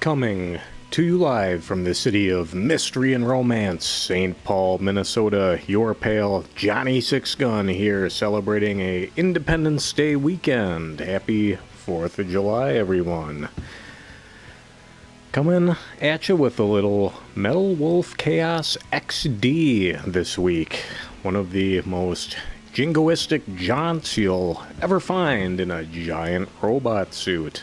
Coming to you live from the city of mystery and romance, St. Paul, Minnesota, your pal Johnny Sixgun here celebrating a Independence Day weekend. Happy 4th of July, everyone. Coming at you with a little Metal Wolf Chaos XD this week. One of the most jingoistic jaunts you'll ever find in a giant robot suit.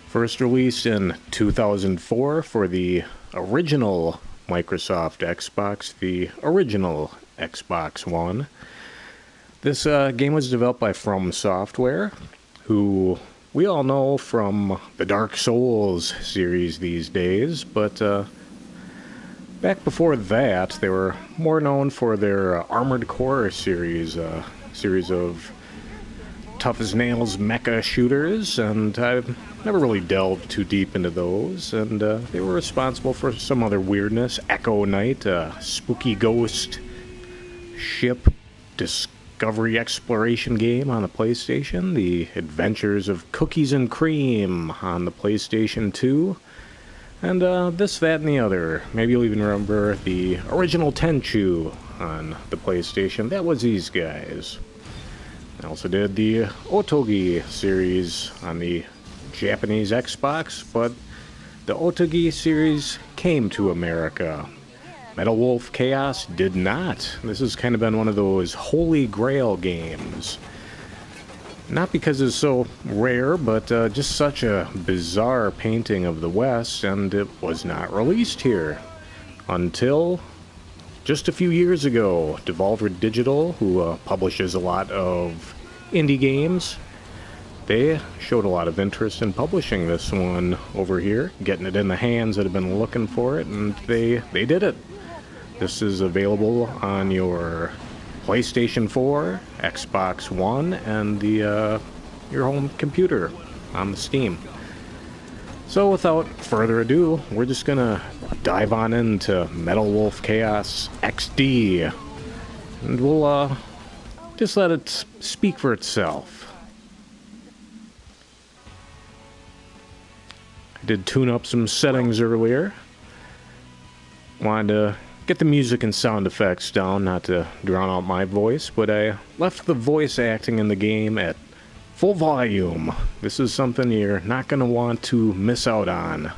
First released in 2004 for the original Microsoft Xbox, the original Xbox One. This game was developed by From Software, who we all know from the Dark Souls series these days, but back before that, they were more known for their Armored Core series, series of tough-as-nails mecha shooters, and I've never really delved too deep into those, and they were responsible for some other weirdness. Echo Knight, a spooky ghost ship discovery exploration game on the PlayStation, The Adventures of Cookies and Cream on the PlayStation 2, and this, that, and the other. Maybe you'll even remember the original Tenchu on the PlayStation. That was these guys. I also did the Otogi series on the Japanese Xbox, but the Otogi series came to America. Metal Wolf Chaos did not. This has kind of been one of those holy grail games. Not because it's so rare, but just such a bizarre painting of the West, and it was not released here until just a few years ago. Devolver Digital, who publishes a lot of indie games, they showed a lot of interest in publishing this one over here, getting it in the hands that have been looking for it, and they did it. This is available on your PlayStation 4, Xbox One, and the your home computer on the Steam. So without further ado, we're just gonna dive on into Metal Wolf Chaos XD, and we'll just let it speak for itself. I did tune up some settings earlier. Wanted to get the music and sound effects down, not to drown out my voice, but I left the voice acting in the game at full volume. This is something you're not going to want to miss out on.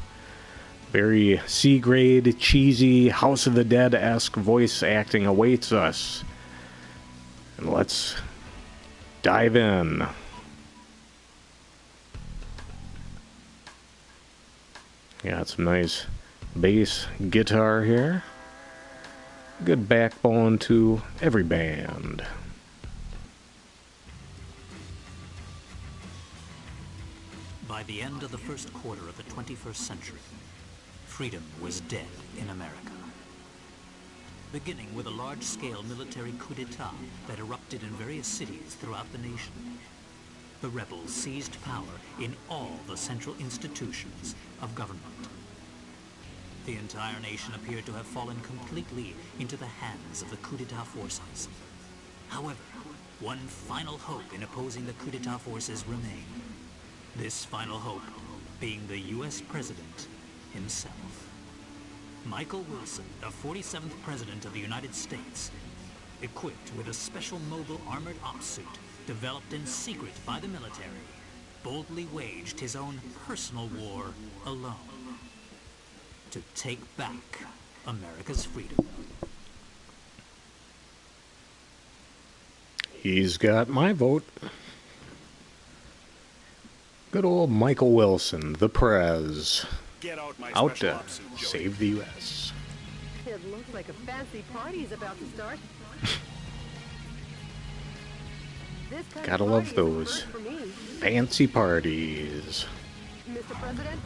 Very C-grade, cheesy, House of the Dead-esque voice acting awaits us. And let's dive in. Got some nice bass guitar here. Good backbone to every band. By the end of the first quarter of the 21st century, freedom was dead in America. Beginning with a large-scale military coup d'etat that erupted in various cities throughout the nation. The rebels seized power in all the central institutions of government. The entire nation appeared to have fallen completely into the hands of the coup d'etat forces. However, one final hope in opposing the coup d'etat forces remained. This final hope being the U.S. President himself. Michael Wilson, the 47th President of the United States, equipped with a special mobile armored ops suit developed in secret by the military, boldly waged his own personal war alone to take back America's freedom. He's got my vote. Good old Michael Wilson, the Prez. Get out my out special to ops suit, Joey. save the U.S. It looks like a fancy party is about to start. This kind Gotta of love party is a those first for me. fancy parties. Mr. President?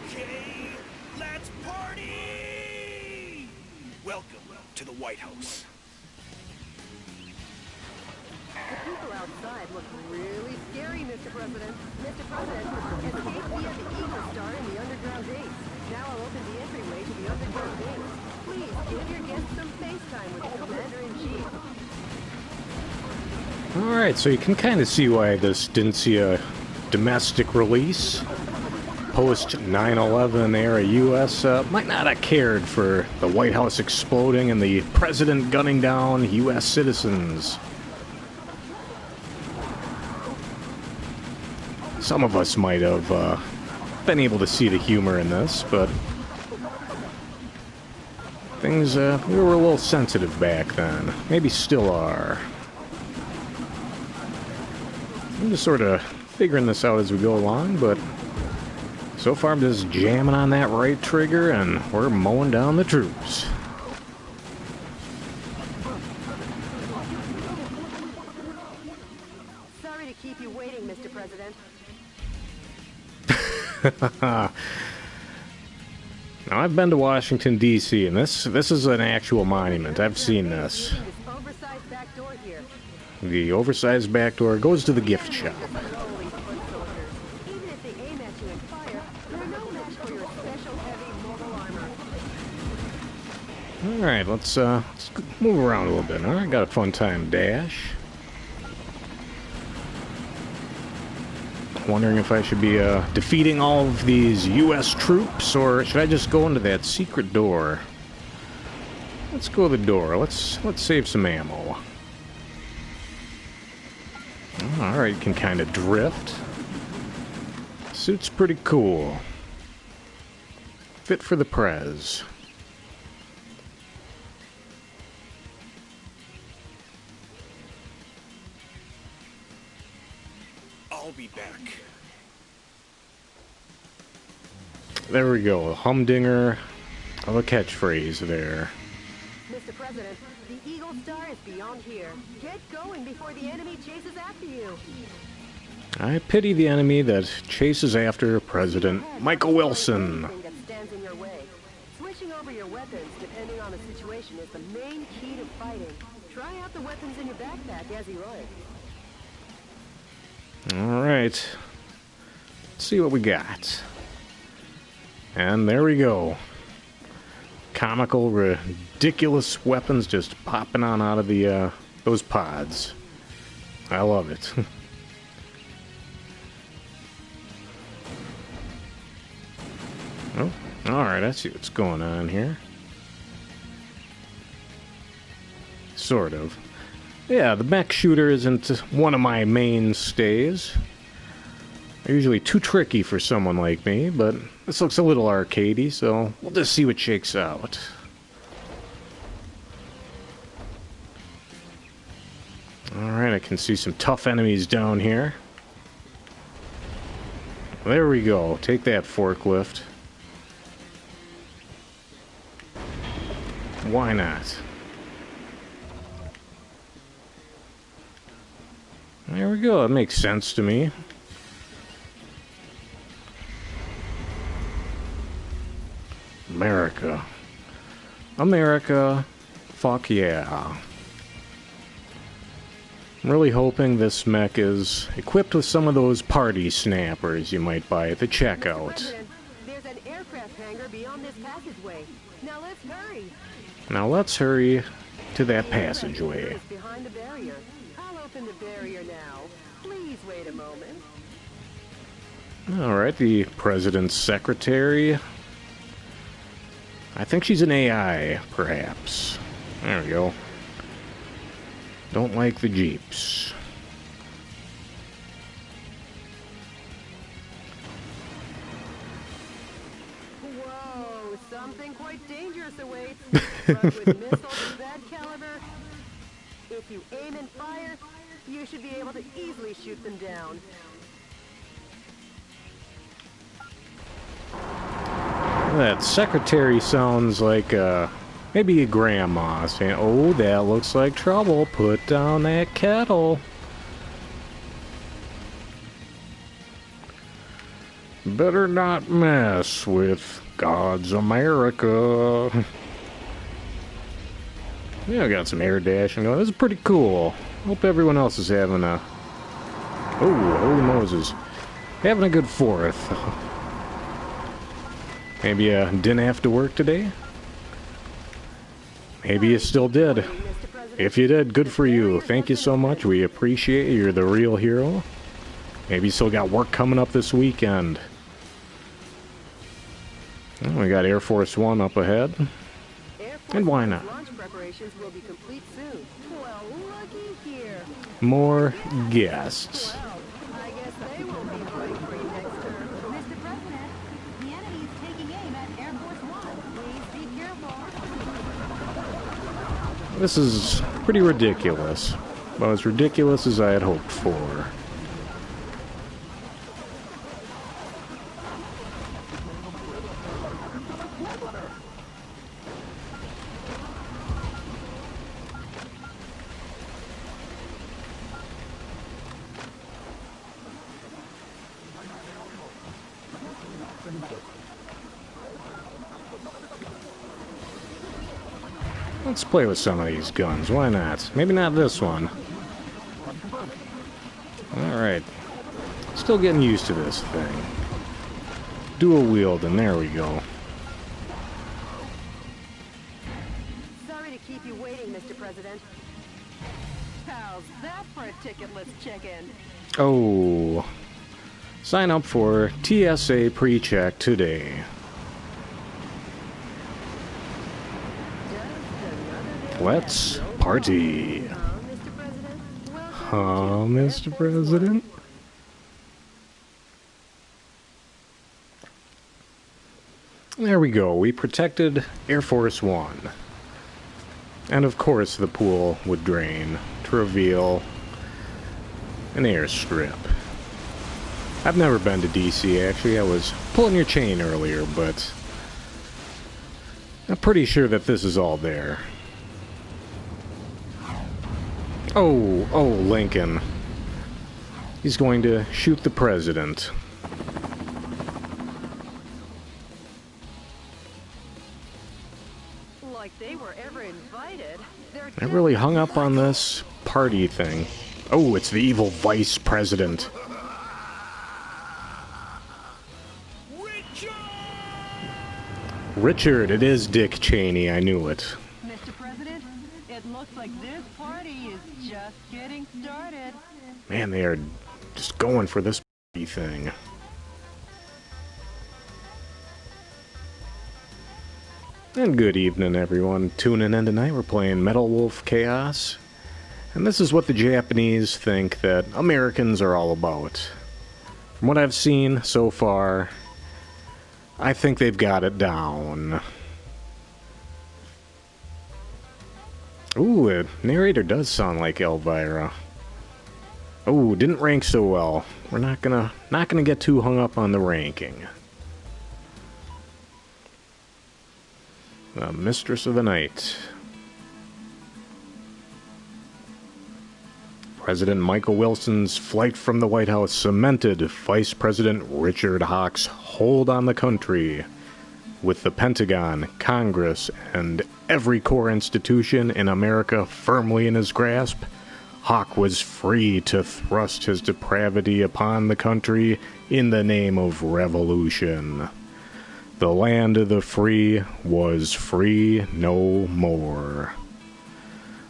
Okay, let's party! Welcome to the White House. The people outside look really scary, Mr. President. Mr. President, escape via the Eagle Star in the underground base. Now I'll open the entryway to the underground base. Please give your guests some FaceTime with the Commander-in-Chief. Alright, so you can kind of see why this didn't see a domestic release. Post 9/11 era U.S. Might not have cared for the White House exploding and the president gunning down U.S. citizens. Some of us might have been able to see the humor in this, but things, we were a little sensitive back then. Maybe still are. I'm just sort of figuring this out as we go along, but so far I'm just jamming on that right trigger and we're mowing down the troops. Sorry to keep you waiting, Mr. President. Now, I've been to Washington, D.C., and this is an actual monument. I've seen this. This oversized back door here. The oversized back door goes to the gift shop. Slowly foot soldiers. Even if they aim at you and fire, they're no match for your special heavy mobile armor. Alright, let's move around a little bit. Alright, got a fun time dash. Wondering if I should be defeating all of these U.S. troops, or should I just go into that secret door? Let's go to the door. Let's save some ammo. Alright, you can kind of drift. Suit's pretty cool. Fit for the prez. I'll be back. There we go, a humdinger of a catchphrase there. Mr. President, the Eagle Star is beyond here. Get going before the enemy chases after you. I pity the enemy that chases after President Michael Wilson. Anything that stands in your way. Switching over your weapons depending on the situation is the main key to fighting. Try out the weapons in your backpack as you like. Alright. Let's see what we got. And there we go. Comical, ridiculous weapons just popping on out of the those pods. I love it. Oh, alright, I see what's going on here. Sort of. Yeah, the mech shooter isn't one of my mainstays. They're usually too tricky for someone like me, but this looks a little arcadey, so we'll just see what shakes out. Alright, I can see some tough enemies down here. There we go. Take that, forklift. Why not? There we go. That makes sense to me. America. America. Fuck yeah. I'm really hoping this mech is equipped with some of those party snappers you might buy at the checkout. President, there's an aircraft hangar beyond this passageway. Now let's hurry. Now let's hurry to that passageway. It's behind the barrier. I'll open the barrier now. Please wait a moment. Alright, the president's secretary. I think she's an AI, perhaps. There we go. Don't like the Jeeps. Whoa, something quite dangerous awaits. But with missiles of that caliber, if you aim and fire, you should be able to easily shoot them down. That secretary sounds like maybe a grandma saying, "Oh, that looks like trouble. Put down that kettle." Better not mess with God's America. Yeah, I got some air dashing going. This is pretty cool. Hope everyone else is having a... Oh, holy Moses. Having a good 4th. Maybe you didn't have to work today? Maybe you still did. If you did, good for you. Thank you so much. We appreciate you. You're the real hero. Maybe you still got work coming up this weekend. Well, we got Air Force One up ahead. And why not? Launch preparations will be complete soon. Well, looky here. More guests. Well, I guess they won't be voting for you next term. Mr. President, the enemy is taking aim at Air Force One. Please be careful. This is pretty ridiculous. About as ridiculous as I had hoped for. Let's play with some of these guns. Why not? Maybe not this one. Alright. Still getting used to this thing. Dual wielding. There we go. Sorry to keep you waiting, Mr. President. How's that for a ticketless check-in? Oh. Sign up for TSA pre-check today. Let's party. Mr. President? Huh, Mr. President? There we go. We protected Air Force One. And of course the pool would drain to reveal an airstrip. I've never been to DC, actually. I was pulling your chain earlier, but I'm pretty sure that this is all there. Oh, Lincoln. He's going to shoot the president. Like they were ever invited. I really hung up on this party thing. Oh, it's the evil vice president. Richard, it is Dick Cheney, I knew it. Mr. President, it looks like this party is just getting started. Man, they are just going for this party thing. And good evening, everyone. Tuning in tonight, we're playing Metal Wolf Chaos. And this is what the Japanese think that Americans are all about. From what I've seen so far, I think they've got it down. Ooh, a narrator does sound like Elvira. Oh, didn't rank so well. We're not gonna get too hung up on the ranking. The Mistress of the Night. President Michael Wilson's flight from the White House cemented Vice President Richard Hawk's hold on the country. With the Pentagon, Congress, and every core institution in America firmly in his grasp, Hawk was free to thrust his depravity upon the country in the name of revolution. The land of the free was free no more.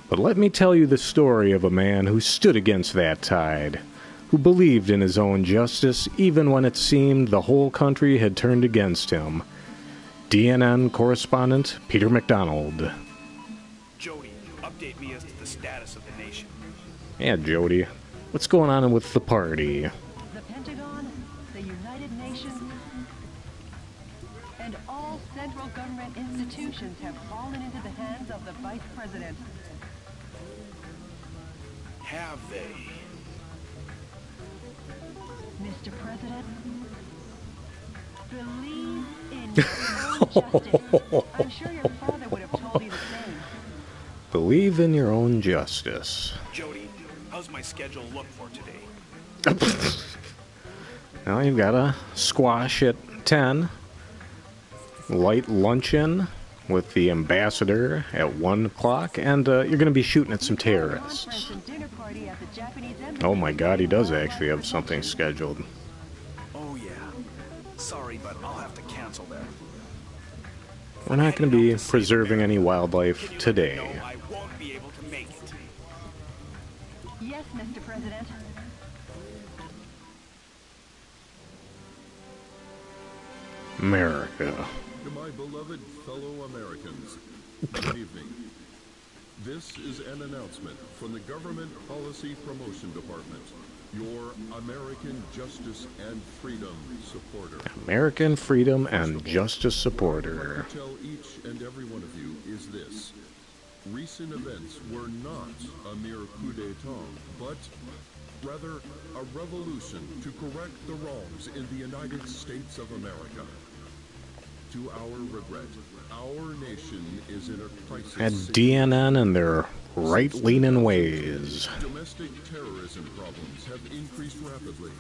But let me tell you the story of a man who stood against that tide, who believed in his own justice even when it seemed the whole country had turned against him. DNN correspondent Peter McDonald. Jody, update me as to the status of the nation. Yeah, Jody. What's going on with the party? The Pentagon, the United Nations, and all central government institutions have fallen into the hands of the Vice President. Have they? Mr. President, believe in your own justice. I'm sure your father would have told you the same. Believe in your own justice. Jody, how's my schedule look for today? Now you've got a squash at 10. Light luncheon with the ambassador at 1 o'clock. And you're going to be shooting at some terrorists. Oh my god, he does actually have something scheduled. Oh yeah. Sorry, but I'll have to cancel that. We're not going to be preserving any wildlife today. No, I won't be able to make it. Yes, Mr. President. America. To my beloved fellow Americans, good evening. This is an announcement from the Government Policy Promotion Department, your American Justice and Freedom supporter. American freedom and justice supporter. What I tell each and every one of you is this. Recent events were not a mere coup d'etat, but rather a revolution to correct the wrongs in the United States of America. To our regret, our nation is in a crisis. At DNN and their right-leaning ways. Domestic terrorism problems have increased rapidly.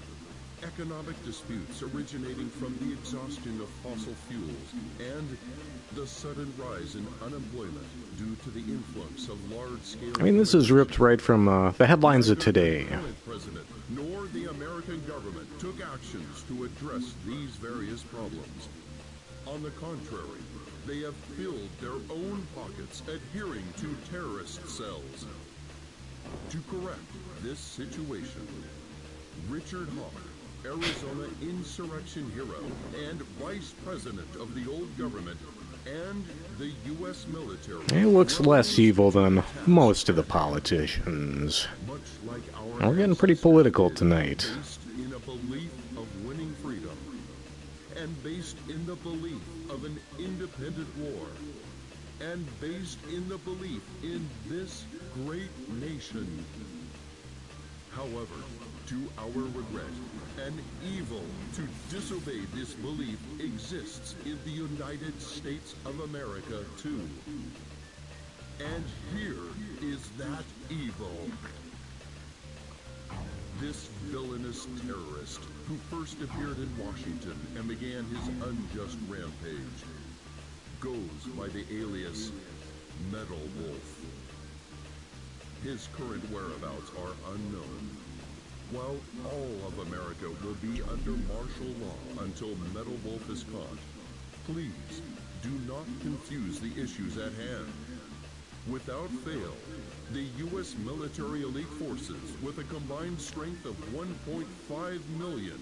Economic disputes originating from the exhaustion of fossil fuels and the sudden rise in unemployment due to the influx of large-scale... I mean, this is ripped right from the headlines of today. Neither the president nor the American government took actions to address these various problems. On the contrary, they have filled their own pockets adhering to terrorist cells. To correct this situation, Richard Hawk, Arizona insurrection hero and vice president of the old government and the U.S. military... He looks less evil than most of the politicians. Much like our We're getting pretty political tonight. based in a belief of winning freedom and based in the belief of an independent war and based in the belief in this great nation. However, to our regret, an evil to disobey this belief exists in the United States of America too. And here is that evil. This villainous terrorist who first appeared in Washington and began his unjust rampage goes by the alias Metal Wolf. His current whereabouts are unknown. While all of America will be under martial law until Metal Wolf is caught, please do not confuse the issues at hand. Without fail, the U.S. military elite forces, with a combined strength of 1.5 million,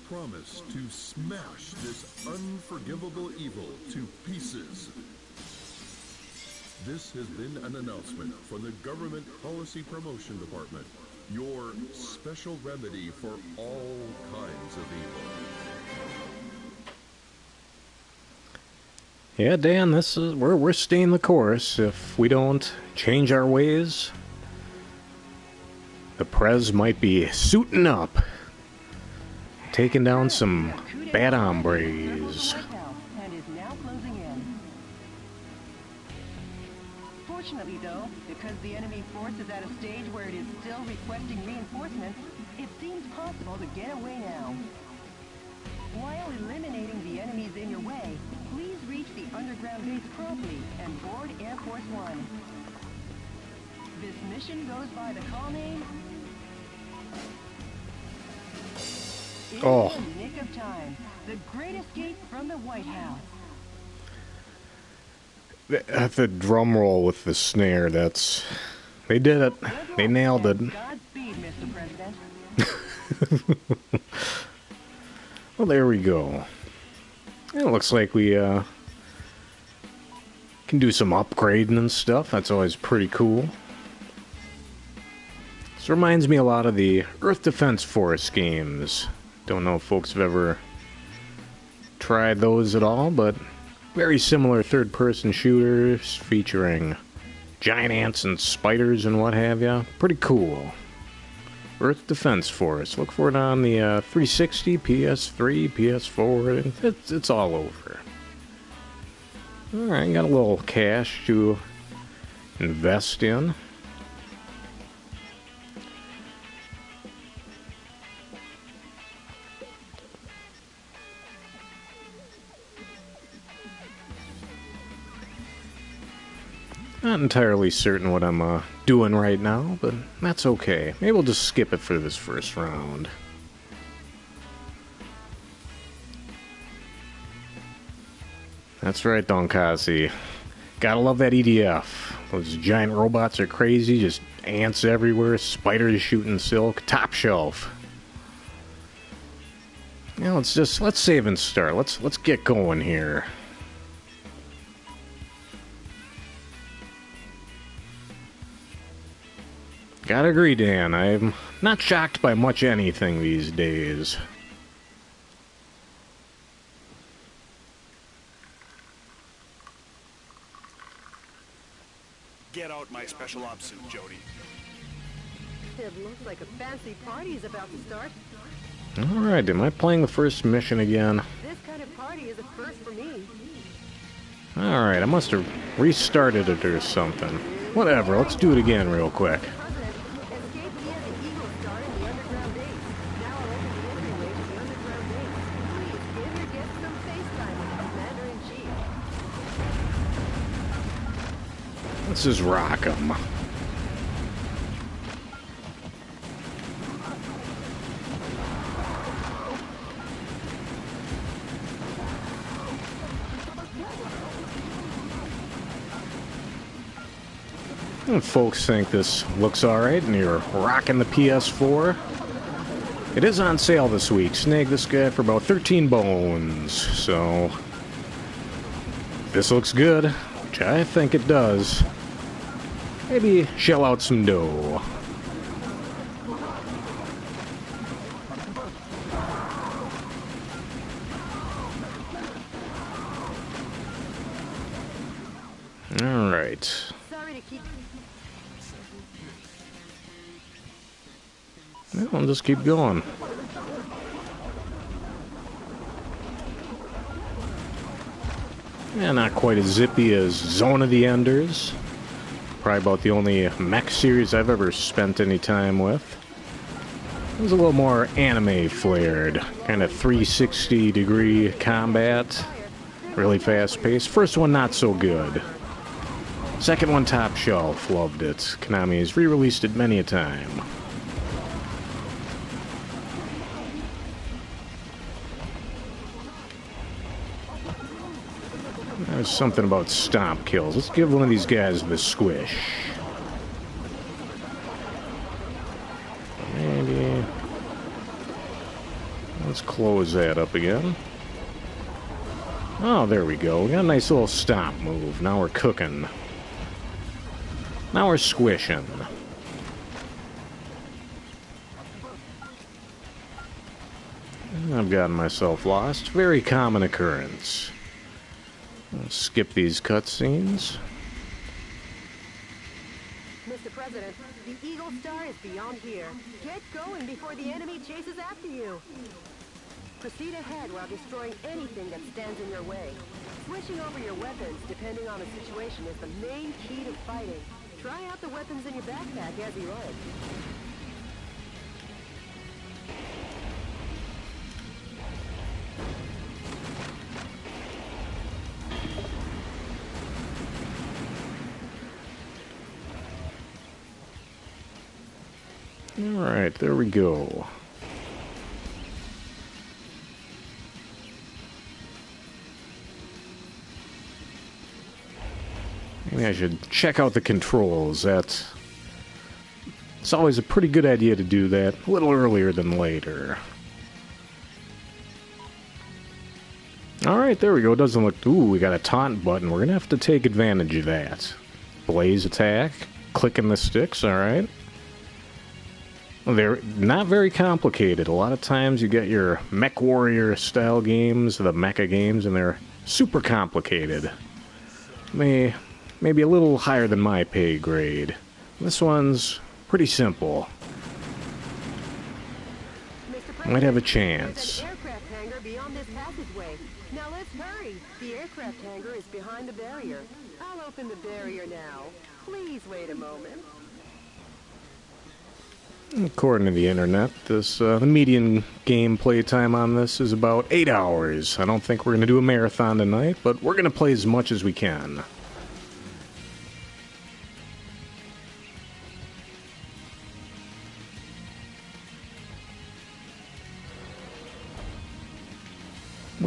promise to smash this unforgivable evil to pieces. This has been an announcement from the Government Policy Promotion Department, your special remedy for all kinds of evil. Yeah, Dan, this is we're staying the course. If we don't change our ways, the Prez might be suiting up, taking down some bad hombres. And is now closing in. Fortunately, though, because the enemy force is at a stage where it is still requesting reinforcements, it seems possible to get away now. While eliminating the enemies in your way, please reach the underground base promptly and board Air Force One. This mission goes by the call name... In Oh. the nick of time, the great escape from the White House. The drum roll with the snare, that's... They did it. They nailed it. Godspeed, Mr. President. Well, there we go. It looks like we can do some upgrading and stuff. That's always pretty cool. This reminds me a lot of the Earth Defense Force games. Don't know if folks have ever tried those at all, but very similar third-person shooters featuring giant ants and spiders and what have ya. Pretty cool. Earth Defense Force. Look for it on the 360, PS3, PS4. It's all over. Alright, got a little cash to invest in. Not entirely certain what I'm doing right now, but that's okay. Maybe we'll just skip it for this first round. That's right, Donkasi. Gotta love that EDF. Those giant robots are crazy, just ants everywhere, spiders shooting silk, top shelf. Now let's save and start. Let's get going here. Gotta agree, Dan. I'm not shocked by much anything these days. Get out my special ops suit, Jody. It looks like a fancy party is about to start. Alright, am I playing the first mission again? This kind of party is a first for me. Alright, I must have restarted it or something. Whatever, let's do it again real quick. President, escape via the Eagle Star in the underground base. Now I'll open the entryway to the underground base. Please give your guests some FaceTime with the Commander-in-Chief. Let's just rock 'em. And folks think this looks alright and you're rocking the PS4. It is on sale this week. Snag this guy for about 13 bones. So, this looks good, which I think it does. Maybe shell out some dough. Alright. Sorry to keep... Well, I'll just keep going. Yeah, not quite as zippy as Zone of the Enders. Probably about the only mech series I've ever spent any time with. It was a little more anime flared. Kind of 360-degree combat. Really fast-paced. First one, not so good. Second one, top shelf. Loved it. Konami's re-released it many a time. There's something about stomp kills. Let's give one of these guys the squish. Maybe... Let's close that up again. Oh, there we go. We got a nice little stomp move. Now we're cooking. Now we're squishing. I've gotten myself lost. Very common occurrence. I'll skip these cutscenes. Mr. President, the Eagle Star is beyond here. Get going before the enemy chases after you. Proceed ahead while destroying anything that stands in your way. Switching over your weapons, depending on the situation, is the main key to fighting. Try out the weapons in your backpack as you like. Alright, there we go. Maybe I should check out the controls. It's always a pretty good idea to do that a little earlier than later. Alright, there we go. It doesn't look... Ooh, we got a taunt button. We're going to have to take advantage of that. Blaze attack. Clicking the sticks, alright. They're not very complicated. A lot of times you get your Mech Warrior style games, the mecha games, and they're super complicated. Maybe a little higher than my pay grade. This one's pretty simple. Might have a chance. There's an aircraft hangar beyond this passageway. Now let's hurry. The aircraft hangar is behind the barrier. I'll open the barrier now. Please wait a moment. According to the internet, the median gameplay time on this is about 8 hours. I don't think we're going to do a marathon tonight, but we're going to play as much as we can.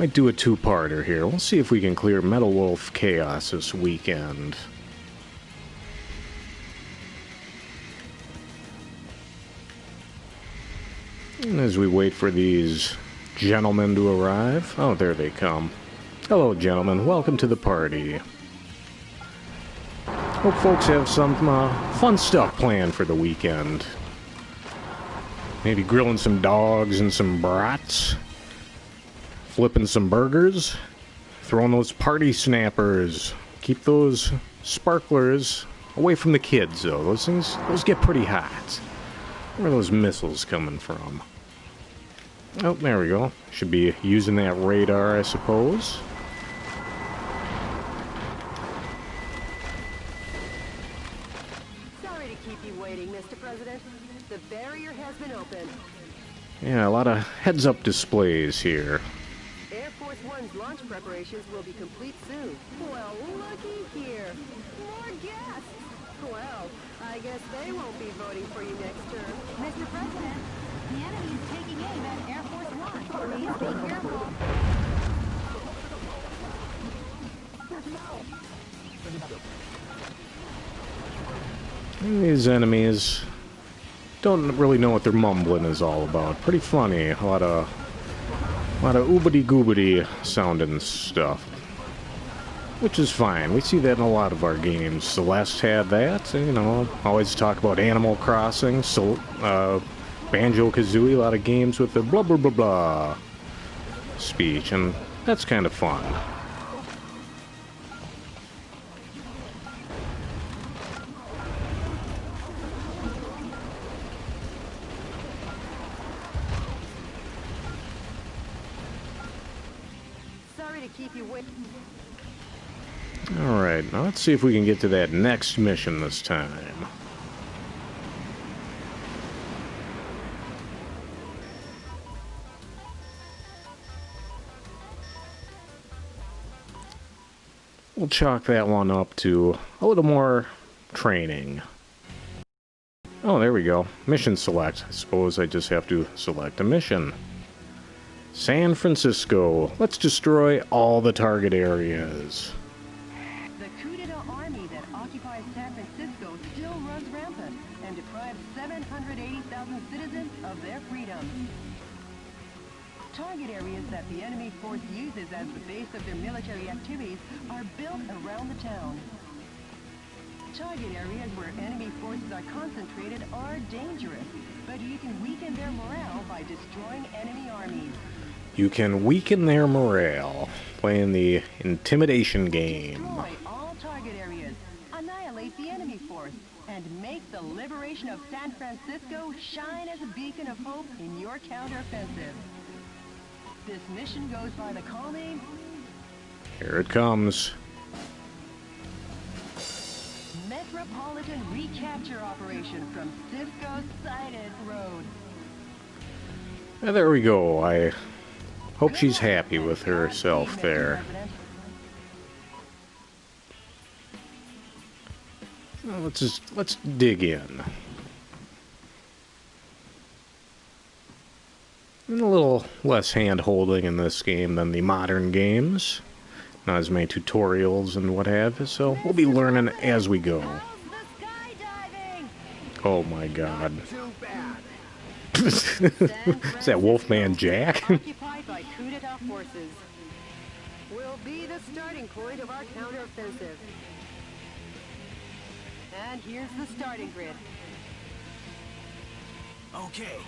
Might do a two-parter here. We'll see if we can clear Metal Wolf Chaos this weekend. And as we wait for these gentlemen to arrive... Oh, there they come. Hello, gentlemen. Welcome to the party. Hope folks have some fun stuff planned for the weekend. Maybe grilling some dogs and some brats. Flipping some burgers. Throwing those party snappers. Keep those sparklers away from the kids, though. Those get pretty hot. Where are those missiles coming from? Oh, there we go. Should be using that radar, I suppose. Sorry to keep you waiting, Mr. President. The barrier has been opened. Yeah, a lot of heads-up displays here. Air Force One's launch preparations will be complete soon. Well, looky here. More guests. Well, I guess they won't be voting for you next term. Mr. President, the enemy is taking aim at Air Force One. Please be careful. These enemies don't really know what their mumbling is all about. Pretty funny. A lot of oobity-goobity sounding stuff. Which is fine. We see that in a lot of our games. Celeste had that. You know, always talk about Animal Crossing. So, Banjo-Kazooie, a lot of games with the blah blah blah blah speech, and that's kind of fun. Sorry to keep you waiting. Alright, now let's see if we can get to that next mission this time. We'll chalk that one up to a little more training. Oh, there we go. Mission select. I suppose I just have to select a mission. San Francisco. Let's destroy all the target areas. The coup d'etat army that occupies San Francisco still runs rampant and deprives 780,000 citizens of their freedom. Target areas that the enemy force uses as the base of their military activities are built around the town. Target areas where enemy forces are concentrated are dangerous, but you can weaken their morale by destroying enemy armies. You can weaken their morale, playing the intimidation game. Destroy all target areas, annihilate the enemy force, and make the liberation of San Francisco shine as a beacon of hope in your counteroffensive. This mission goes by the call name... Here it comes. Metropolitan Recapture Operation from Cisco Sided Road. There we go. I hope she's happy with herself there. Well, let's dig in. And a little less hand-holding in this game than the modern games. Not as many tutorials and what have you, so we'll be learning as we go. Oh my god. Is that Wolfman Jack? Occupied by coup d'etat forces. Will be the starting point of our counteroffensive. And here's the starting grid. Okay,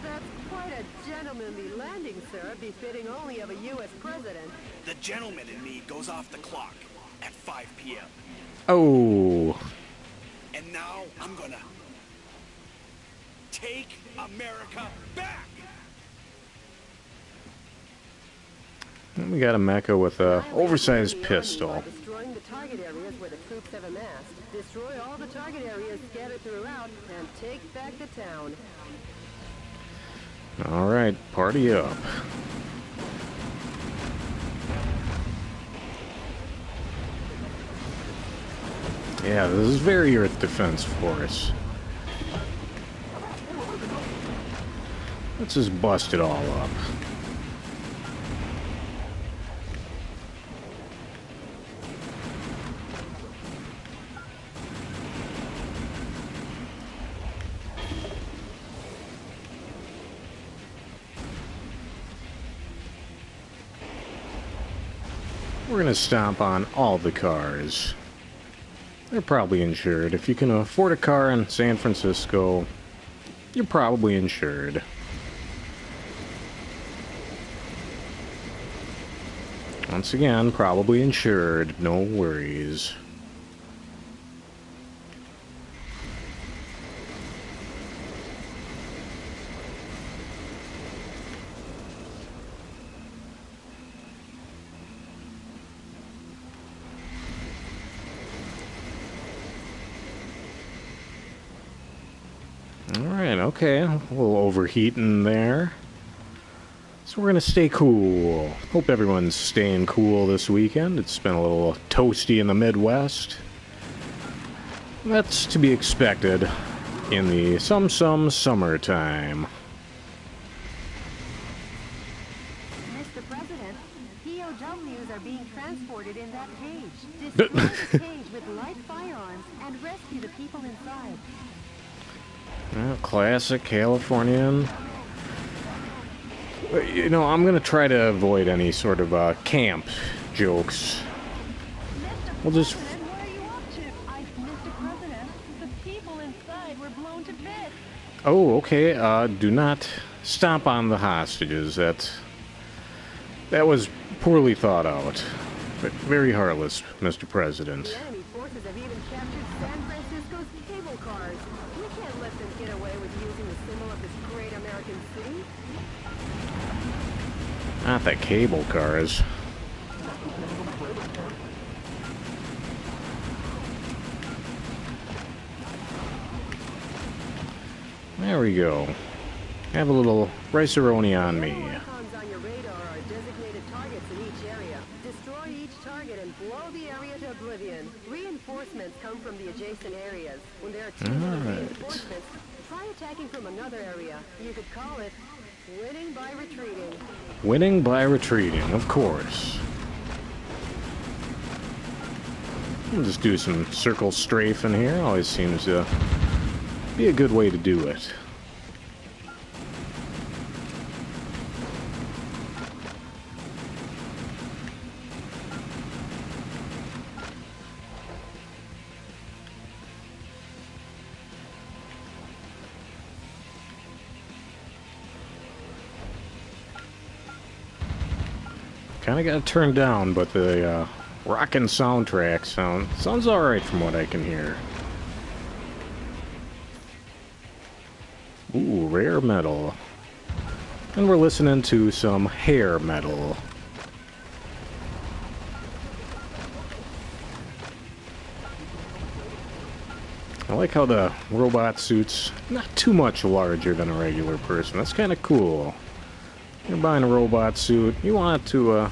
That's quite a gentlemanly landing, sir, befitting only of a U.S. president. the gentleman in me goes off the clock at 5 p.m. Oh. And now I'm gonna take America back! We got a mecha with a oversized pistol. Destroying the target areas where the troops have amassed. Destroy all the target areas scattered throughout and take back the town. Alright, party up. Yeah, this is very Earth Defense Force. Let's just bust it all up. We're gonna stomp on all the cars. They're probably insured. If you can afford a car in San Francisco, you're probably insured. Once again, probably insured. No worries. Alright, okay. A little overheating there. So we're gonna stay cool. Hope everyone's staying cool this weekend. It's been a little toasty in the Midwest. That's to be expected in the some summertime. Mr. President, POWs are being transported in that cage. Destroy the cage with light firearms and rescue the people inside. Classic Californian. You know, I'm gonna try to avoid any sort of camp jokes. We'll just. President, what are you up to? Mr. President, the people inside were blown to bits. Oh, okay. Do not stomp on the hostages. That was poorly thought out. But very heartless, Mr. President. The enemy forces have even captured San Francisco's cable cars. We can't let them get away with using the symbol of this great American city. Not the cable cars. There we go. Have a little rice-a-roni on me. Icons on your radar are designated targets in each area. Destroy each target and blow the area to oblivion. Reinforcements come from the adjacent areas. When there are too many reinforcements, try attacking from another area. You could call it winning by retreating. Winning by retreating, of course. We'll just do some circle strafing here. Always seems to be a good way to do it. Kind of got it turned down, but the rockin' soundtrack sounds alright from what I can hear. Ooh, rare metal. And we're listening to some hair metal. I like how the robot suit's not too much larger than a regular person. That's kind of cool. You're buying a robot suit, you want to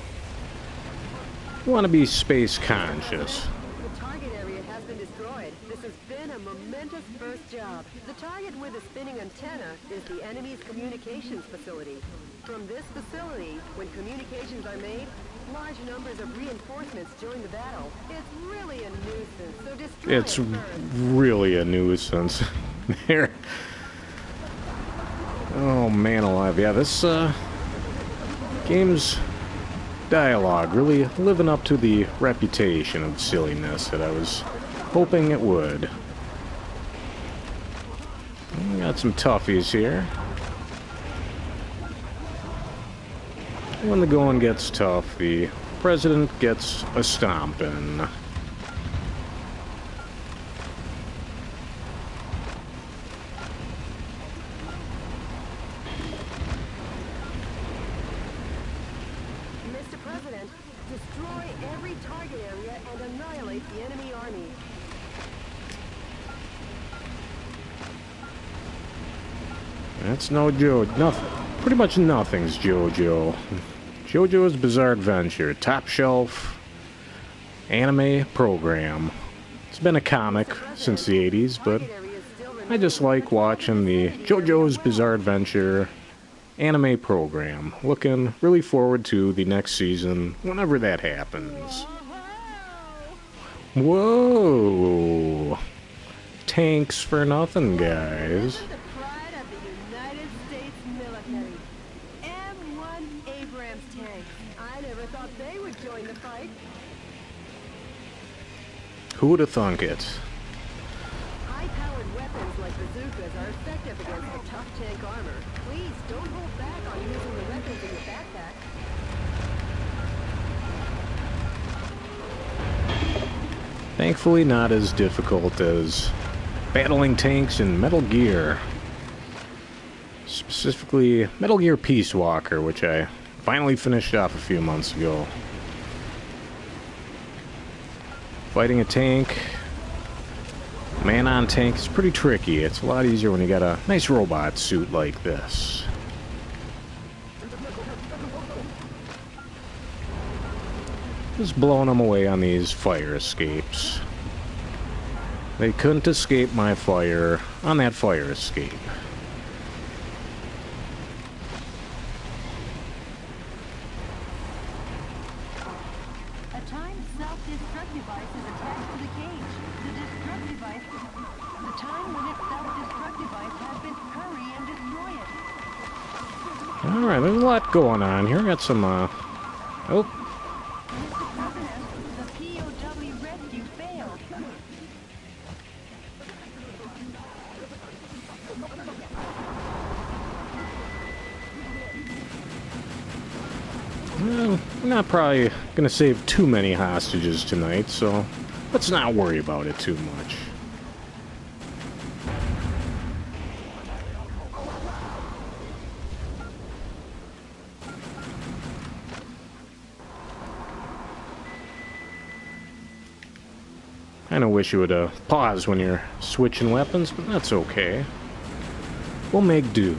be space conscious. The target area has been destroyed. This has been a momentous first job. The target with the spinning antenna is the enemy's communications facility. From this facility, when communications are made, large numbers of reinforcements join the battle. It's really a nuisance, so destroy it It's first. really a nuisance. There. Oh man alive. Yeah, this game's dialogue really living up to the reputation of silliness that I was hoping it would. We got some toughies here. When the going gets tough, the president gets a stompin'. Mr. President, destroy every target area and annihilate the enemy army. That's no joke. Nothing. Pretty much nothing's JoJo. JoJo's Bizarre Adventure, top shelf anime program. It's been a comic since the 80s, but Target area still I just like watching the JoJo's Bizarre Adventure anime program. Looking really forward to the next season, whenever that happens. Whoa! Tanks for nothing, guys. The pride of the United States military. M1 Abrams tanks. I never thought they would join the fight. Who would have thunk it? High-powered weapons like bazookas are effective against the tough tank armor. Please don't hold back on using the weapons in your backpack. Thankfully not as difficult as battling tanks in Metal Gear. Specifically, Metal Gear Peace Walker, which I finally finished off a few months ago. Fighting a tank, man on tank, is pretty tricky. It's a lot easier when you got a nice robot suit like this. Just blowing them away on these fire escapes. They couldn't escape my fire on that fire escape. A timed self-destruct device is attached to the cage. The destruct device, the time when its self-destruct device has been, hurry and destroy it. Alright, there's a lot going on here. Got some, oh, Mr. President, the POW rescue failed. well, we're not probably gonna save too many hostages tonight, so let's not worry about it too much. Kinda wish you would pause when you're switching weapons, but that's okay. We'll make do.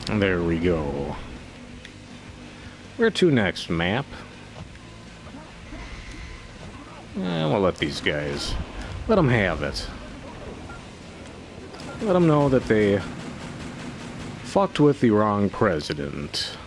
There we go. Where to next, map? We'll let these guys, let them have it. Let them know that they fucked with the wrong president.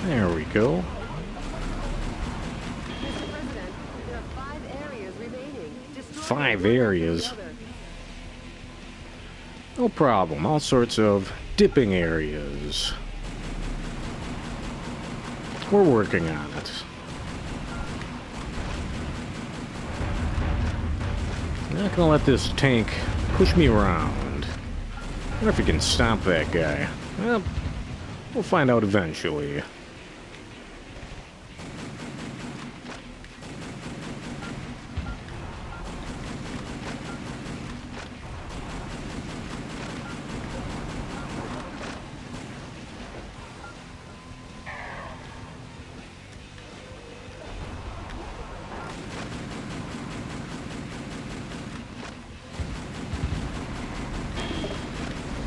There we go. Mr. President, there are 5 areas remaining. Destroy 5 one after areas. the other. No problem. All sorts of dipping areas. We're working on it. I'm not gonna let this tank push me around. I wonder if he can stop that guy. Well, we'll find out eventually.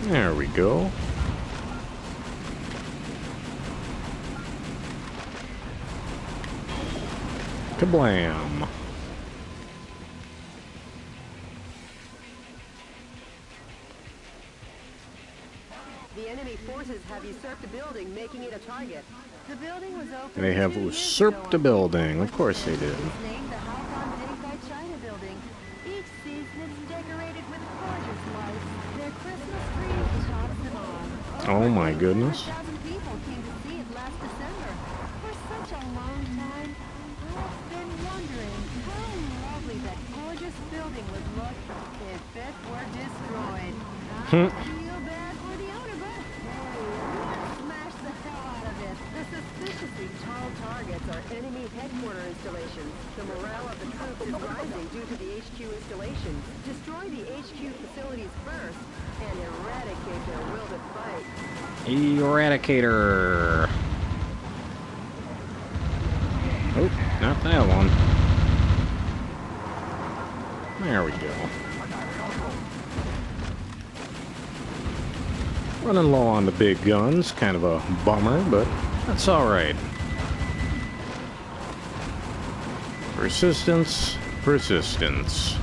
There we go. Kablam. The enemy forces have usurped a building, making it a target. The building was opened They have 2 years usurped ago a building. Of course they did. It's named the House on Dinkai China building. Each season it's decorated with gorgeous lights. Their Christmas tree tops them all. Oh my goodness. 4,000 people came to see it last December. For such a long time, I've been wondering how lovely that gorgeous building would look if it were destroyed. I feel bad for the Enemy headquarter installations. The morale of the troops is rising due to the HQ installation. Destroy the HQ facilities first and eradicate their will to fight. Eradicator. Oh, not that one. There we go. Running low on the big guns, kind of a bummer, but that's alright. Persistence, persistence.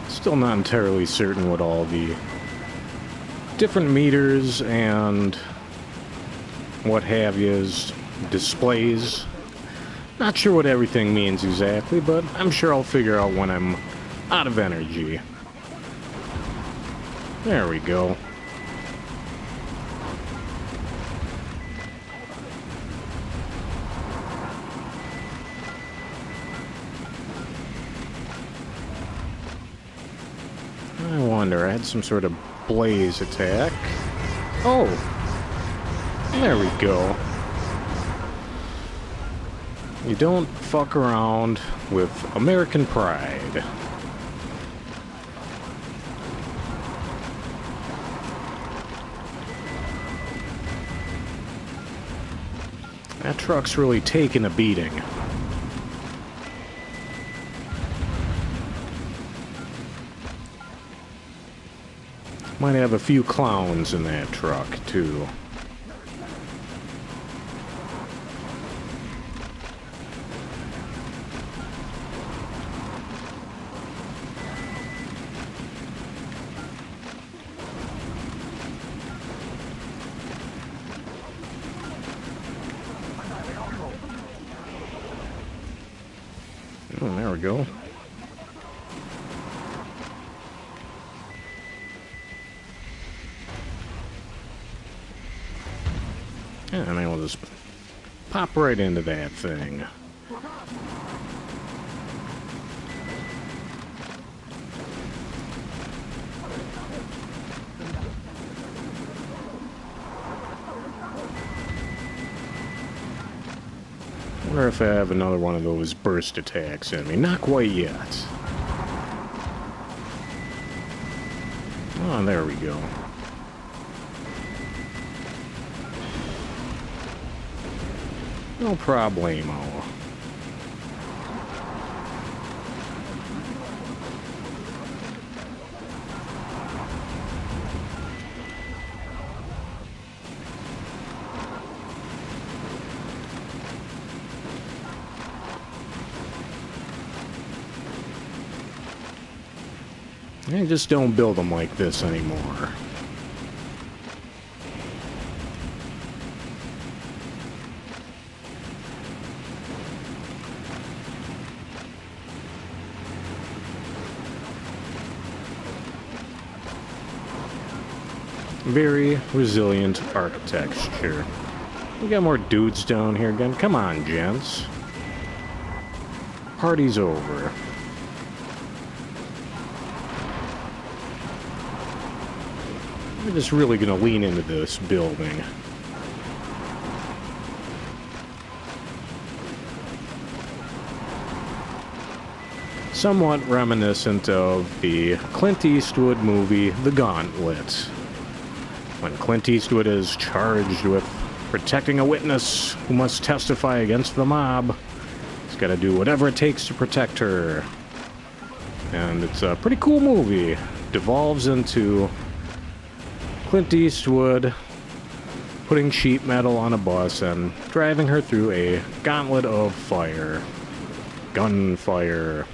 Still not entirely certain what all the different meters and what have yous displays. Not sure what everything means exactly, but I'm sure I'll figure out when I'm out of energy. There we go. I wonder, I had some sort of blaze attack. Oh! There we go. You don't fuck around with American pride. That truck's really taking a beating. Might have a few clowns in that truck, too. Oh, there we go. Yeah, and then we'll just pop right into that thing. Wonder if I have another one of those burst attacks in me. Not quite yet. Oh, there we go. No problemo. I just don't build them like this anymore. Very resilient architecture. We got more dudes down here again. Come on, gents. Party's over. We're just really gonna lean into this building. Somewhat reminiscent of the Clint Eastwood movie, The Gauntlet. When Clint Eastwood is charged with protecting a witness who must testify against the mob, he's got to do whatever it takes to protect her. And it's a pretty cool movie. Devolves into Clint Eastwood putting sheet metal on a bus and driving her through a gauntlet of fire. Gunfire.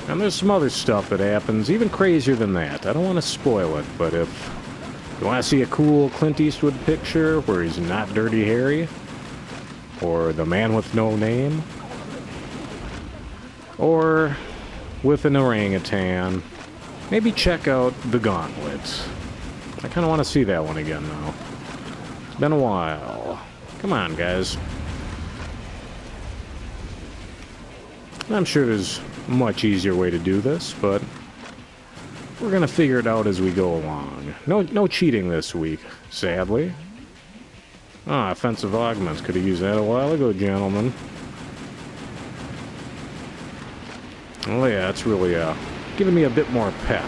And there's some other stuff that happens, even crazier than that. I don't want to spoil it, but if you want to see a cool Clint Eastwood picture where he's not Dirty Harry, or the man with no name, or with an orangutan, maybe check out The Gauntlet. I kind of want to see that one again now. It's been a while. Come on, guys. I'm sure there's a much easier way to do this, but we're gonna figure it out as we go along. No cheating this week, sadly. Ah, offensive augments. Could have used that a while ago, gentlemen. Oh yeah, it's really giving me a bit more pep.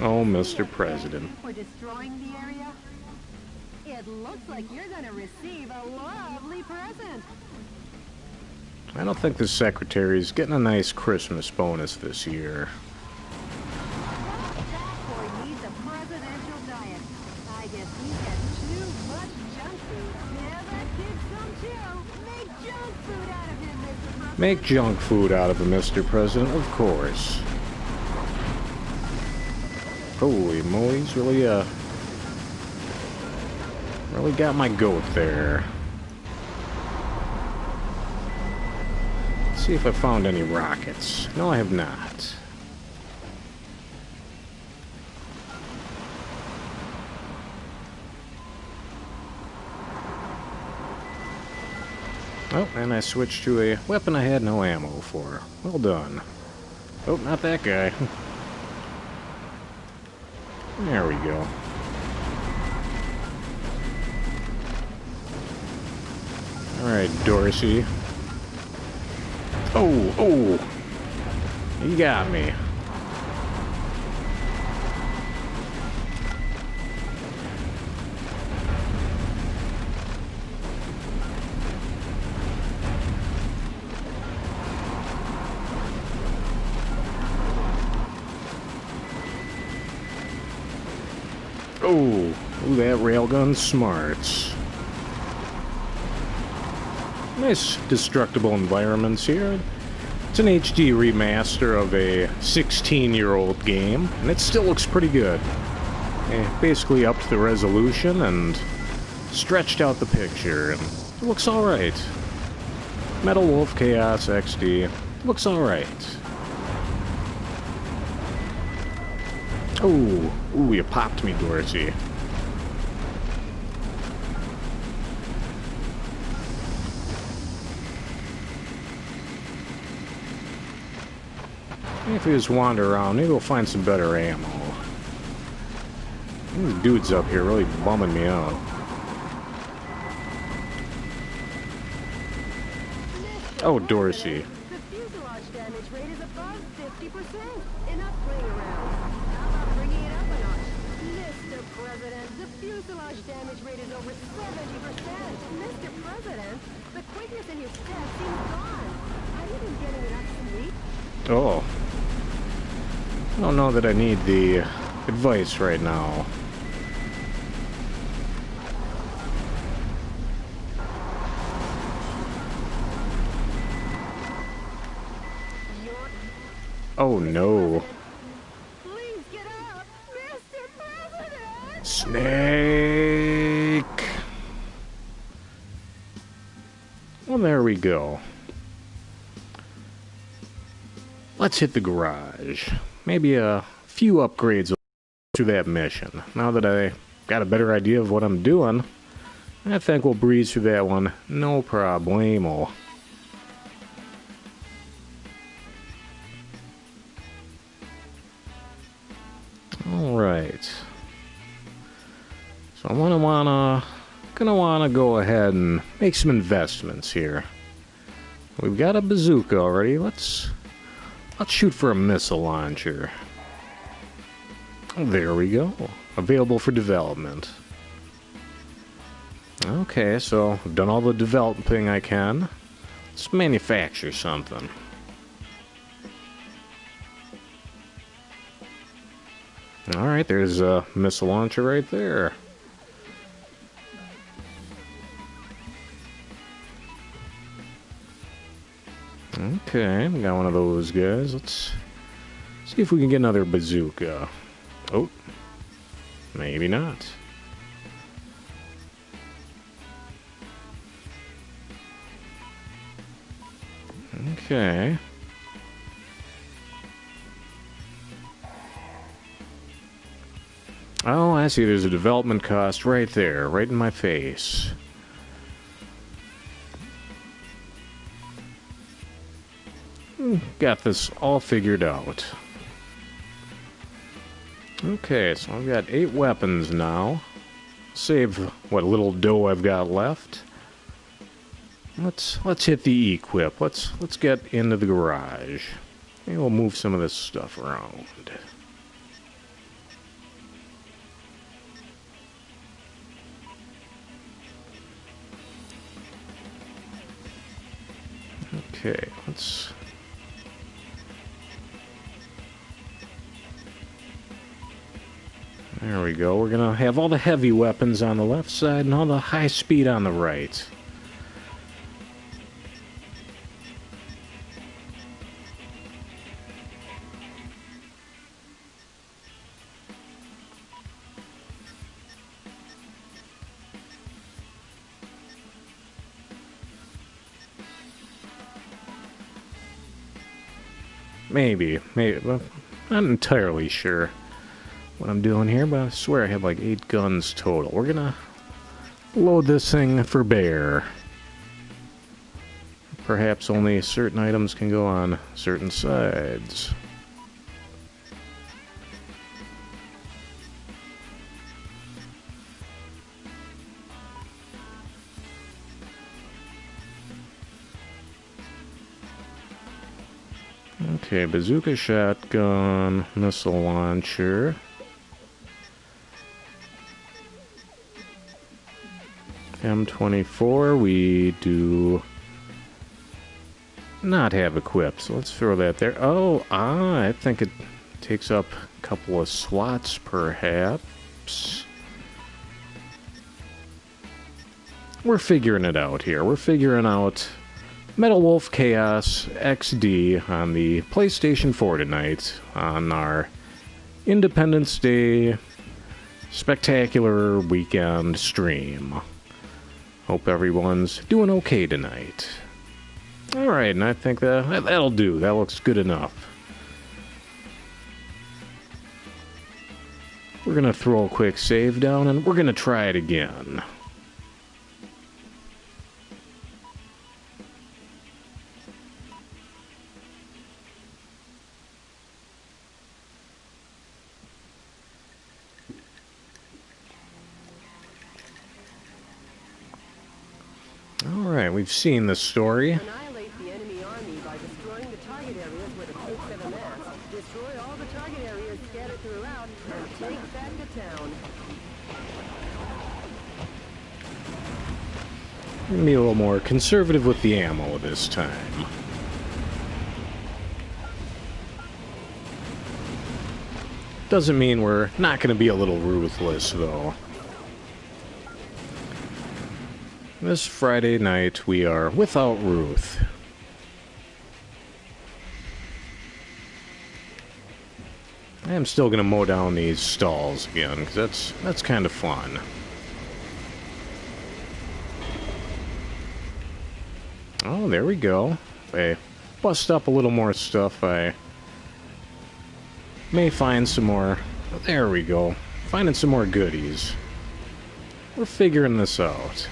Oh, Mr. President. For destroying the area? It looks like you're gonna receive a lovely present. I don't think the secretary's getting a nice Christmas bonus this year. That boy needs a presidential diet. I guess he's got too much junk food. Yeah, that kid's some too. Make junk food out of him, Mr. President. Make junk food out of him, Mr. President, of course. Holy moly, he's really got my goat there. Let's see if I found any rockets. No, I have not. Oh, and I switched to a weapon I had no ammo for. Well done. Oh, not that guy. There we go. Alright, Dorsey. Oh! You got me. Ooh, that railgun's smart. Nice destructible environments here. It's an HD remaster of a 16-year-old game, and it still looks pretty good. They basically upped the resolution and stretched out the picture, and it looks alright. Metal Wolf Chaos XD looks alright. Ooh, you popped me, Dorsey. If we just wander around, maybe we'll find some better ammo. These dudes up here really bumming me out. Oh, Dorsey. The fuselage damage rate is above 50%. Enough playing around. How about bringing it up a notch? Mr. President, the fuselage damage rate is over 70%. Mr. President, the quickness in your step seems gone. Are you even getting enough sleep? Oh. I don't know that I need the advice right now. Oh no. Please get up, Mr. President! Snake! Well, there we go. Let's hit the garage. Maybe a few upgrades to that mission. Now that I got a better idea of what I'm doing, I think we'll breeze through that one no problemo. Alright. So I'm gonna wanna go ahead and make some investments here. We've got a bazooka already. Let's shoot for a missile launcher. There we go. Available for development. Okay, so I've done all the developing I can. Let's manufacture something. Alright, there's a missile launcher right there. Okay, we got one of those guys. Let's see if we can get another bazooka. Oh, maybe not. Okay. Oh, I see. There's a development cost right there, right in my face. Got this all figured out. Okay, so I've got 8 weapons now. Save what little dough I've got left. Let's hit the equip. Let's get into the garage. Maybe we'll move some of this stuff around. Okay, let's... There we go. We're gonna have all the heavy weapons on the left side and all the high speed on the right. Maybe, but not entirely sure what I'm doing here, but I swear I have like 8 guns total. We're gonna load this thing for bear. Perhaps only certain items can go on certain sides. Okay, bazooka, shotgun, missile launcher. M24 we do not have equipped, so let's throw that there. Oh, I think it takes up a couple of slots, perhaps. We're figuring it out here. We're figuring out Metal Wolf Chaos XD on the PlayStation 4 tonight on our Independence Day spectacular weekend stream. Hope everyone's doing okay tonight. Alright, and I think that'll do. That looks good enough. We're gonna throw a quick save down and we're gonna try it again. Alright, we've seen this story. Annihilate the enemy army by destroying the target areas where the troops have amassed. Destroy all the target areas scattered throughout and take back the town. We're gonna be a little more conservative with the ammo this time. Doesn't mean we're not gonna be a little ruthless, though. This Friday night, we are without Ruth. I am still gonna mow down these stalls again, because that's kind of fun. Oh, there we go. If I bust up a little more stuff, I may find some more. There we go. Finding some more goodies. We're figuring this out.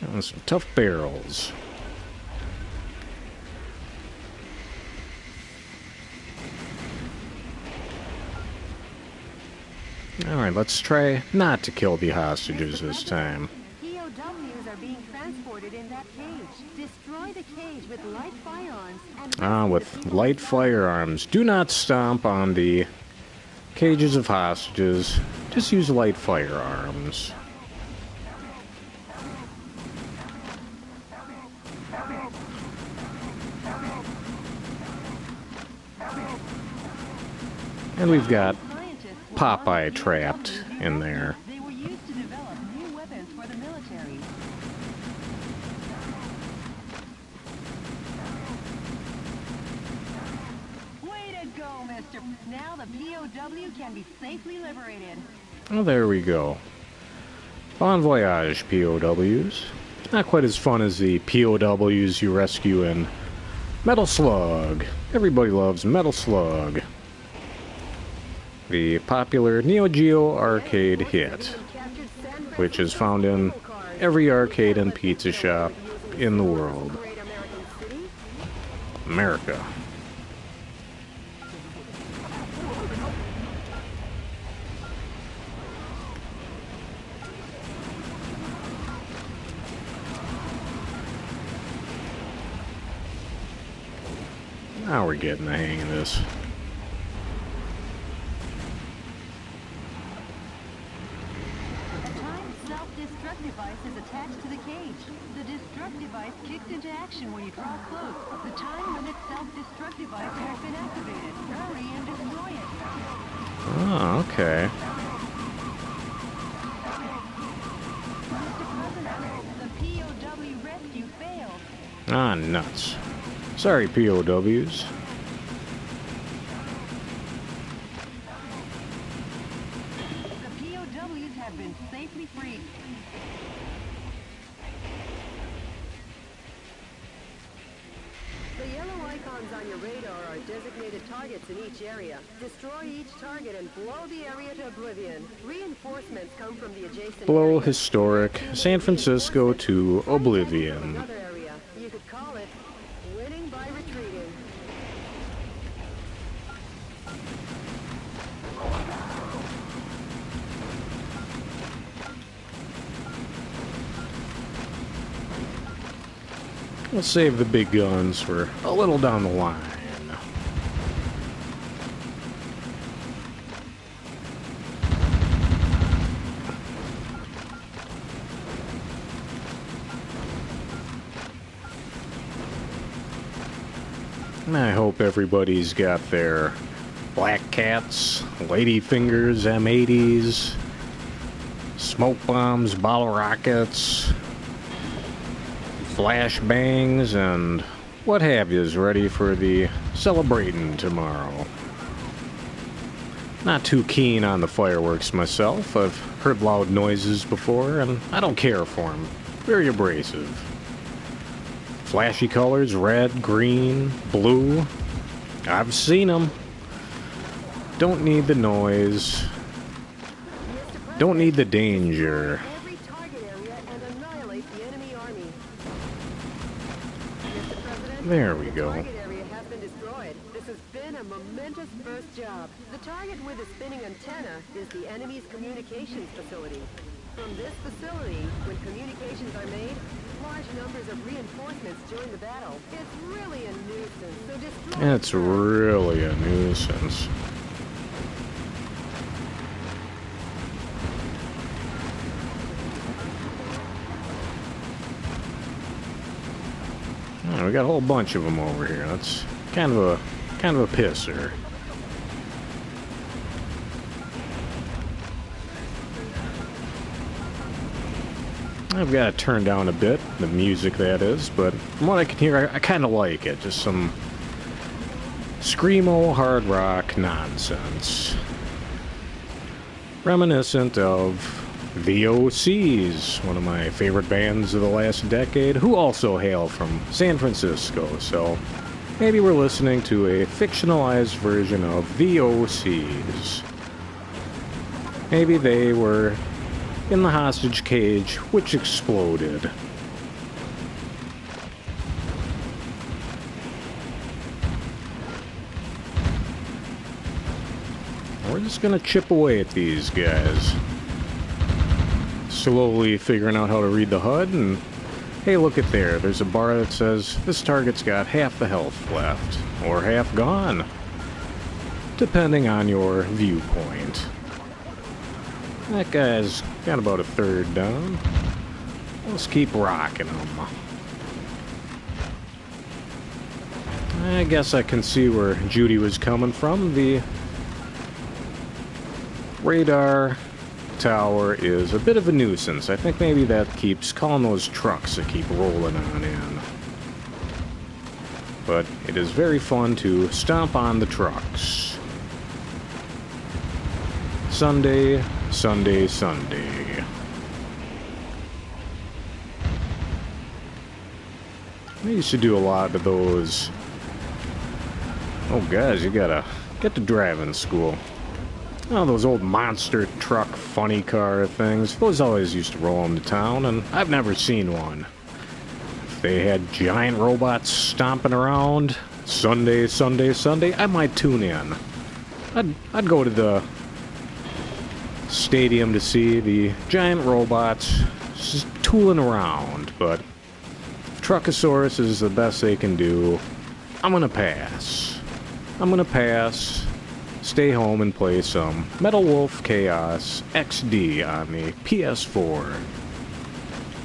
And some tough barrels. Alright, let's try not to kill the hostages this time. POWs are being transported in that cage. Destroy the cage with light firearms and With light firearms. Do not stomp on the cages of hostages. Just use light firearms. And we've got Popeye trapped in there. They were used to develop new weapons for the military. Way to go, Mr. Now the POW can be safely liberated. Oh, there we go. Bon voyage, POWs. Not quite as fun as the POWs you rescue in Metal Slug. Everybody loves Metal Slug. The popular Neo Geo arcade hit, which is found in every arcade and pizza shop in the world. America. Now we're getting the hang of this. Self-destruct device is attached to the cage. The destruct device kicks into action when you draw close. The time-limit self-destruct device has been activated. Hurry and destroy it. Oh, okay. Mr. President, the POW rescue failed. Ah, nuts. Sorry, POWs. The POWs have been safely freed. The yellow icons on your radar are designated targets in each area. Destroy each target and blow the area to oblivion. Reinforcements come from the adjacent Blow area. historic San Francisco to oblivion. Another area. You could call it winning by retreating. Let's save the big guns for a little down the line. And I hope everybody's got their Black Cats, Lady Fingers, M80s, smoke bombs, bottle rockets, flashbangs, and what have yous ready for the celebrating tomorrow. Not too keen on the fireworks myself. I've heard loud noises before, and I don't care for them. Very abrasive. Flashy colors, red, green, blue. I've seen them. Don't need the noise. Don't need the danger. Every target area and annihilate the enemy army. Mr. President, There we the go. target area has been destroyed. This has been a momentous first job. The target with the spinning antenna is the enemy's communications facility. From this facility, when communications are made, large numbers of reinforcements join the battle. It's really a nuisance, so destroy It's really a nuisance. Oh, we got a whole bunch of them over here. That's kind of a pisser. I've got to turn down a bit, the music that is, but from what I can hear, I kind of like it. Just some screamo hard rock nonsense. Reminiscent of the OCs, one of my favorite bands of the last decade, who also hail from San Francisco, so maybe we're listening to a fictionalized version of the OCs. Maybe they were in the hostage cage, which exploded. We're just gonna chip away at these guys. Slowly figuring out how to read the HUD, and hey, look at there. There's a bar that says this target's got half the health left, or half gone, depending on your viewpoint. That guy's got about a third down. Let's keep rocking him. I guess I can see where Judy was coming from. The radar tower is a bit of a nuisance. I think maybe that keeps calling those trucks that keep rolling on in. But it is very fun to stomp on the trucks. Sunday, Sunday, Sunday. I used to do a lot of those. Oh, guys, you gotta get to driving school. Oh, those old monster truck funny car things. Those always used to roll into town, and I've never seen one. If they had giant robots stomping around Sunday, Sunday, Sunday, I might tune in. I'd go to the stadium to see the giant robots just tooling around, but if Truckosaurus is the best they can do, I'm gonna pass. I'm gonna pass, stay home and play some Metal Wolf Chaos XD on the PS4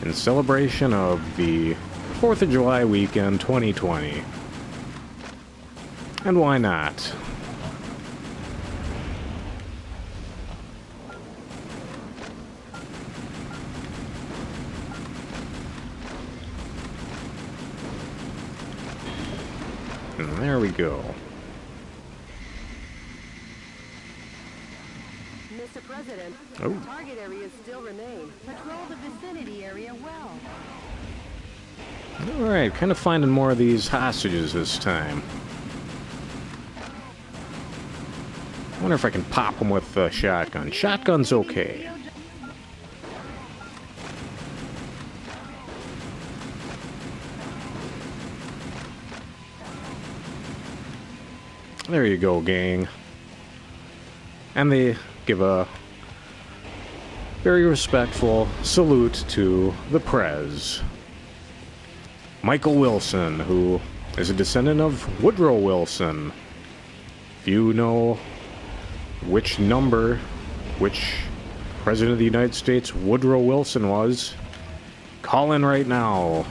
in celebration of the 4th of July weekend 2020. And why not? And there we go. Mr. President, Oh. target areas still remain. Patrol the vicinity area well. Alright, kind of finding more of these hostages this time. I wonder if I can pop them with a shotgun. Shotgun's okay. There you go, gang. And they give a very respectful salute to the Prez. Michael Wilson, who is a descendant of Woodrow Wilson. If you know which President of the United States Woodrow Wilson was, call in right now,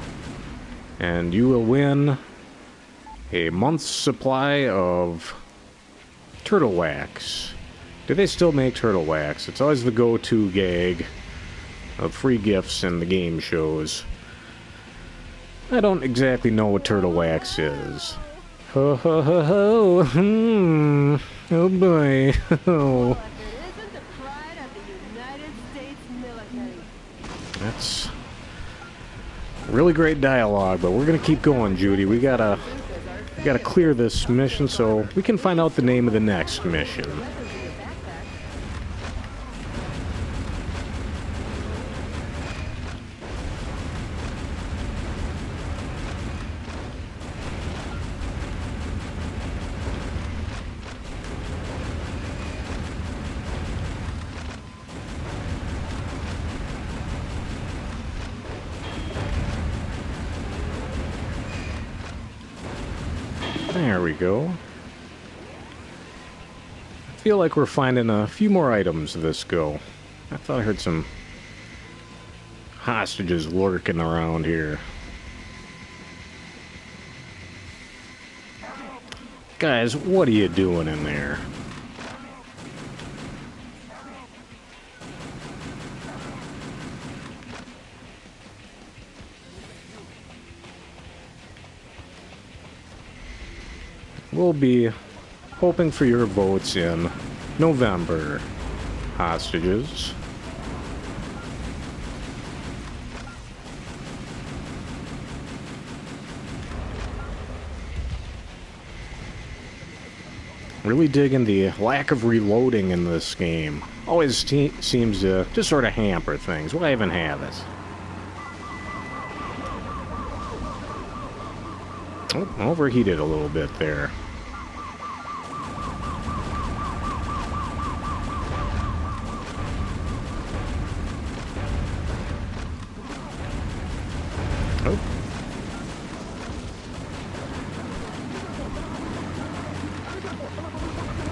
and you will win a month's supply of turtle wax. Do they still make turtle wax? It's always the go-to gag of free gifts in the game shows. I don't exactly know what turtle wax is. Ho ho ho ho! Oh boy! Oh. But it isn't the pride of the United States military. That's really great dialogue, but we're gonna keep going, Judy. We gotta clear this mission so we can find out the name of the next mission. There we go. I feel like we're finding a few more items this go. I thought I heard some hostages lurking around here. Guys, what are you doing in there? We'll be hoping for your votes in November, hostages. Really digging the lack of reloading in this game. Always seems to just sort of hamper things. Why even have it? Oh, overheated a little bit there.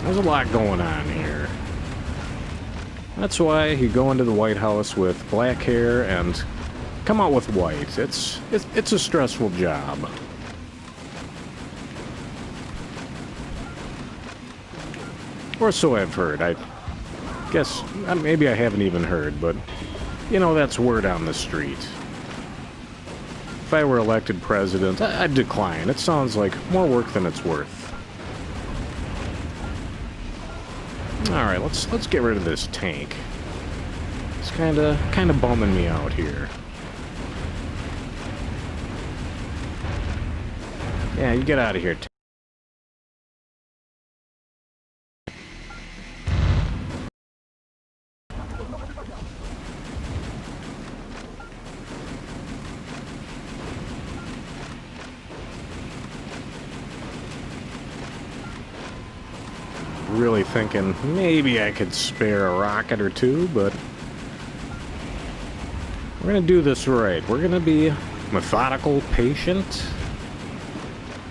There's a lot going on here. That's why you go into the White House with black hair and come out with white. It's a stressful job. Or so I've heard. I guess maybe I haven't even heard, but you know, that's word on the street. If I were elected president, I'd decline. It sounds like more work than it's worth. Alright, let's get rid of this tank. It's kinda bumming me out here. Yeah, you get out of here. Really thinking maybe I could spare a rocket or two, but we're gonna do this right. We're gonna be methodical, patient,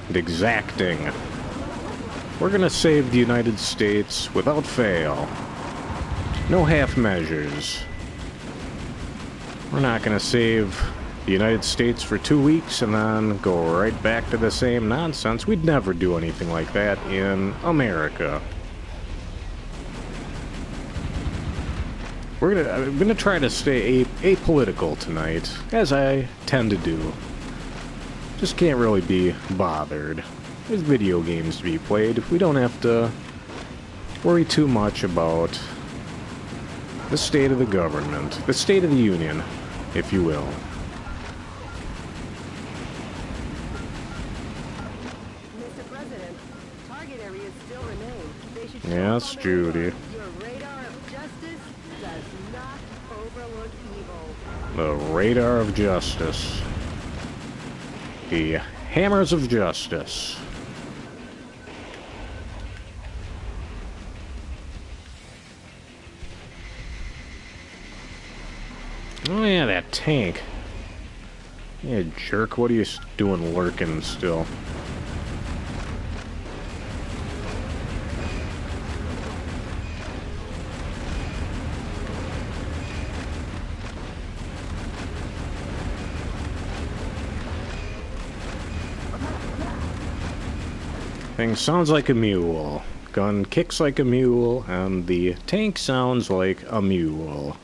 and exacting. We're gonna save the United States without fail. No half measures. We're not gonna save the United States for 2 weeks and then go right back to the same nonsense. We'd never do anything like that in America. I'm gonna try to stay apolitical tonight, as I tend to do. Just can't really be bothered. There's video games to be played. We don't have to worry too much about the state of the government, the state of the union, if you will. Mr. President, target areas still remain. They should show Yes, up on the Judy. radar. Your radar of justice does not overlook evil. The radar of justice. The hammers of justice. Oh yeah, that tank. Yeah, jerk, what are you doing lurking still? Thing sounds like a mule. Gun kicks like a mule, and the tank sounds like a mule.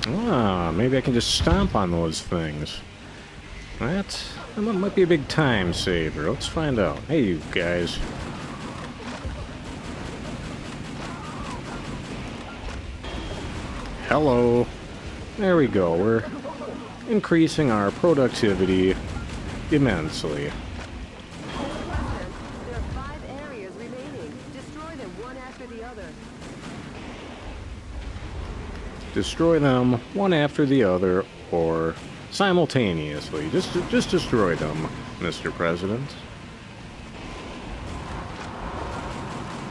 Ah, maybe I can just stomp on those things. That might be a big time saver. Let's find out. Hey, you guys. Hello. There we go. We're increasing our productivity immensely. President, there are 5 areas remaining. Destroy them one after the other. Destroy them one after the other, or simultaneously. Just destroy them, Mr. President.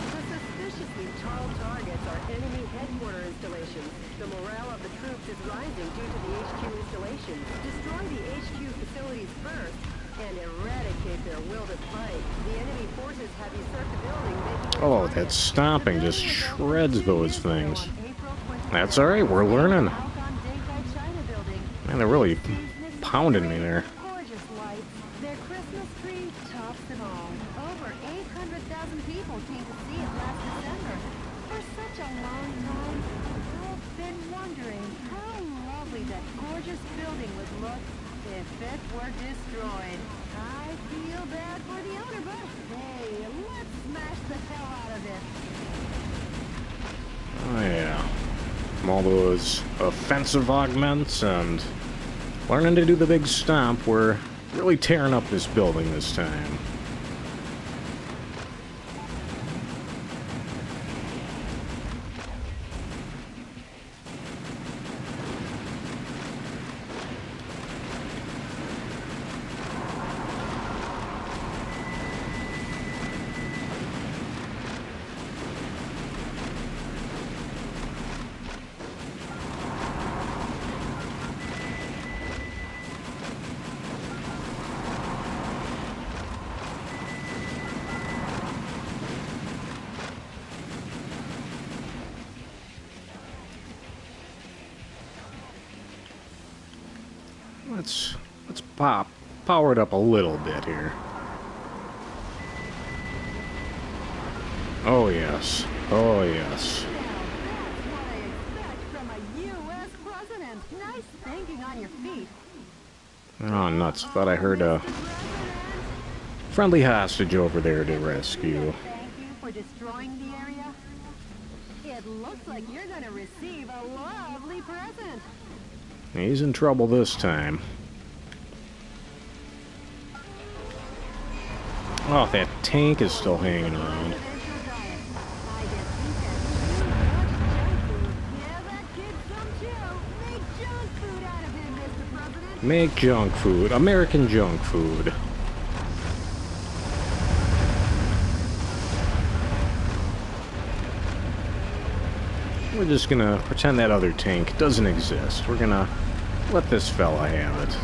The suspiciously tall targets are enemy headquarter installations. The morale of the troops is rising due to the HQ installation. Destroy the HQ facilities first and eradicate their will to fight. The enemy forces have usurped the building, making it Oh, harder. that stomping just The building is shreds 2 those years ago things. on April 27th. That's alright, we're learning. Out on Dinkai China Building. Man, they're really pounding me there. Gorgeous lights. Their Christmas tree tops them all. Over 800,000 people came to see it last December. For such a long time, I've been wondering how lovely that gorgeous building would look if it were destroyed. I feel bad for the owner, but hey, let's smash the hell out of it. Oh yeah. from all those offensive augments and learning to do the big stomp. We're really tearing up this building this time. Let's power it up a little bit here. Oh yes. Oh yes. Oh nuts. Thought I heard a friendly hostage over there to rescue. Thank you for destroying the area. It looks like you're gonna receive a lovely present. He's in trouble this time. Oh, that tank is still hanging around. Make junk food. American junk food. We're just gonna pretend that other tank doesn't exist. We're gonna let this fella have it.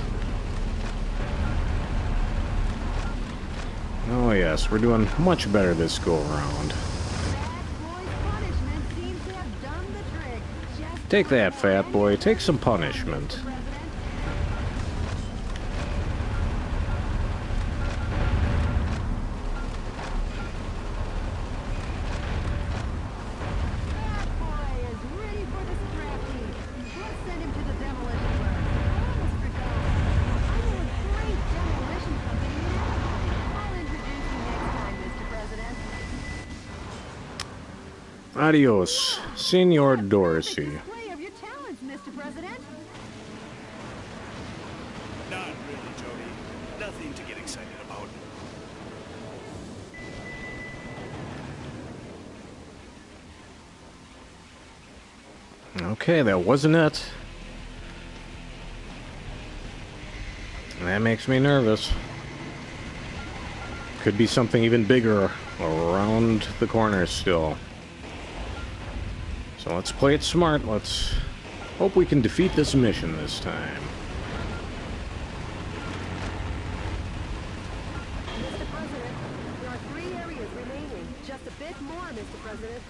Oh yes, we're doing much better this go around. Take that, fat boy. Take some punishment. Adios, Senor Dorsey. Display of your talents, Mr. President. Not really, Jody. Nothing to get excited about. Okay, that wasn't it. That makes me nervous. Could be something even bigger around the corner still. So let's play it smart. Let's hope we can defeat this mission this time. Mr. President, there are 3 areas remaining. Just a bit more, Mr. President.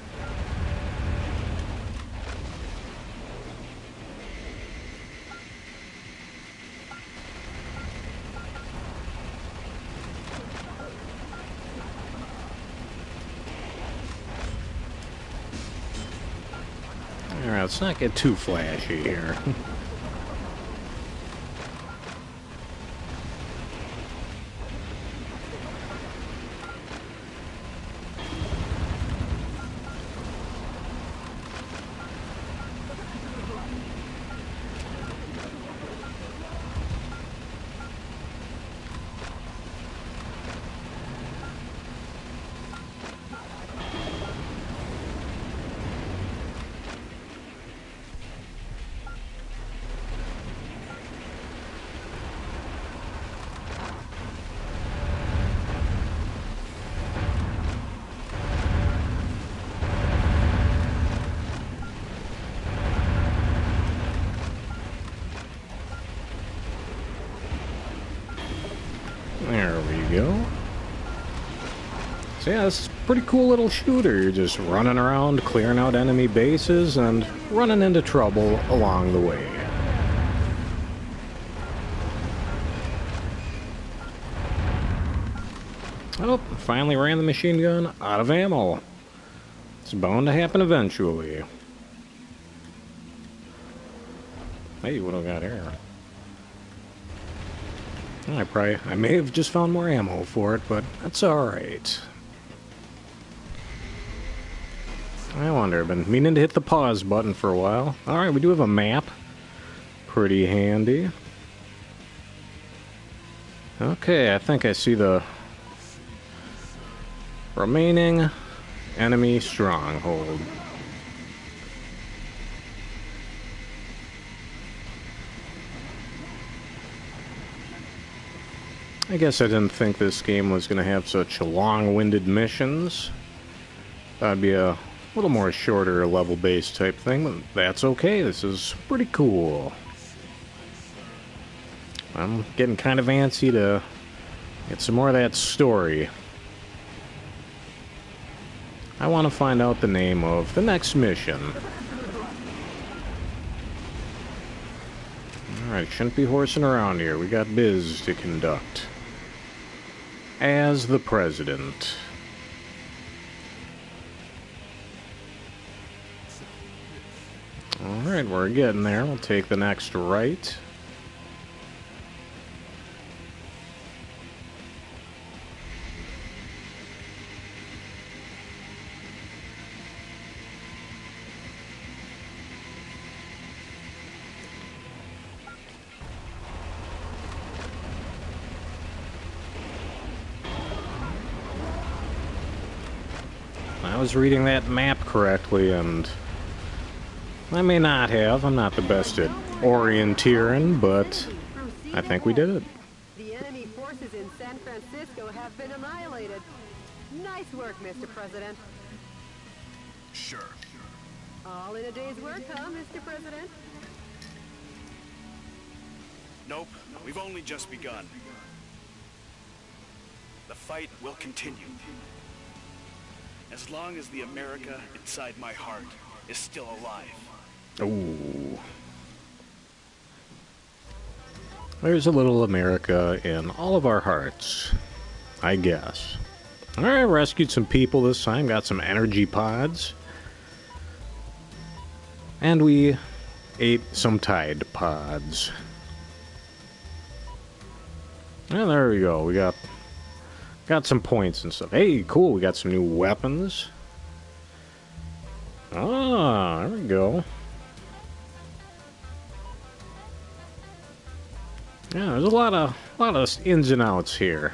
Alright, let's not get too flashy here. There we go. So yeah, this is a pretty cool little shooter. You're just running around, clearing out enemy bases, and running into trouble along the way. Oh, finally ran the machine gun out of ammo. It's bound to happen eventually. Hey, what do I got here? I may have just found more ammo for it, but that's alright. I wonder, I've been meaning to hit the pause button for a while. Alright, we do have a map. Pretty handy. Okay, I think I see the remaining enemy stronghold. I guess I didn't think this game was going to have such long-winded missions. That'd be a little more shorter level-based type thing, but that's okay. This is pretty cool. I'm getting kind of antsy to get some more of that story. I want to find out the name of the next mission. Alright, shouldn't be horsing around here. We got biz to conduct. As the president. Alright, we're getting there. We'll take the next right. I was reading that map correctly, and I may not have. I'm not the best at orienteering, but I think we did it. The enemy forces in San Francisco have been annihilated. Nice work, Mr. President. Sure. All in a day's work, huh, Mr. President? Nope, we've only just begun. The fight will continue. As long as the America inside my heart is still alive. Ooh. There's a little America in all of our hearts, I guess. Alright, rescued some people this time, got some energy pods. And we ate some Tide pods. And there we go, we got some points and stuff. Hey, cool, we got some new weapons. Ah, there we go. Yeah, there's a lot of ins and outs here.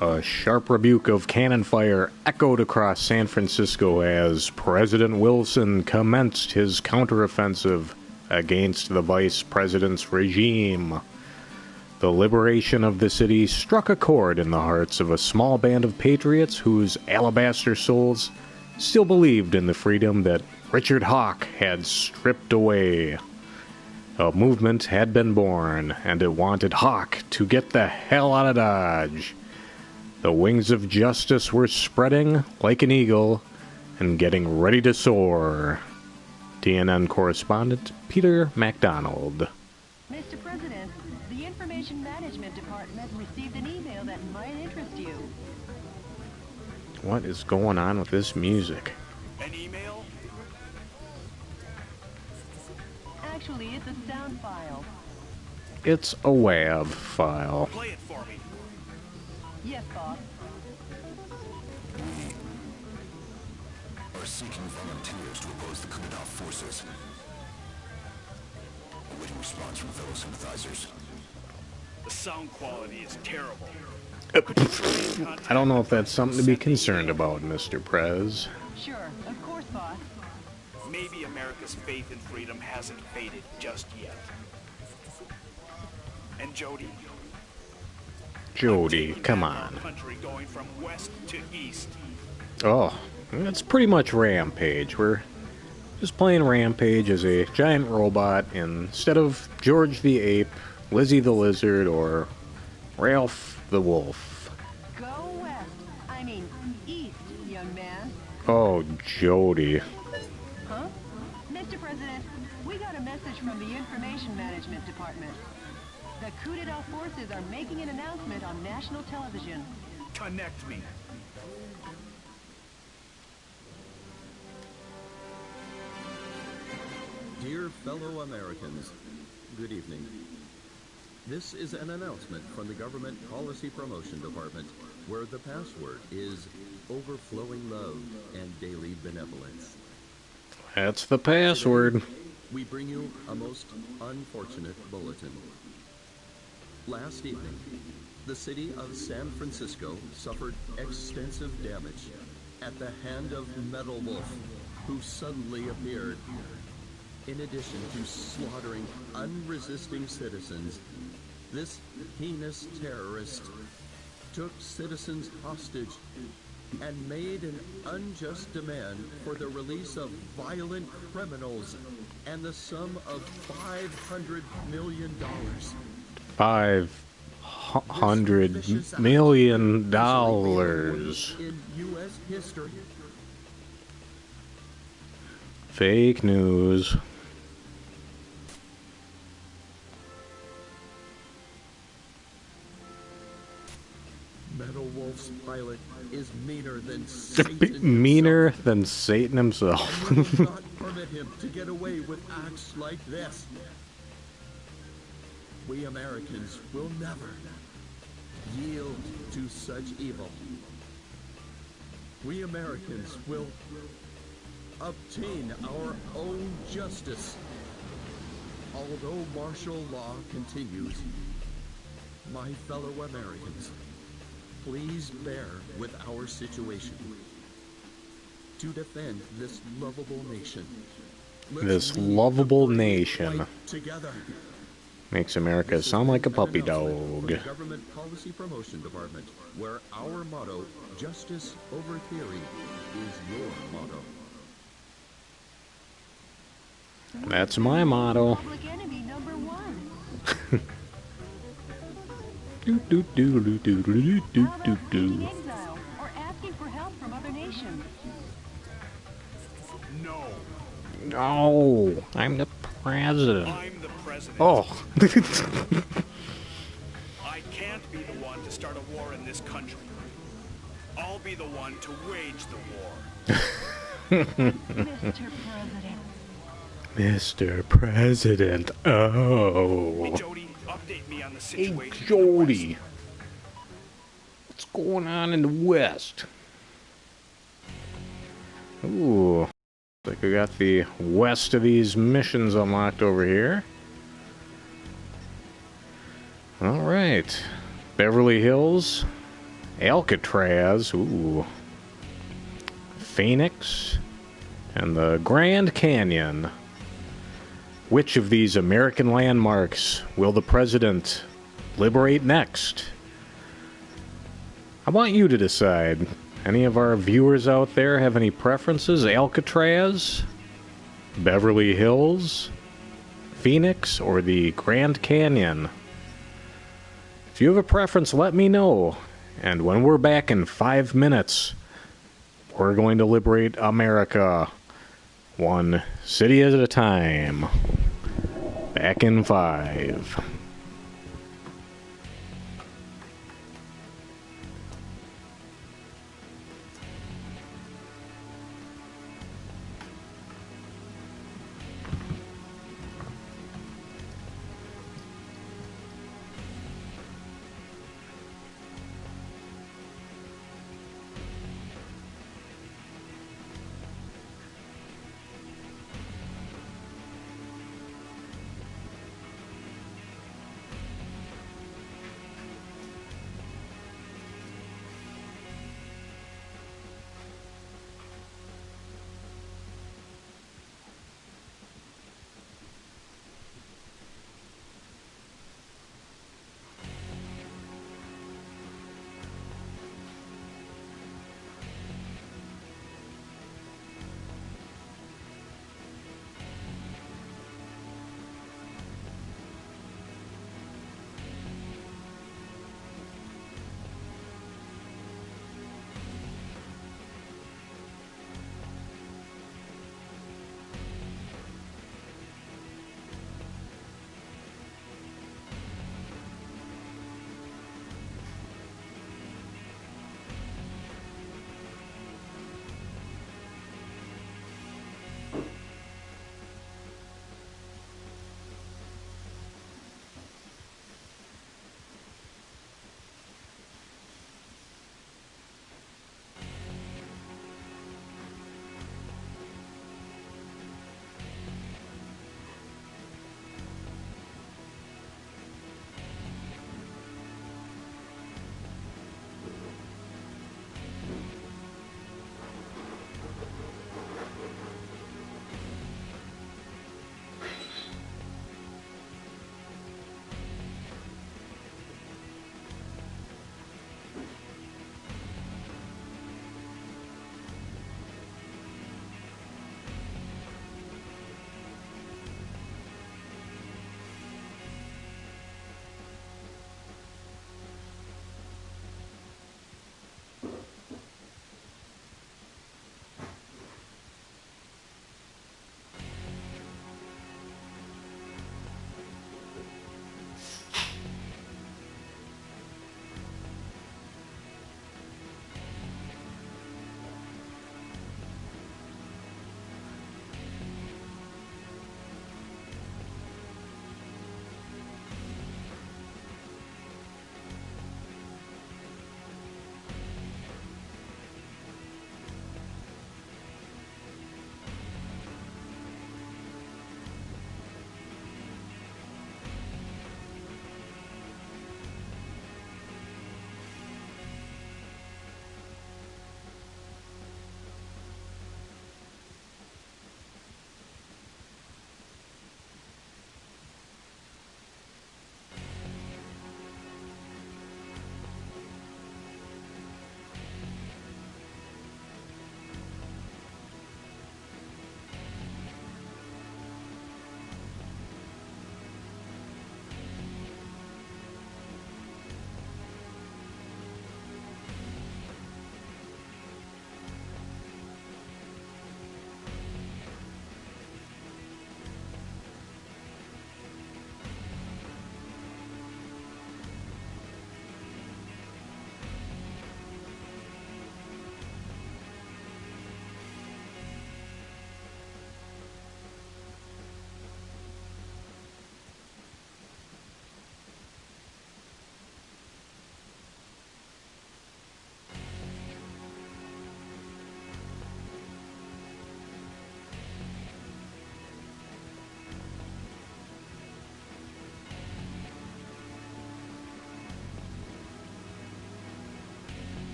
A sharp rebuke of cannon fire echoed across San Francisco as President Wilson commenced his counteroffensive against the vice president's regime. The liberation of the city struck a chord in the hearts of a small band of patriots whose alabaster souls still believed in the freedom that Richard Hawk had stripped away. A movement had been born, and it wanted Hawk to get the hell out of Dodge. The wings of justice were spreading like an eagle and getting ready to soar. TNN correspondent Peter MacDonald. Mr. President, the Information Management Department received an email that might interest you. What is going on with this music? An email? Actually, it's a sound file. It's a WAV file. Play it for me. Yes, boss. Are seeking volunteers to oppose the coup d'etat forces. Awaiting response from fellow sympathizers. The sound quality is terrible. I don't know if that's something to be concerned about, Mr. Prez. Sure, of course, boss. Maybe America's faith in freedom hasn't faded just yet. And Jody? Jody, Taking come back our on. Country going from west to east. Oh, it's pretty much Rampage. We're just playing Rampage as a giant robot instead of George the Ape, Lizzie the Lizard, or Ralph the Wolf. Go west. I mean, east, young man. Oh, Jody. Huh? Mr. President, we got a message from the Information Management Department. The coup d'etat forces are making an announcement on national television. Connect me. Dear fellow Americans, good evening. This is an announcement from the Government Policy Promotion Department. where the password is overflowing love and daily benevolence. That's the password. We bring you a most unfortunate bulletin. Last evening, the city of San Francisco suffered extensive damage at the hand of Metal Wolf, who suddenly appeared. In addition to slaughtering unresisting citizens, this heinous terrorist took citizens hostage and made an unjust demand for the release of violent criminals and the sum of $500 million. $500 million. In U.S. history. Fake news. Metal Wolf's pilot is meaner than Satan. Meaner than Satan himself. I will not permit him to get away with acts like this. We Americans will never yield to such evil. We Americans will obtain our own justice. Although martial law continues, my fellow Americans, please bear with our situation. To defend this lovable nation. This lovable nation. Together. Makes America sound like a puppy dog. The Government Policy Promotion Department, where our motto, justice over theory, is your motto. That's my motto. Public enemy number one. How about seeking exile or asking for help from other nations? No, No, I'm the president. I'm the president. Oh. I can't be the one to start a war in this country. I'll be the one to wage the war. Mr. President. Mr. President. Oh. Hey, Jody, update me on the Hey, situation. Jody. What's going on in the West? Ooh. Looks like we got the west of these missions unlocked over here. Alright. Beverly Hills. Alcatraz. Ooh. Phoenix. And the Grand Canyon. Which of these American landmarks will the president liberate next? I want you to decide. Any of our viewers out there have any preferences? Alcatraz? Beverly Hills? Phoenix? Or the Grand Canyon? If you have a preference, let me know. And when we're back in 5 minutes, we're going to liberate America. One city at a time. Back in 5.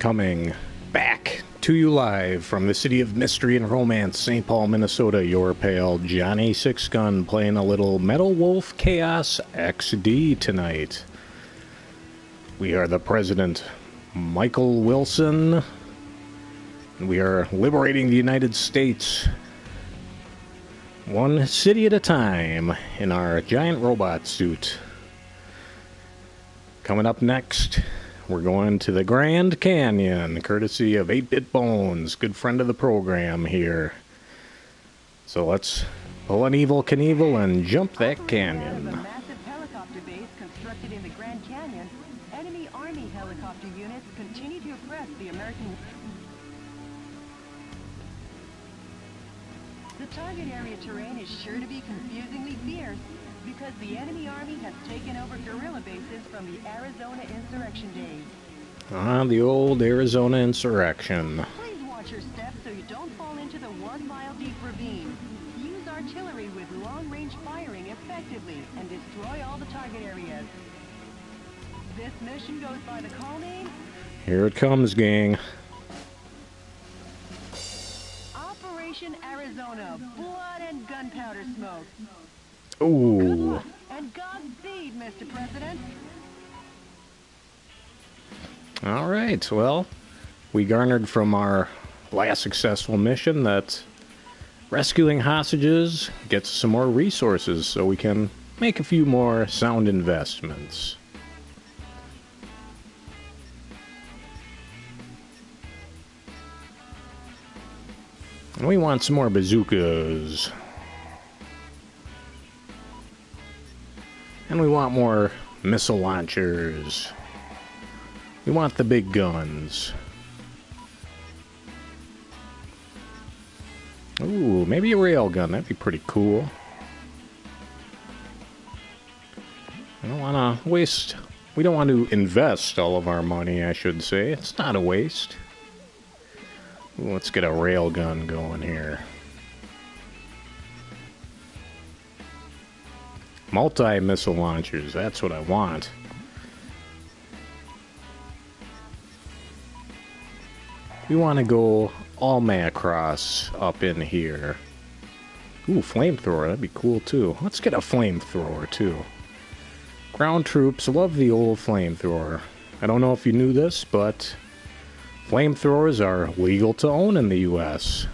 Coming back to you live from the city of mystery and romance, St. Paul, Minnesota, your pal Johnny Sixgun playing a little Metal Wolf Chaos XD tonight. We are the President, Michael Wilson, and we are liberating the United States one city at a time in our giant robot suit. Coming up next, we're going to the Grand Canyon, courtesy of 8-Bit Bones, good friend of the program here. So let's pull an Evel Knievel and jump that Out of canyon. a massive helicopter base constructed in the Grand Canyon, enemy Army helicopter units continue to oppress the American. The target area terrain is sure to be confusingly fierce because the enemy army has taken over guerrilla bases from the Arizona insurrection days. The old Arizona insurrection. Please watch your steps so you don't fall into the 1 mile deep ravine. Use artillery with long-range firing effectively and destroy all the target areas. This mission goes by the call name Here it comes, gang. Operation Arizona, blood and gunpowder smoke. Ooh. And Godspeed, Mr. President. Alright, well, we garnered from our last successful mission that rescuing hostages gets some more resources so we can make a few more sound investments. And we want some more bazookas. And we want more missile launchers. We want the big guns. Ooh, maybe a railgun. That'd be pretty cool. I don't want to waste... We don't want to invest all of our money, I should say. It's not a waste. Ooh, let's get a railgun going here. Multi-missile launchers, that's what I want. We want to go all Macross up in here. Ooh, flamethrower, that'd be cool too. Let's get a flamethrower too. Ground troops love the old flamethrower. I don't know if you knew this, but flamethrowers are legal to own in the US.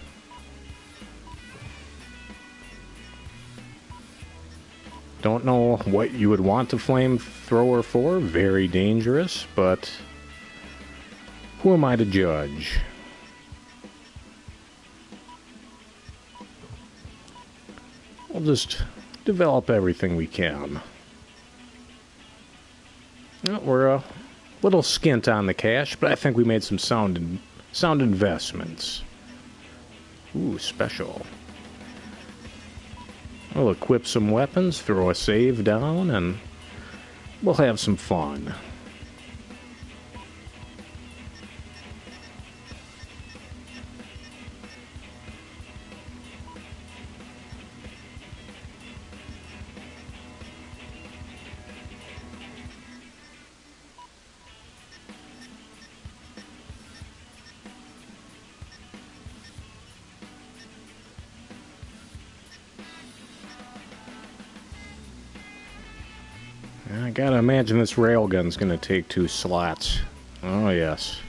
Don't know what you would want a flamethrower for. Very dangerous, but who am I to judge? We'll just develop everything we can. Well, we're a little skint on the cash, but I think we made some sound investments. Ooh, special. We'll equip some weapons, throw a save down, and we'll have some fun. I gotta imagine this railgun's gonna take 2 slots. Oh, yes.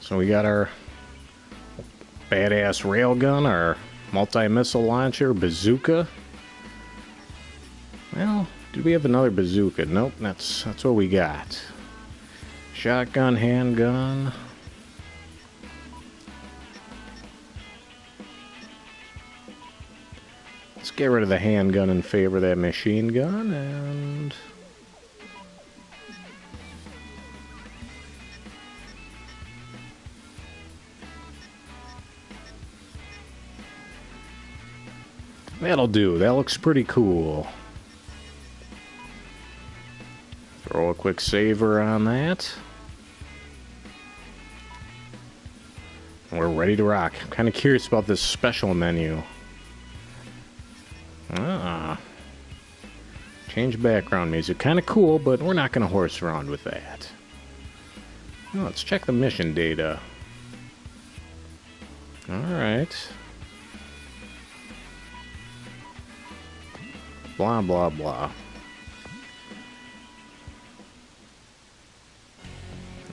So we got our badass railgun, our multi-missile launcher, bazooka. Well, do we have another bazooka? Nope, that's what we got. Shotgun, handgun. Let's get rid of the handgun in favor of that machine gun, and that'll do. That looks pretty cool. Throw a quick saver on that. We're ready to rock. I'm kind of curious about this special menu. Change background music. Kind of cool, but we're not going to horse around with that. Well, let's check the mission data. Alright. Blah, blah, blah.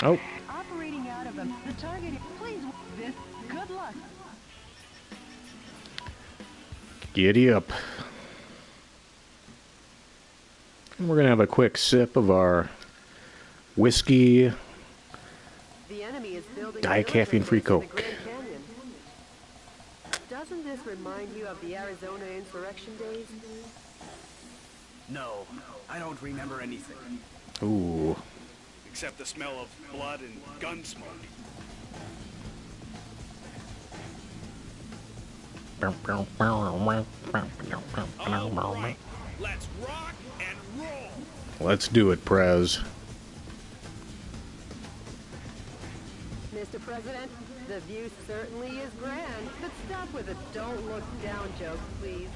Oh. Operating out of them. The target. Please. This. Good luck. Giddy up. And we're going to have a quick sip of our whiskey. The enemy is building Diet caffeine-free military Coke. base in the Grand Canyon. Doesn't this remind you of the Arizona insurrection days? No, I don't remember anything. Ooh. Except the smell of blood and gun smoke. All right, let's rock and roll. Let's do it, Prez. Mr. President, the view certainly is grand, but stop with the don't look down joke, please.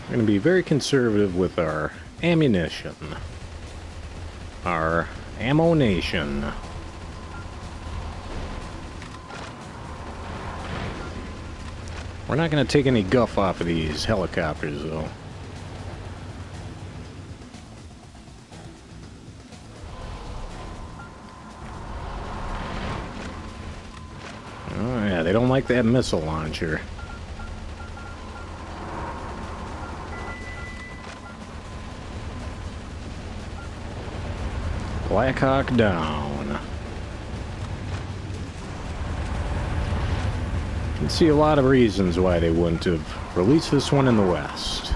We're going to be very conservative with our ammunition. Our ammo-nation. We're not going to take any guff off of these helicopters, though. Oh yeah, they don't like that missile launcher. Black Hawk down. You can see a lot of reasons why they wouldn't have released this one in the West.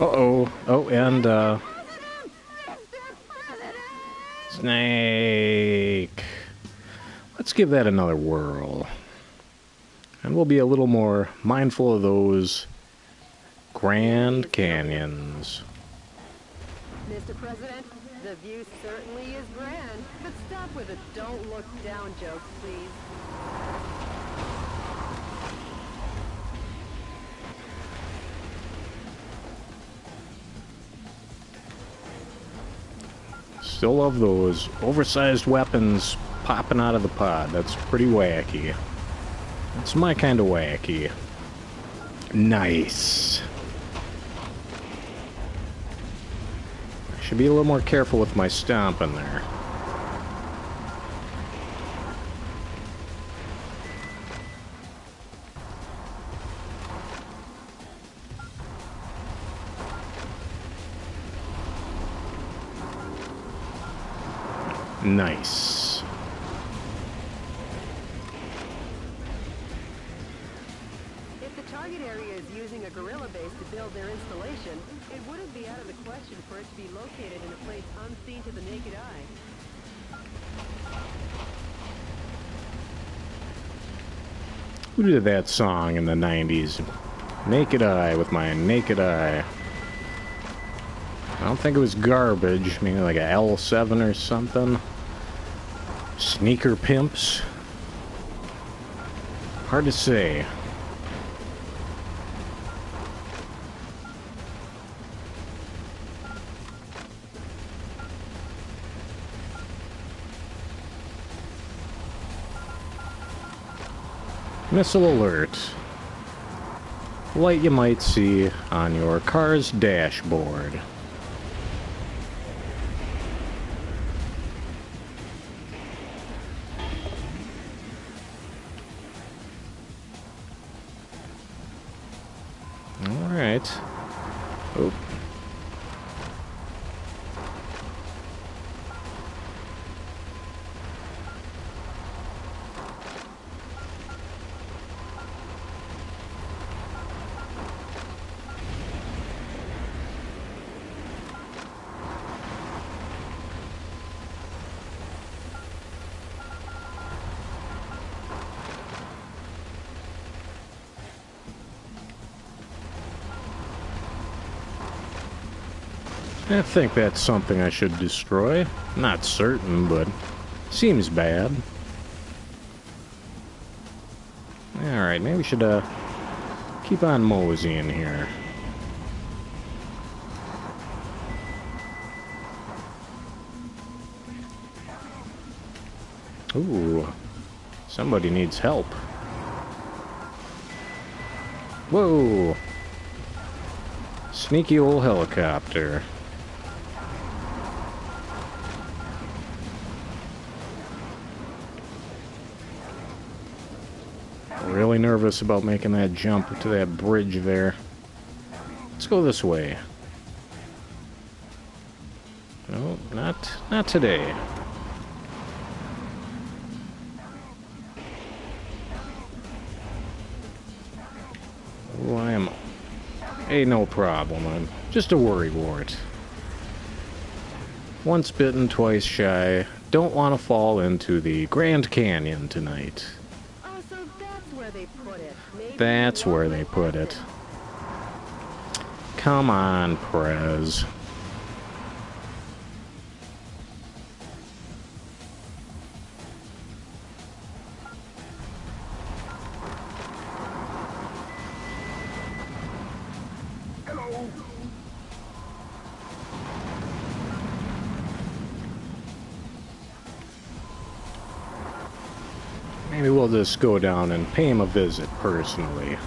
Uh-oh. Oh, and, Snake. Let's give that another whirl. And we'll be a little more mindful of those Grand Canyons. Mr. President, the view certainly is grand, but stop with the don't look down joke, please. Still love those oversized weapons popping out of the pod. That's pretty wacky. That's my kind of wacky. Nice. I should be a little more careful with my stomping there. Nice. If the target area is using a guerrilla base to build their installation, it wouldn't be out of the question for it to be located in a place unseen to the naked eye. Who did that song in the 90s? Naked Eye with my naked eye. I don't think it was Garbage. Maybe like a L7 or something. Sneaker Pimps. Hard to say. Missile alert. Light you might see on your car's dashboard. Alright. Oh. I think that's something I should destroy. Not certain, but seems bad. Alright, maybe we should keep on moseying here. Ooh, somebody needs help. Whoa! Sneaky old helicopter. Really nervous about making that jump to that bridge there. Let's go this way. No, not today. Oh, I am... Ain't no problem. I'm just a worrywart. Once bitten, twice shy. Don't want to fall into the Grand Canyon tonight. Oh, so that's where they put it. Maybe That's where they put it. Come on, Prez. Maybe we'll just go down and pay him a visit personally.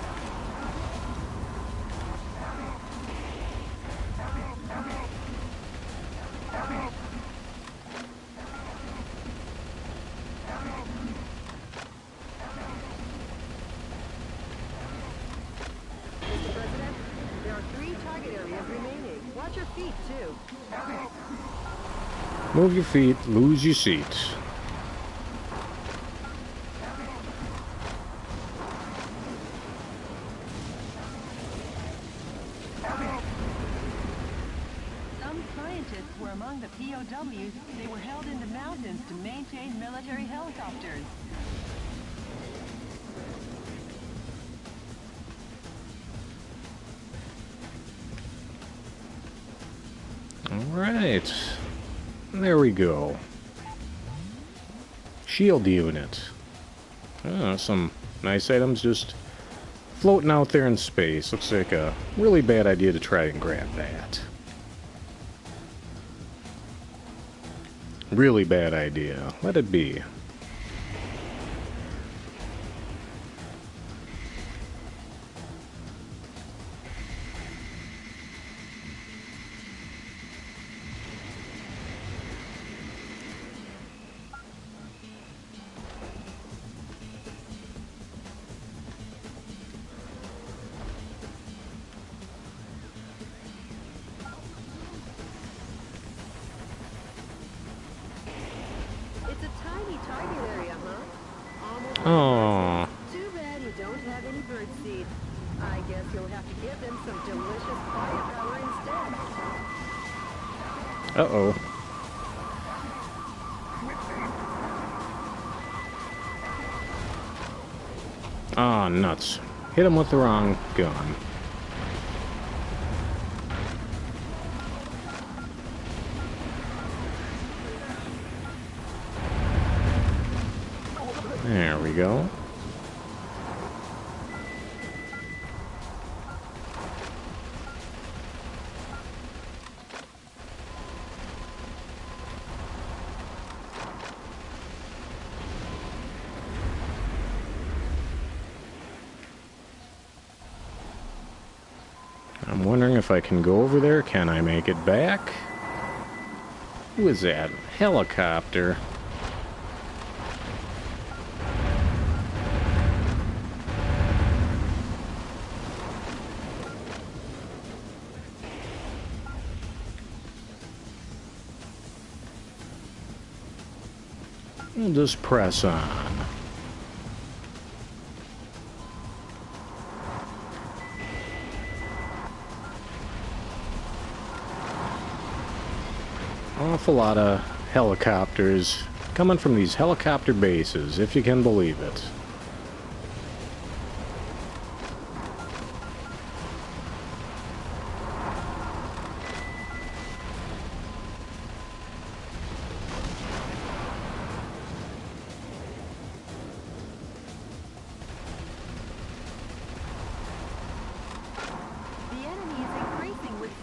Mr. President, there are 3 target areas remaining. Watch your feet, too. Move your feet, lose your seat. Some scientists were among the POWs. They were held in the mountains to maintain military helicopters. Alright. There we go. Shield unit. Oh, some nice items just floating out there in space. Looks like a really bad idea to try and grab that. Really bad idea. Let it be. It's a tiny target area, huh? Almost. Oh, Too bad you don't have any bird seed. I guess you'll have to give them some delicious firepower instead. uh-oh. Ah, nuts. Hit him with the wrong gun. There we go. I'm wondering if I can go over there. Can I make it back? Who is that? Helicopter. We'll just press on. Awful lot of helicopters coming from these helicopter bases, if you can believe it.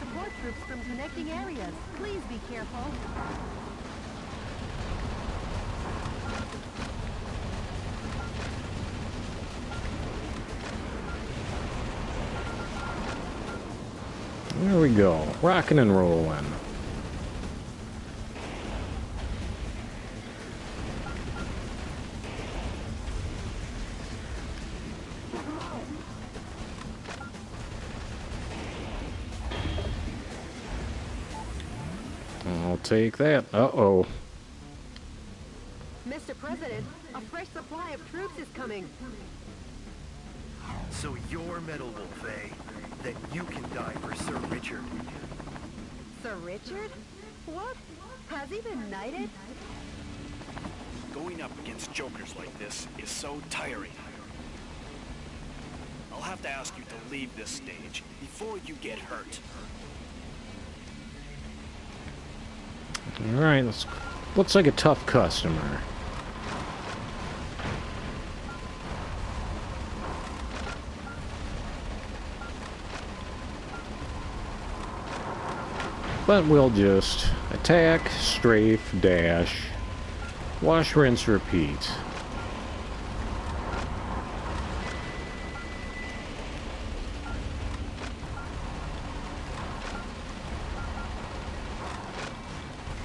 support troops from connecting areas. Please be careful. There we go. Rocking and rolling. I'll take that. Uh-oh. Mr. President, a fresh supply of troops is coming. So you're Metal Wolf, eh? Then you can die for Sir Richard. Sir Richard? What? Has he been knighted? Going up against jokers like this is so tiring. I'll have to ask you to leave this stage before you get hurt. Alright, looks like a tough customer. But we'll just attack, strafe, dash, wash, rinse, repeat.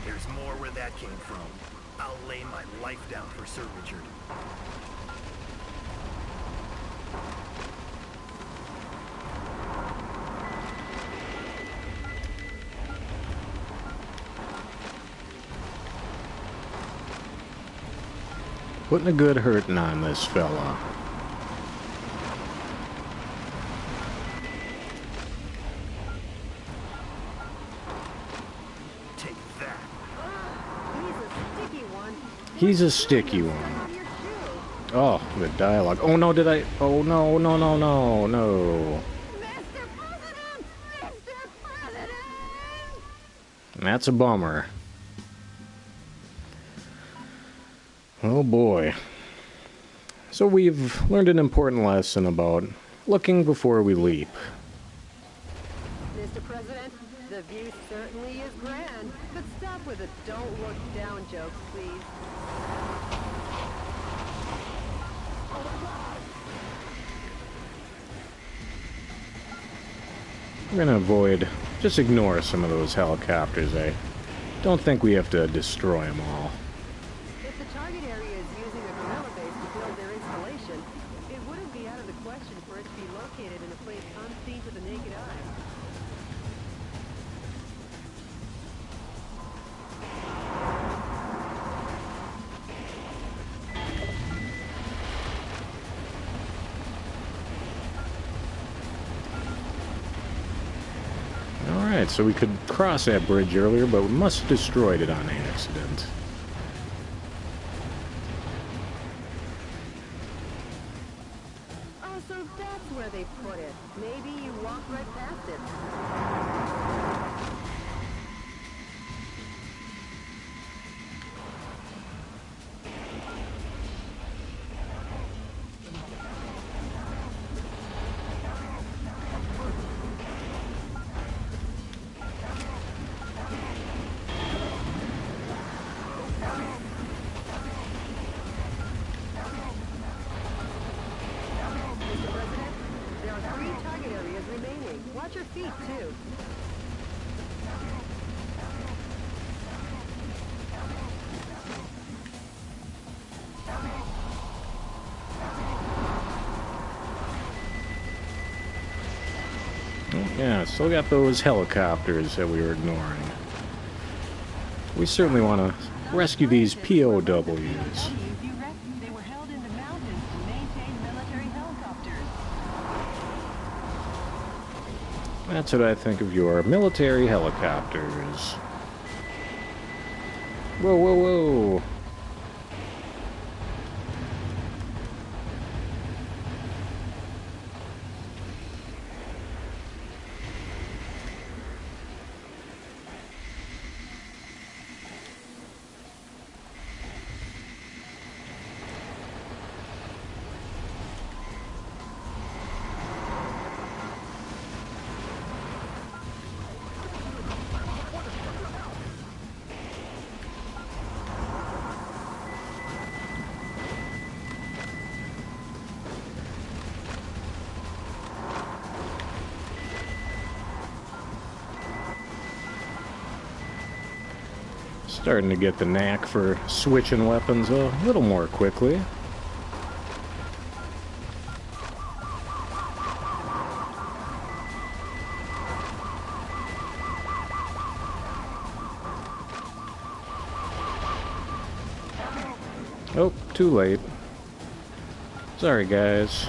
There's more where that came from. I'll lay my life down for Sir Richard. Putting a good hurting on this fella. Take that. He's a sticky one. Oh, the dialogue. Oh no, did I? Oh no, no, no, no, no. Mr. President! Mr. President! That's a bummer. Oh boy. So we've learned an important lesson about looking before we leap. Mr. President, the view certainly is grand, but stop with the don't look down jokes, please. We're gonna avoid, just ignore some of those helicopters. I don't think we have to destroy them all. If the target area is using a guerrilla base to build their installation, it wouldn't be out of the question for it to be located in a place unseen to the naked eye. Alright, so we could cross that bridge earlier, but we must have destroyed it on accident. Oh, so that's where they put it. Maybe you walked right past it. Mr. President, there are 3 target areas remaining. Watch your feet, too. Oh, yeah, still got those helicopters that we were ignoring. We certainly want to rescue these POWs. They were held in the mountains to maintain military helicopters. That's what I think of your military helicopters. Whoa, whoa, whoa. Starting to get the knack for switching weapons a little more quickly. Oh, too late. Sorry, guys.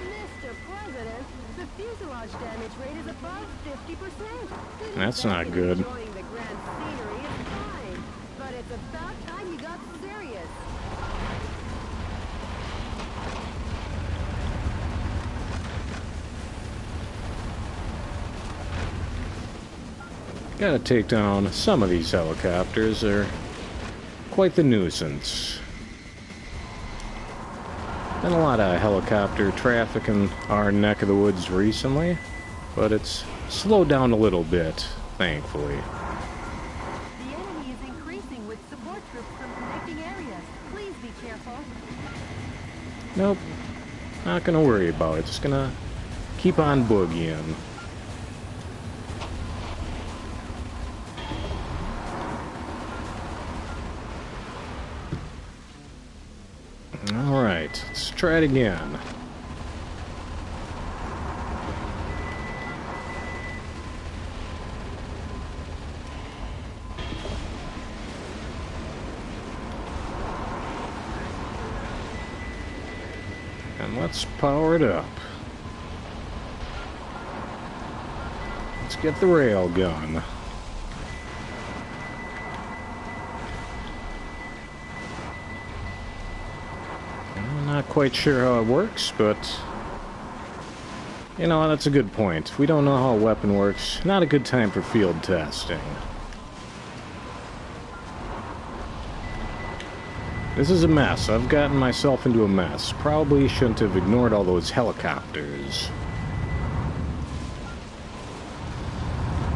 Mr. President, the fuselage damage rate is above 50%. That's not good. Enjoying the grand scenery is fine, but it's about time you got serious. Gotta take down some of these helicopters. They're quite the nuisance. Been a lot of helicopter traffic in our neck of the woods recently, but it's slowed down a little bit, thankfully. The enemy is increasing with support troops from connecting areas. Please be careful. Nope, not gonna worry about it. Just gonna keep on boogieing. Alright, let's try it again. And let's power it up. Let's get the rail gun. I'm not quite sure how it works, but you know, that's a good point. If we don't know how a weapon works, not a good time for field testing. This is a mess. I've gotten myself into a mess. Probably shouldn't have ignored all those helicopters.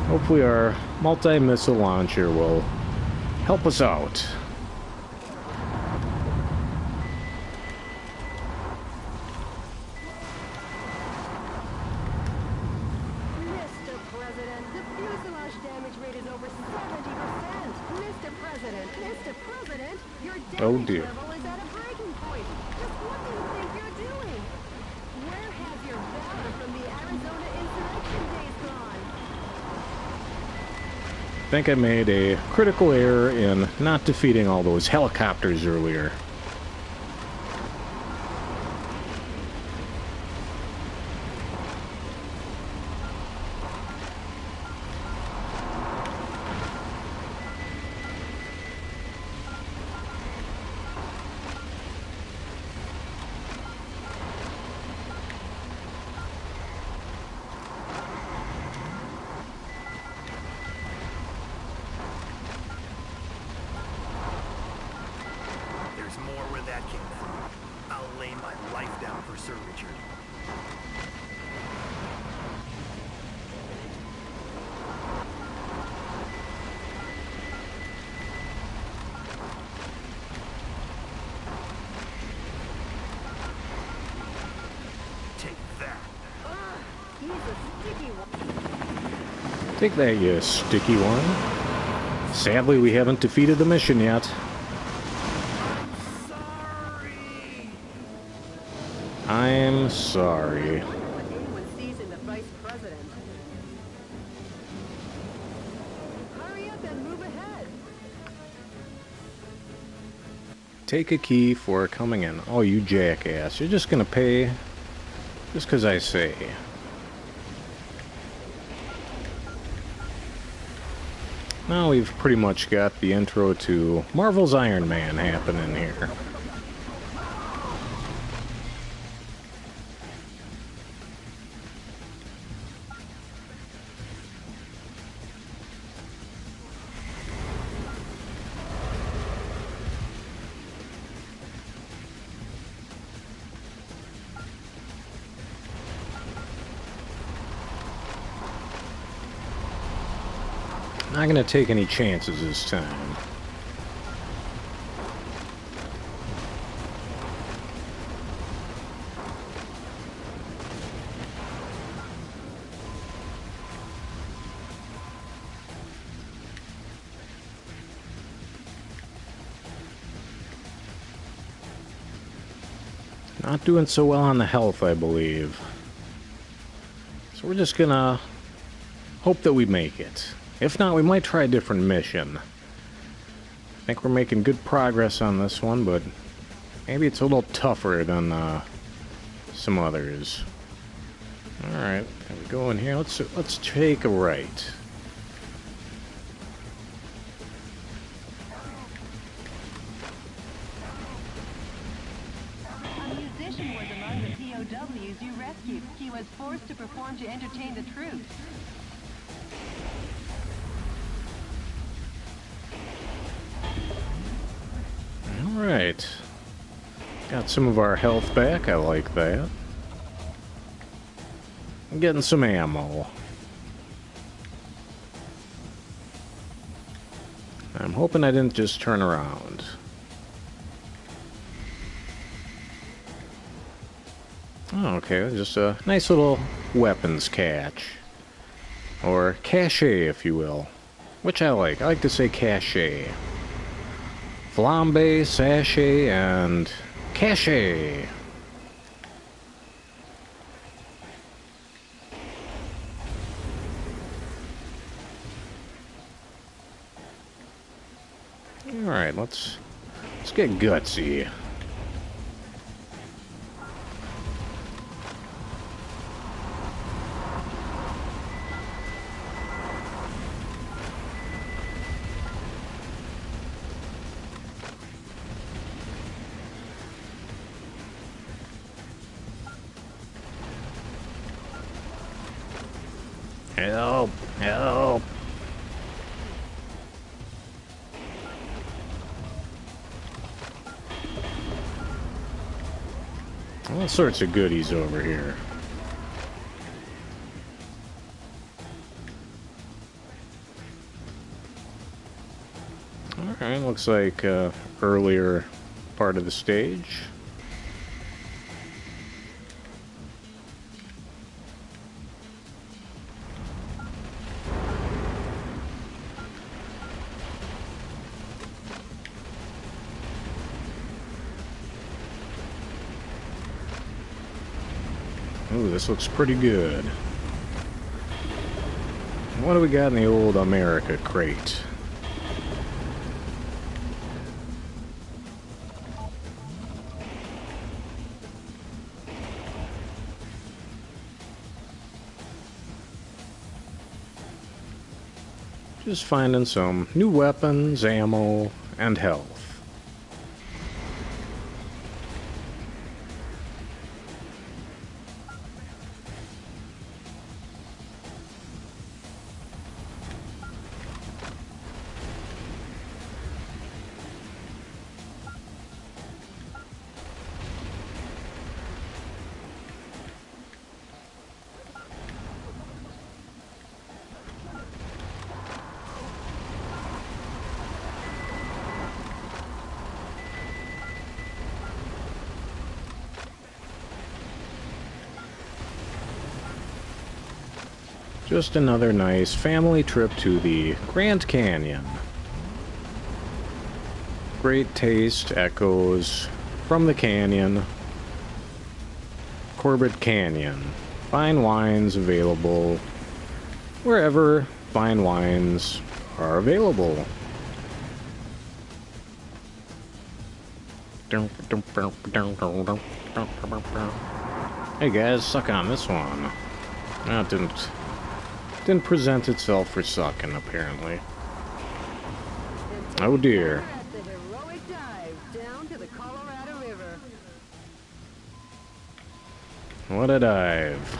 Hopefully our multi-missile launcher will help us out. Mr. President, the fuselage damage rate is over 70%. Mr. President, your damage Oh, dear. level is at a breaking point. Just what do you think you're doing? Where has your valor from the Arizona insurrection days gone? I think I made a critical error in not defeating all those helicopters earlier. There's more where that came from. I'll lay my life down for Sir Richard. Take that. He's a sticky one. Take that, you sticky one. Sadly, we haven't defeated the mission yet. Sorry. I'm sorry. What anyone sees in the vice president. Hurry up and move ahead. Take a key for coming in. Oh, you jackass. You're just gonna pay just 'cause I say. Now we've pretty much got the intro to Marvel's Iron Man happening here. Not gonna take any chances this time. Not doing so well on the health, I believe. So we're just gonna hope that we make it. If not, we might try a different mission. I think we're making good progress on this one, but maybe it's a little tougher than some others. Alright, there we go in here. Let's take a right. A musician was among the POWs you rescued. He was forced to perform to entertain the troops. Alright. Got some of our health back. I like that. I'm getting some ammo. I'm hoping I didn't just turn around. Oh, okay, just a nice little weapons cache. Or cache, if you will. Which I like. I like to say cache. Flambe, sachet, and cache. Alright, let's get gutsy. Help! Help! All sorts of goodies over here. Alright, looks like earlier part of the stage. Ooh, this looks pretty good. What do we got in the old America crate? Just finding some new weapons, ammo, and health. Just another nice family trip to the Grand Canyon. Great taste echoes from the canyon. Corbett Canyon. Fine wines available wherever fine wines are available. Hey guys, suck on this one. No, it didn't present itself for sucking, apparently. Oh dear. The heroic dive down to the Colorado River. What a dive.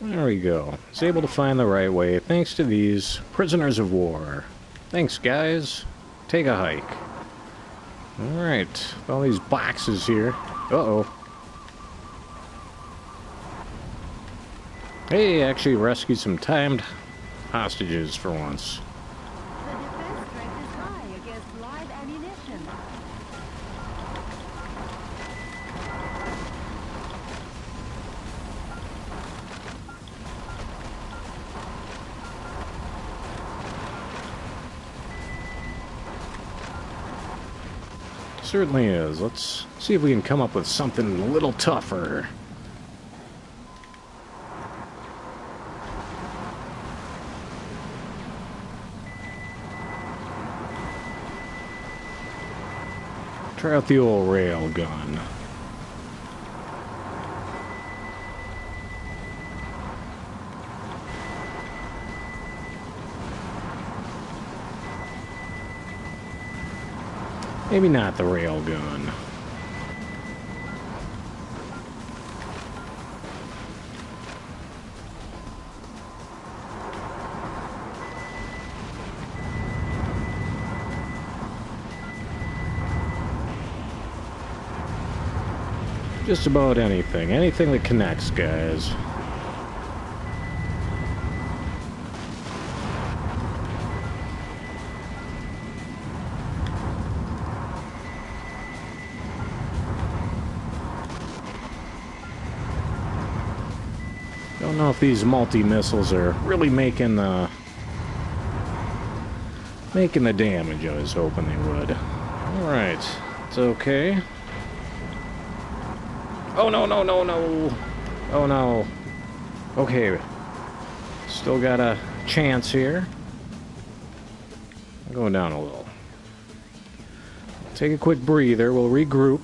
There we go. Was able to find the right way thanks to these prisoners of war. Thanks, guys. Take a hike. Alright, all these boxes here. Uh-oh. Hey, actually rescued some timed hostages for once. The defense strength is high against live ammunition. Certainly is. Let's see if we can come up with something a little tougher. Try out the old rail gun. Maybe not the rail gun. Just about anything. Anything that connects, guys. Don't know if these multi-missiles are really making the damage I was hoping they would. Alright. It's okay. Oh no, no, no, no! Oh no. Okay. Still got a chance here. I'm going down a little. Take a quick breather, we'll regroup.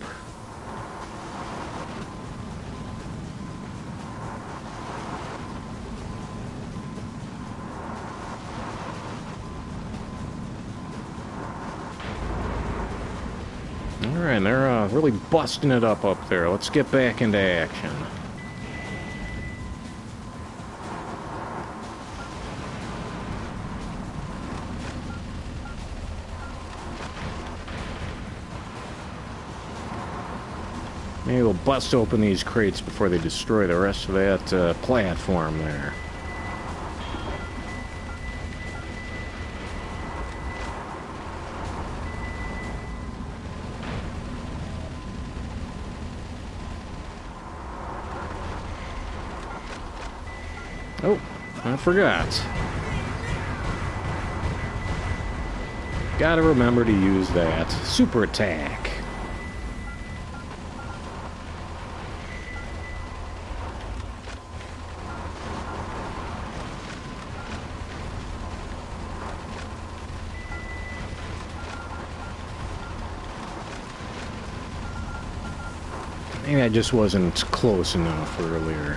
Alright, they're really busting it up there. Let's get back into action. Maybe we'll bust open these crates before they destroy the rest of that platform there. Oh, I forgot. Gotta remember to use that super attack. Maybe I just wasn't close enough earlier.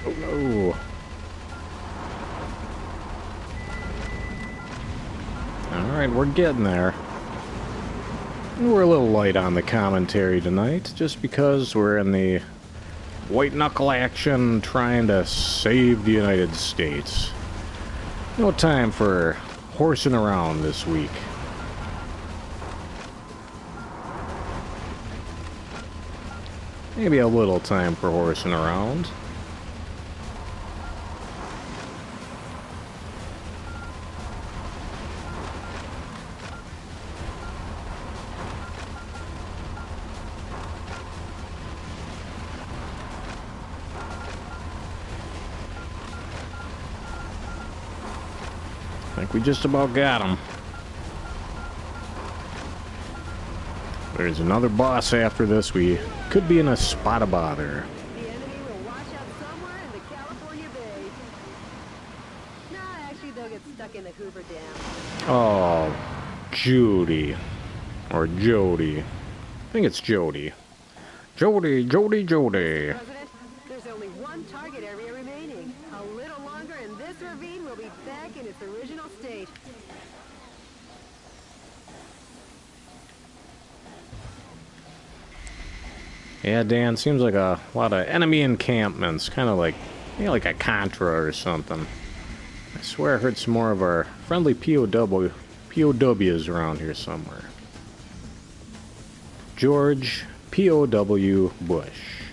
Oh no. Alright, we're getting there. We're a little light on the commentary tonight, just because we're in the white knuckle action trying to save the United States. No time for horsing around this week. Maybe a little time for horsing around. I think we just about got him. There's another boss after this. We could be in a spot of bother. The enemy will wash up somewhere in the California Bay. Oh, Judy. Or Jody. I think it's Jody. Jody. President, there's only one target area remaining. A little longer and this ravine will be back in its original state. Yeah, Dan, seems like a lot of enemy encampments. Kind of like, like a Contra or something. I swear I heard some more of our friendly POWs around here somewhere. George POW Bush.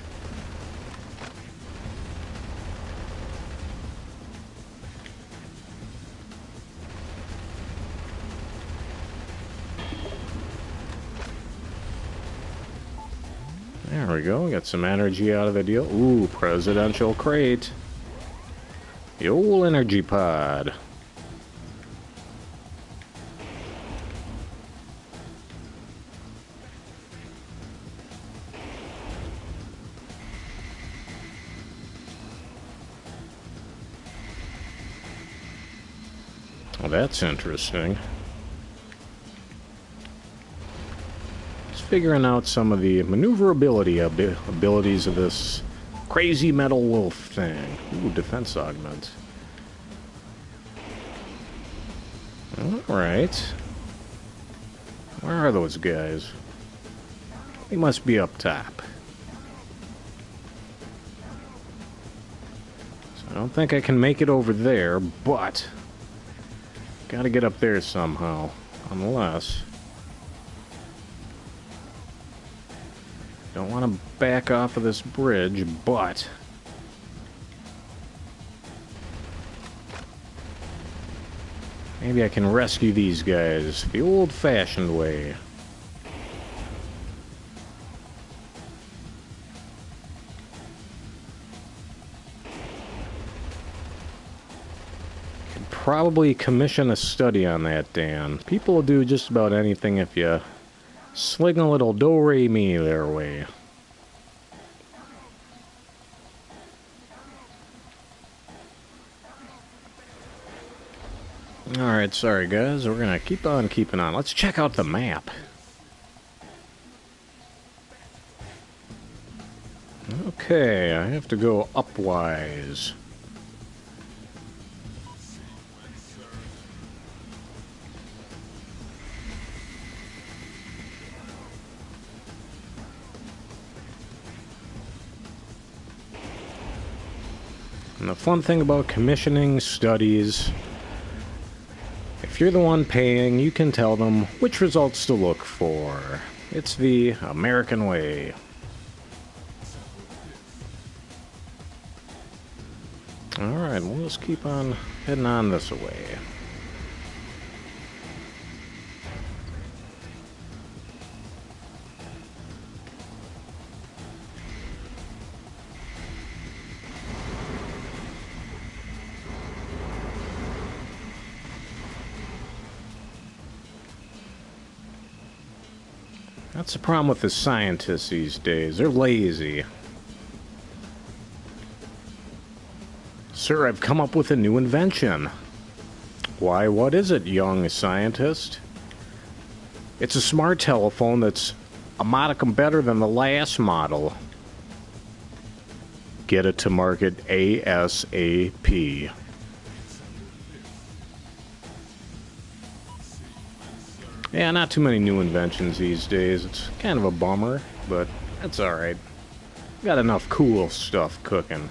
There we go, got some energy out of the deal. Ooh, presidential crate. The old energy pod. Well, that's interesting. Figuring out some of the maneuverability abilities of this crazy metal wolf thing. Ooh, defense augment. Alright. Where are those guys? They must be up top. So I don't think I can make it over there, but gotta get up there somehow. Unless... don't want to back off of this bridge, but... maybe I can rescue these guys the old-fashioned way. Could probably commission a study on that, Dan. People will do just about anything if you sling a little do-re-mi their way. Alright, sorry guys, we're gonna keep on keeping on. Let's check out the map. Okay, I have to go upwise. And the fun thing about commissioning studies, if you're the one paying, you can tell them which results to look for. It's the American way. Alright, we'll just keep on heading on this way. That's the problem with the scientists these days. They're lazy. Sir, I've come up with a new invention. Why, what is it, young scientist? It's a smart telephone that's a modicum better than the last model. Get it to market ASAP. Yeah, not too many new inventions these days. It's kind of a bummer, but that's alright. Got enough cool stuff cooking.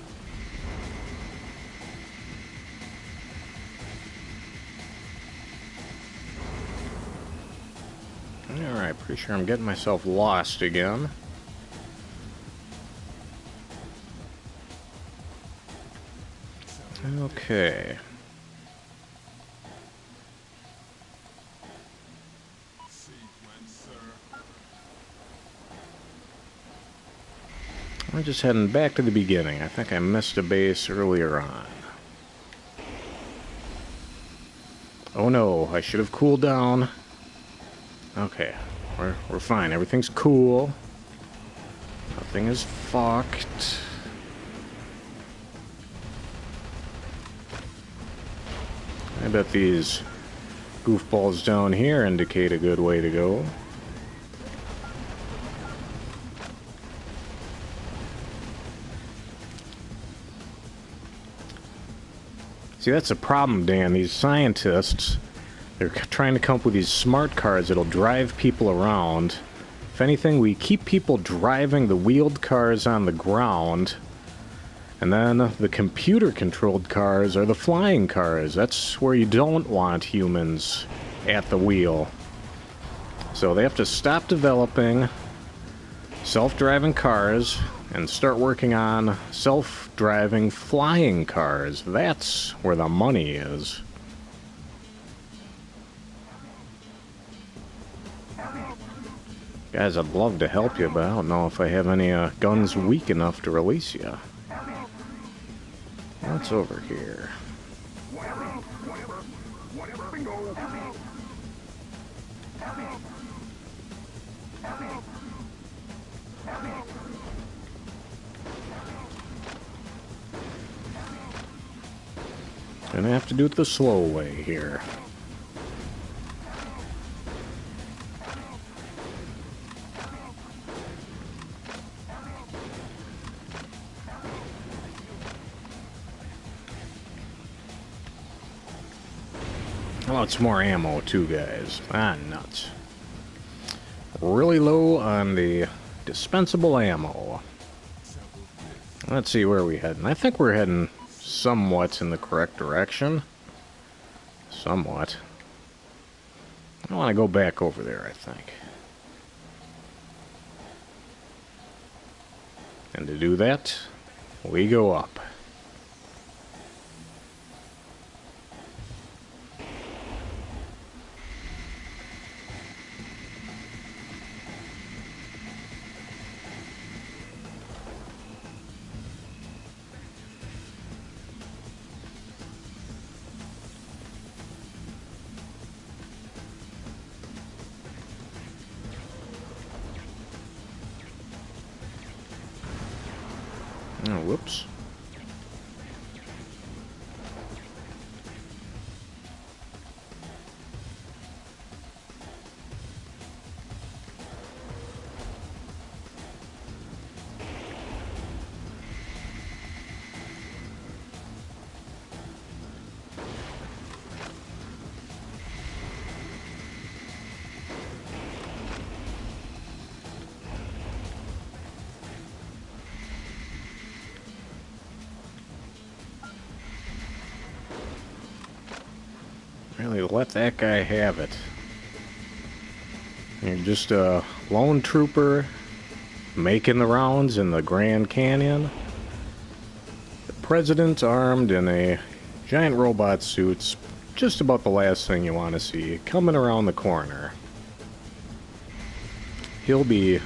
Alright, pretty sure I'm getting myself lost again. Okay. We're just heading back to the beginning. I think I missed a base earlier on. Oh no, I should have cooled down. Okay, we're fine. Everything's cool. Nothing is fucked. I bet these Goofballs down here indicate a good way to go. See, that's a problem, Dan. These scientists, they're trying to come up with these smart cars that'll drive people around. If anything, we keep people driving the wheeled cars on the ground, and then the computer-controlled cars are the flying cars. That's where you don't want humans at the wheel. So they have to stop developing self-driving cars and start working on self-driving flying cars. That's where the money is. Guys, I'd love to help you, but I don't know if I have any guns weak enough to release you. What's over here? Gonna have to do it the slow way here. Lots more ammo too, guys. Ah, nuts. Really low on the dispensable ammo. Let's see where we heading. I think we're heading somewhat in the correct direction. Somewhat. I want to go back over there, I think. And to do that, we go up. Oh, whoops. Really let that guy have it. You're just a lone trooper making the rounds in the Grand Canyon. The president armed in a giant robot suit's just about the last thing you want to see coming around the corner. He'll be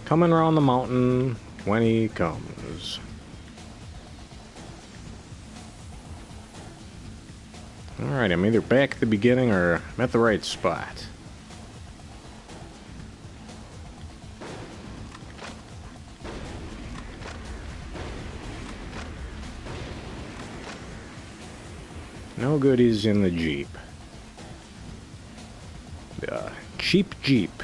coming around the mountain when he comes. Alright, I'm either back at the beginning or I'm at the right spot. No goodies in the Jeep. Cheap Jeep.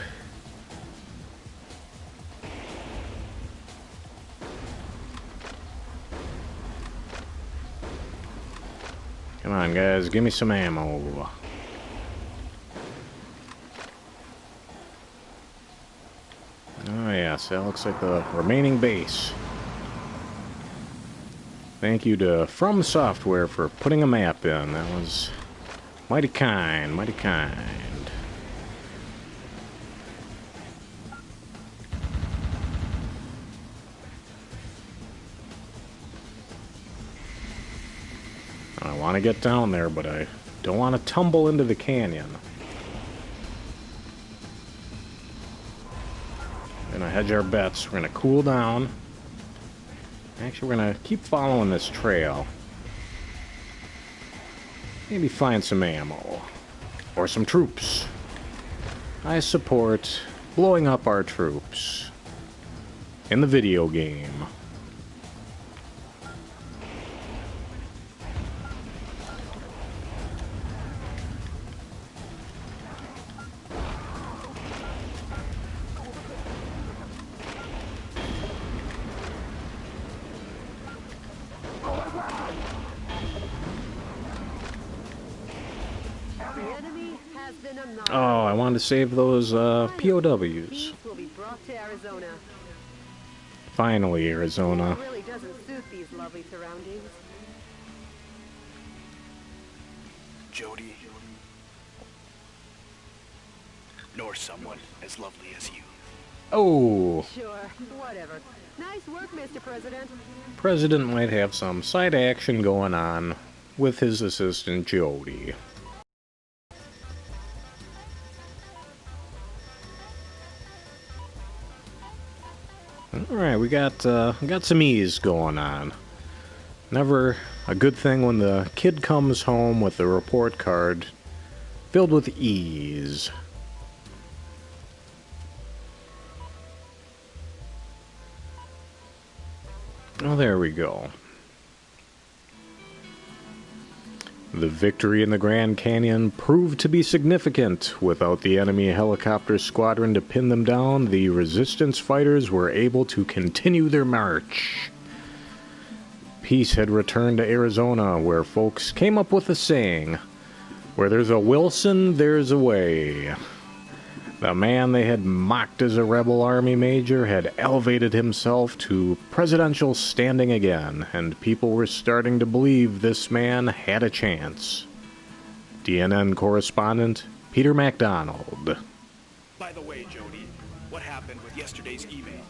Come on, guys, give me some ammo. Oh, yes, that looks like the remaining base. Thank you to From Software for putting a map in. That was mighty kind, mighty kind. I want to get down there, but I don't want to tumble into the canyon. We're gonna hedge our bets. We're gonna cool down. Actually, we're gonna keep following this trail. Maybe find some ammo. Or some troops. I support blowing up our troops. In the video game. in a month. Oh, I wanted to save those POWs. Peace will be brought to Arizona. Finally, Arizona. It really doesn't suit these lovely surroundings. Jody. Nor someone as lovely as you. Oh, Sure, whatever. Nice work, Mr. President. President might have some side action going on with his assistant Jody. Alright, we got some ease going on. Never a good thing when the kid comes home with a report card filled with ease. Oh, there we go. The victory in the Grand Canyon proved to be significant. Without the enemy helicopter squadron to pin them down, the resistance fighters were able to continue their march. Peace had returned to Arizona, where folks came up with a saying, "Where there's a Wilson, there's a way." The man they had mocked as a rebel army major had elevated himself to presidential standing again, and people were starting to believe this man had a chance. DNN correspondent Peter MacDonald. By the way, Jody, what happened with yesterday's email?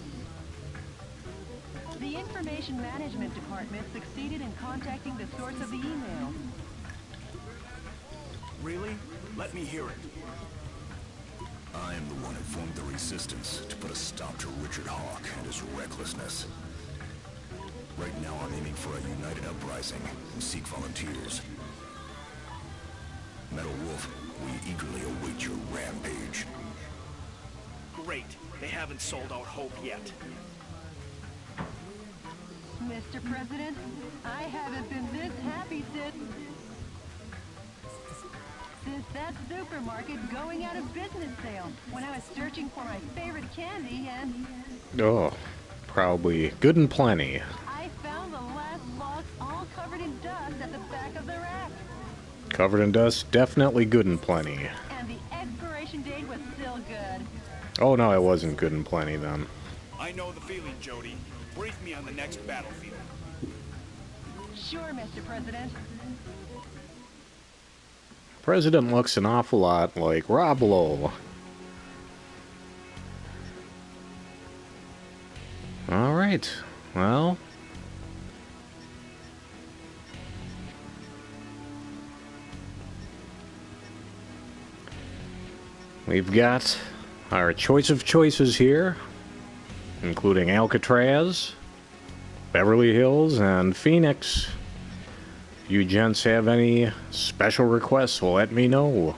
The Information Management Department succeeded in contacting the source of the email. Really? Let me hear it. I am the one who formed the resistance to put a stop to Richard Hawk and his recklessness. Right now I'm aiming for a united uprising and seek volunteers. Metal Wolf, we eagerly await your rampage. Great. They haven't sold out hope yet. Mr. President, I haven't been this happy since that supermarket going out of business sale, when I was searching for my favorite candy and Oh, probably good and plenty. I found the last box all covered in dust at the back of the rack. Covered in dust, definitely good and plenty. And the expiration date was still good. Oh no, it wasn't good and plenty then. I know the feeling, Jody. Brief me on the next battlefield. Sure, Mr. President. President looks an awful lot like Rob Lowe. Alright, well. We've got our choice of choices here, including Alcatraz, Beverly Hills, and Phoenix. If you gents have any special requests, let me know.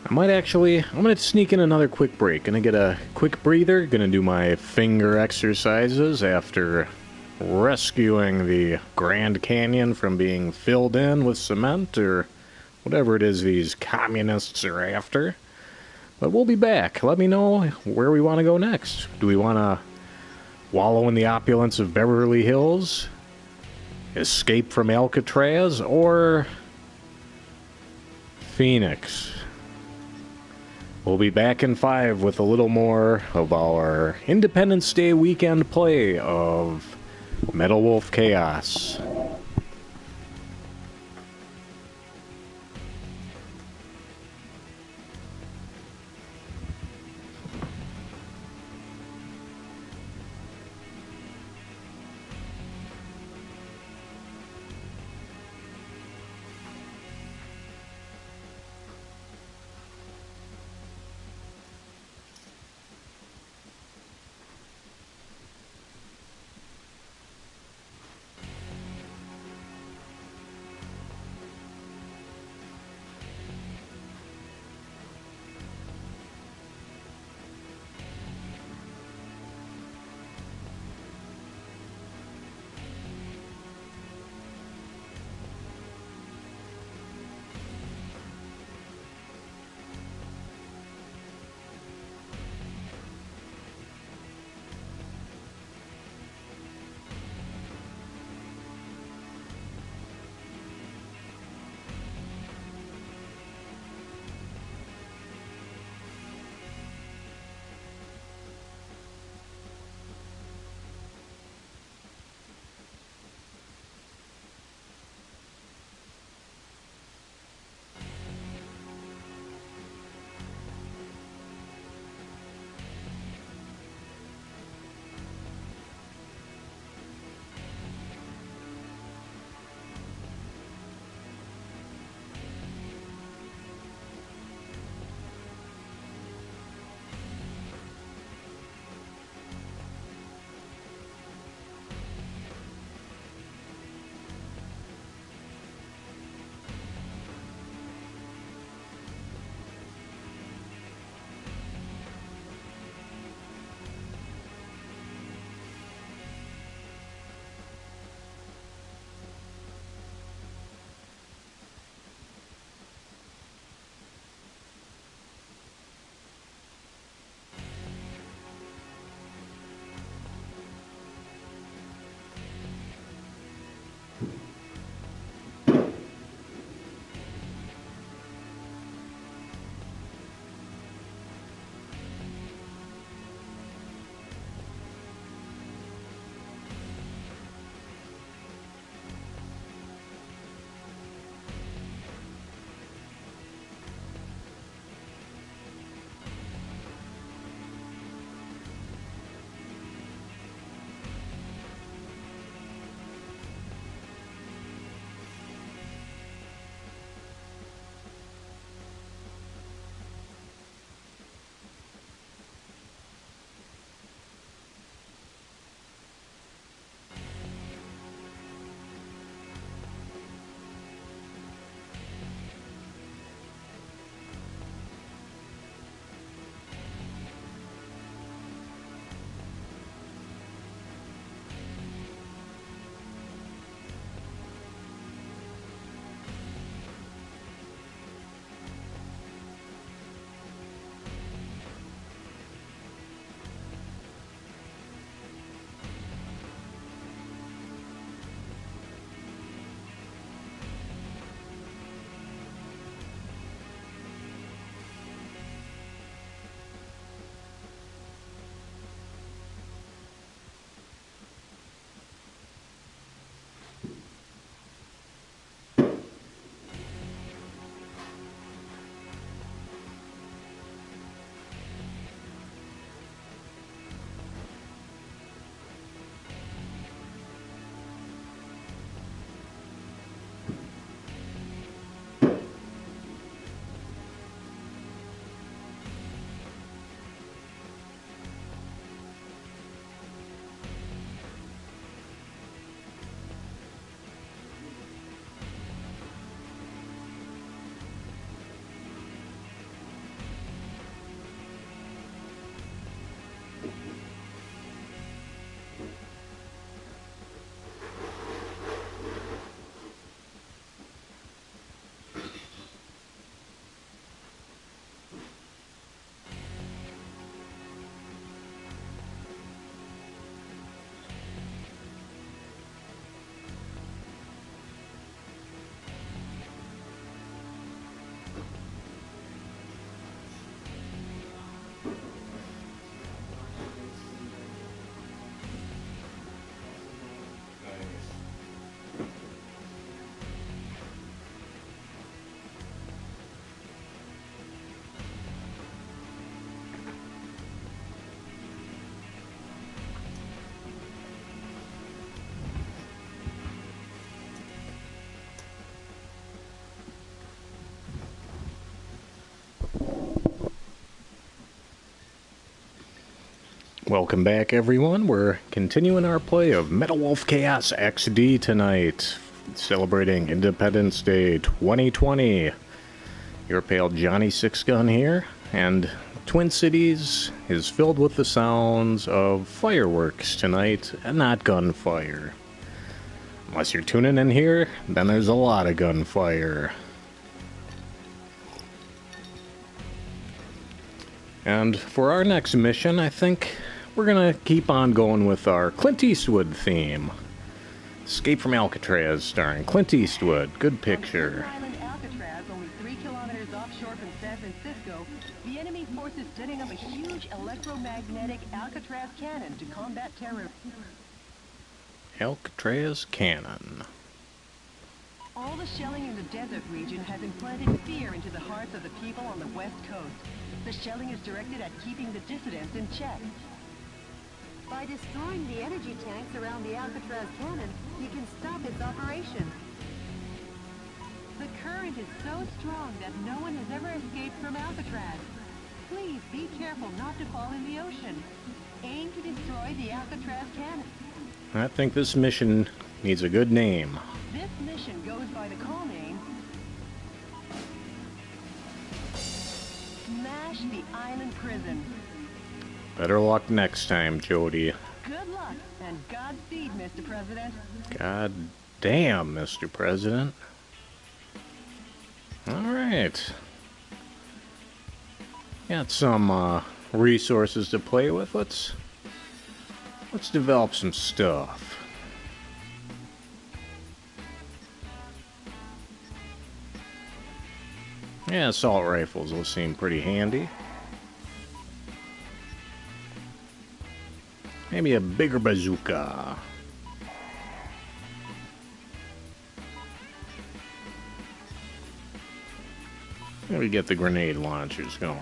I'm gonna sneak in another quick break. Gonna get a quick breather, gonna do my finger exercises after rescuing the Grand Canyon from being filled in with cement or whatever it is these communists are after. But we'll be back. Let me know where we want to go next. Do we want to wallow in the opulence of Beverly Hills? Escape from Alcatraz? Or Phoenix? We'll be back in 5 with a little more of our Independence Day weekend play of Metal Wolf Chaos. Welcome back, everyone. We're continuing our play of Metal Wolf Chaos XD tonight, celebrating Independence Day 2020. Your pale Johnny Sixgun here, and Twin Cities is filled with the sounds of fireworks tonight, and not gunfire. Unless you're tuning in here, then there's a lot of gunfire. And for our next mission, I think we're gonna keep on going with our Clint Eastwood theme. Escape from Alcatraz, starring Clint Eastwood. Good picture. On Island Alcatraz, only 3 kilometers offshore from San Francisco, the enemy force is setting up a huge electromagnetic Alcatraz cannon to combat terror. Alcatraz Cannon. All the shelling in the desert region has implanted fear into the hearts of the people on the west coast. The shelling is directed at keeping the dissidents in check. By destroying the energy tanks around the Alcatraz cannon, you can stop its operation. The current is so strong that no one has ever escaped from Alcatraz. Please be careful not to fall in the ocean. Aim to destroy the Alcatraz cannon. I think this mission needs a good name. This mission goes by the call name Smash the Island Prison. Better luck next time, Jody. Good luck and Godspeed, Mr. President. God damn, Mr. President. Alright. Got some resources to play with. Let's develop some stuff. Yeah, assault rifles will seem pretty handy. Maybe a bigger bazooka. Maybe get the grenade launchers going.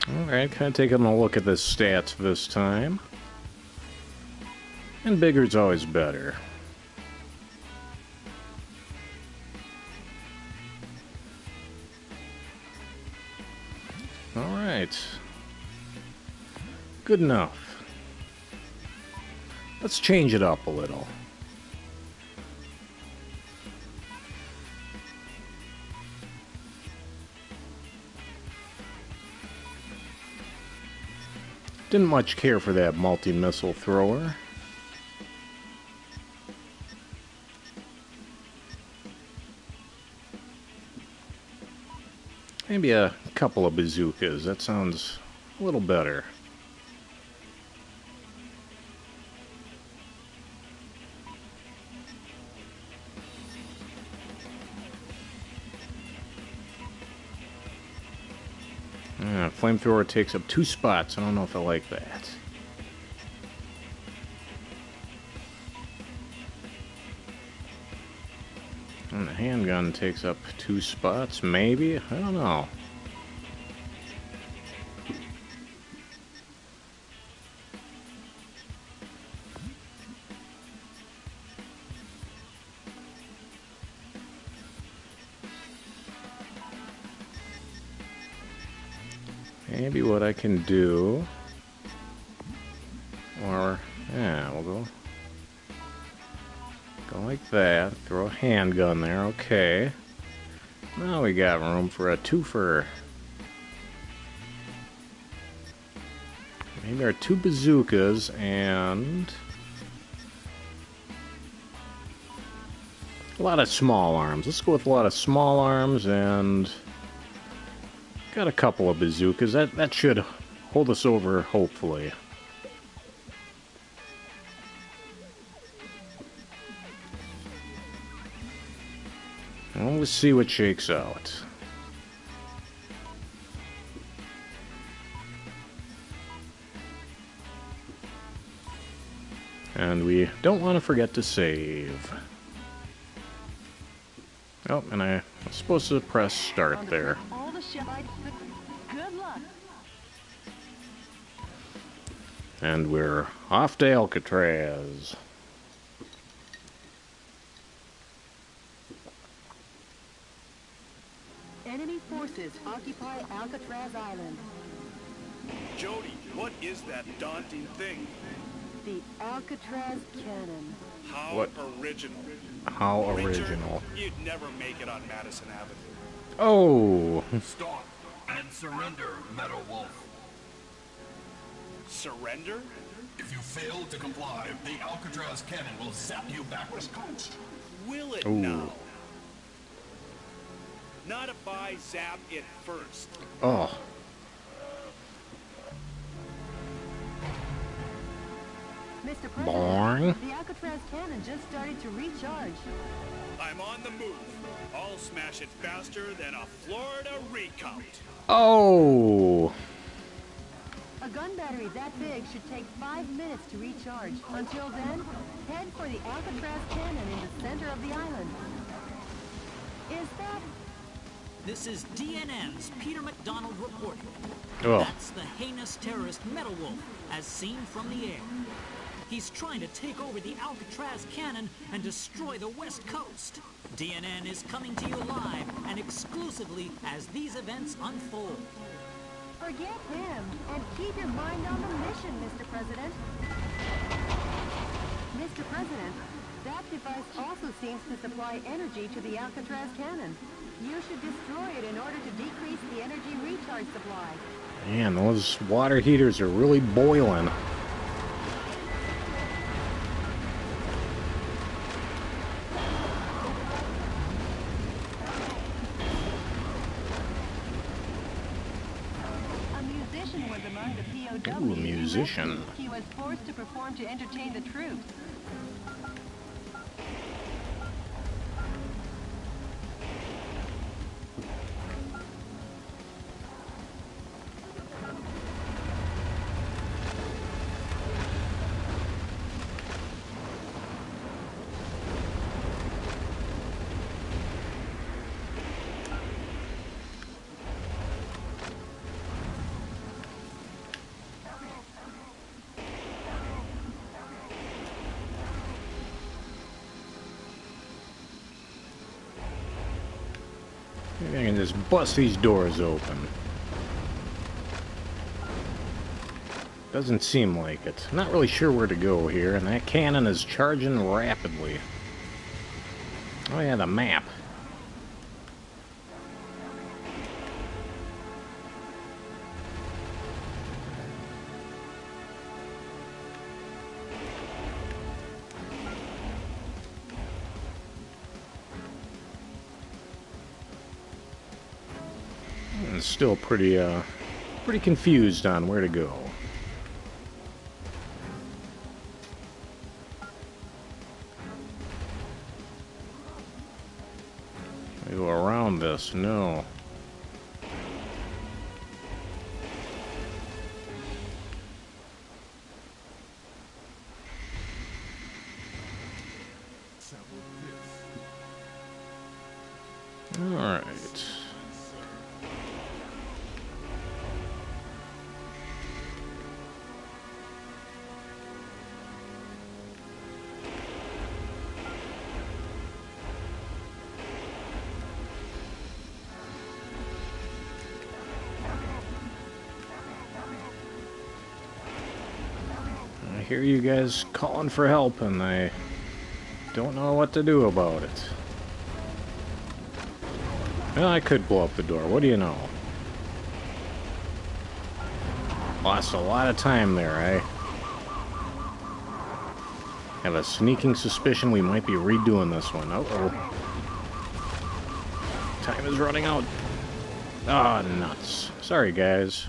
Alright, kind of taking a look at the stats this time. And bigger's always better. Alright. Good enough. Let's change it up a little. Didn't much care for that multi-missile thrower. Maybe a couple of bazookas. That sounds a little better. Flamethrower takes up 2 spots. I don't know if I like that. And the handgun takes up 2 spots, maybe? I don't know. Maybe what I can do, or, yeah, we'll go like that, throw a handgun there, okay. Now we got room for a twofer. Maybe our 2 bazookas and a lot of small arms. Let's go with a lot of small arms and got a couple of bazookas. That should hold us over, hopefully. Well, let's see what shakes out. And we don't want to forget to save. Oh, and I I'm supposed to press start there. All the good luck. And we're off to Alcatraz. Enemy forces occupy Alcatraz Island. Jody, what is that daunting thing? The Alcatraz cannon. How What? original. How Richard, original. you'd never make it on Madison Avenue. Oh, Stop and surrender, Metal Wolf. Surrender? If you fail to comply, the Alcatraz cannon will zap you backwards coast. Will it Ooh. now? Not if I zap it first. oh. Mr. President, Boing. the Alcatraz cannon just started to recharge. I'm on the move. I'll smash it faster than a Florida recount. Oh. A gun battery that big should take 5 minutes to recharge. Until then, head for the Alcatraz cannon in the center of the island. Is that... This is DNN's Peter McDonald reporting. Oh. That's the heinous terrorist Metal Wolf, as seen from the air. He's trying to take over the Alcatraz cannon and destroy the West Coast. DNN is coming to you live and exclusively as these events unfold. Forget him, and keep your mind on the mission, Mr. President. Mr. President, that device also seems to supply energy to the Alcatraz cannon. You should destroy it in order to decrease the energy recharge supply. Man, those water heaters are really boiling. A musician was among the POWs. Ooh, a musician. He was forced to perform to entertain the troops. Maybe I can just bust these doors open. Doesn't seem like it. Not really sure where to go here, and that cannon is charging rapidly. Oh yeah, the map. And still pretty confused on where to go. I go around this, no. All right. I hear you guys calling for help, and I don't know what to do about it. Well, I could blow up the door. What do you know? Lost a lot of time there. I have a sneaking suspicion we might be redoing this one. Uh-oh. Time is running out. Ah, nuts. Sorry, guys.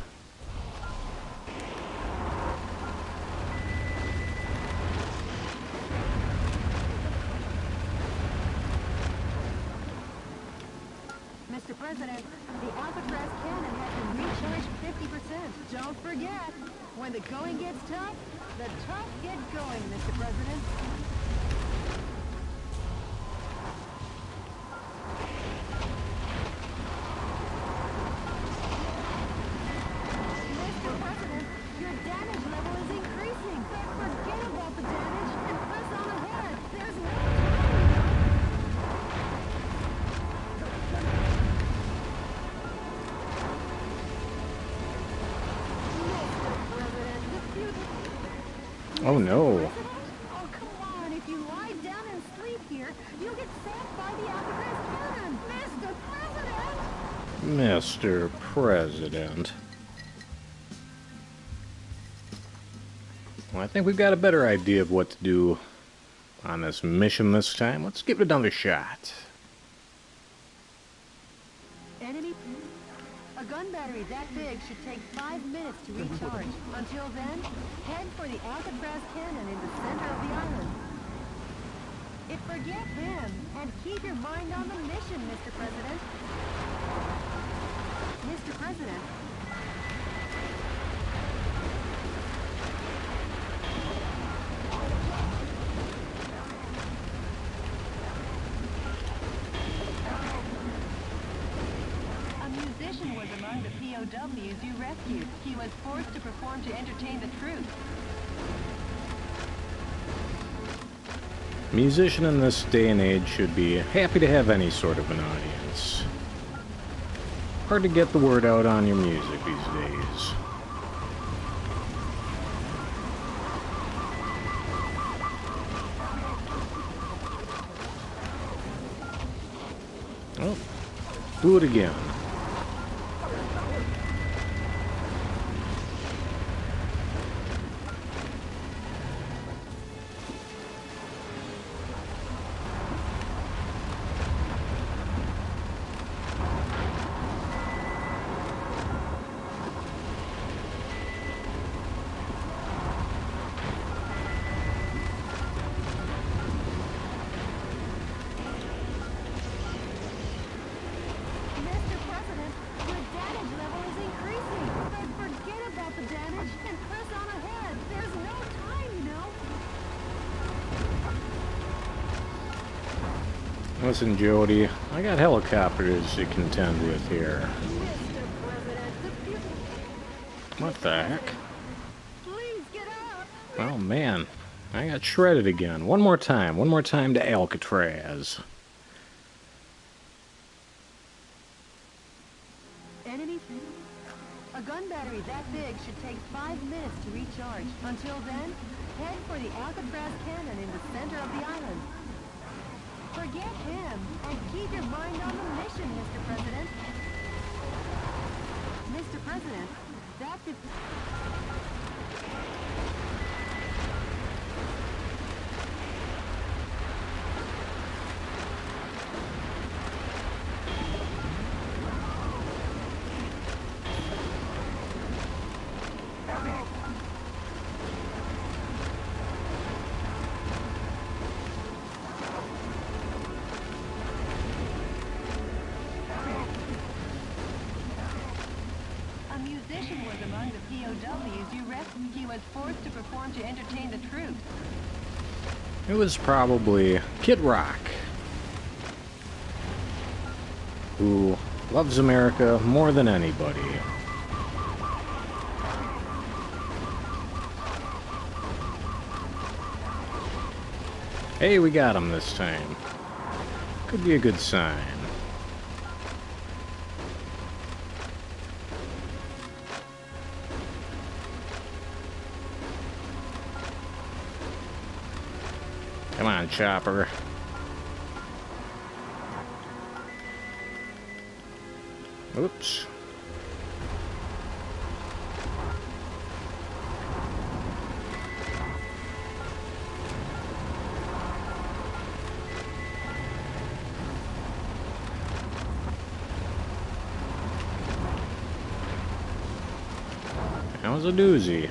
Mr. President, the Alcatraz cannon has been recharged 50%. Don't forget, when the going gets tough, the tough get going, Mr. President. Oh no. President? Oh, come on. If you lie down and sleep here, you'll get zapped by the Alcatraz cannon. Mr. President! Mr. President. Well, I think we've got a better idea of what to do on this mission this time. Let's give it another shot. Enemy? A gun battery that big should take 5 minutes to recharge. Until then, head for the Alcatraz cannon in the center of the island. Forget him, and keep your mind on the mission, Mr. President. Mr. President. A musician was among the POWs you rescued. He was forced to perform to entertain the troops. Musician in this day and age should be happy to have any sort of an audience. Hard to get the word out on your music these days. Oh, do it again. Mr. President, your damage level is increasing. But forget about the damage and press on ahead. There's no time, you know. Listen, Jody, I got helicopters to contend with here. Mr. President, the people... What the heck? Please get up. Oh man, I got shredded again. One more time to Alcatraz. Enemy? A gun battery that big should take 5 minutes to recharge. Until then, head for the Alcatraz cannon in the center of the island. Forget him, and keep your mind on the mission, Mr. President. Mr. President, that A musician was among the POWs you rescued. He was forced to perform to entertain the troops. It was probably Kid Rock, who loves America more than anybody. Hey, we got him this time. Could be a good sign. Come on, Chopper. Oops. That was a doozy.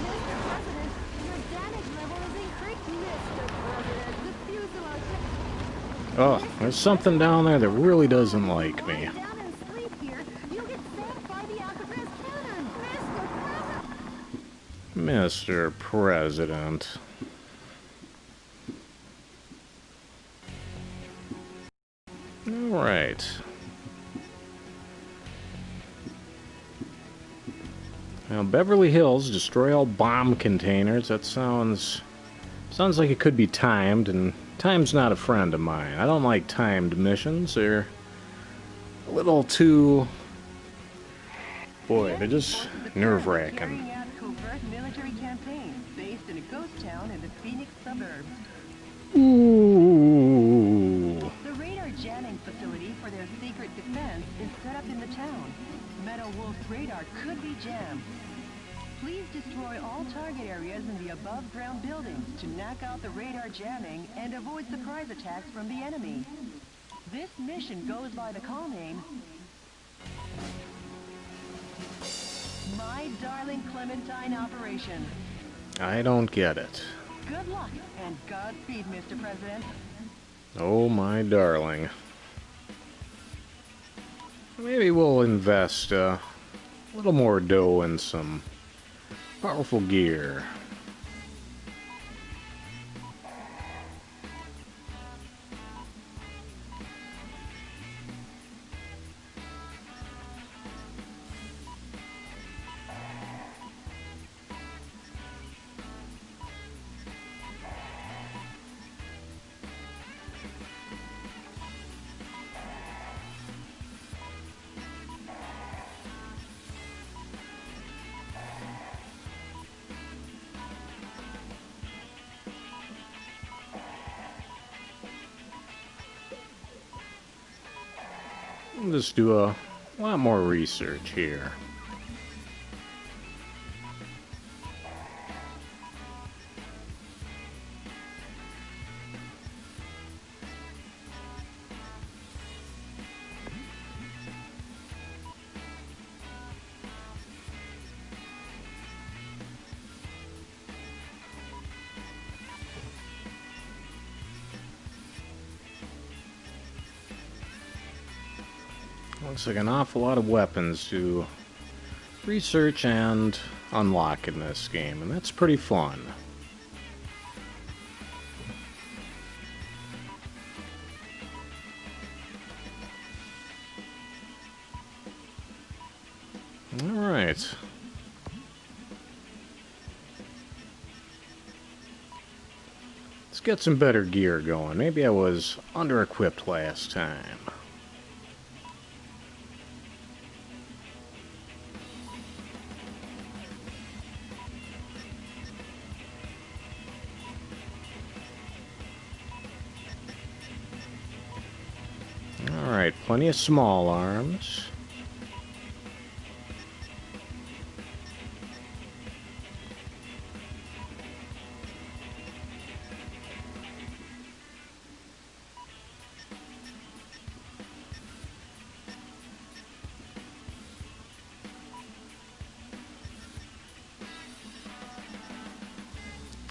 Mr. President, your damage level is increasing. Mr. President, the fuselage... Oh, there's something down there that really doesn't like me. Lie down and sleep here. You'll get zapped by the Alcatraz cannon. Mr. Mr. President. Alright. Now, Beverly Hills, destroy all bomb containers. That sounds like it could be timed, and time's not a friend of mine. I don't like timed missions. They're a little too... Boy, they're just nerve-wracking. Carrying out covert military campaigns based in a ghost town in the Phoenix suburbs. Ooh. The radar jamming facility for their secret defense is set up in the town. Metal Wolf's radar could be jammed. Please destroy all target areas in the above-ground buildings to knock out the radar jamming and avoid surprise attacks from the enemy. This mission goes by the call name My Darling Clementine Operation. I don't get it. Good luck and Godspeed, Mr. President. Oh, my darling. Maybe we'll invest a little more dough in some powerful gear. Let's do a lot more research here. Looks like an awful lot of weapons to research and unlock in this game, and that's pretty fun. Alright. Let's get some better gear going. Maybe I was under-equipped last time. Alright, plenty of small arms.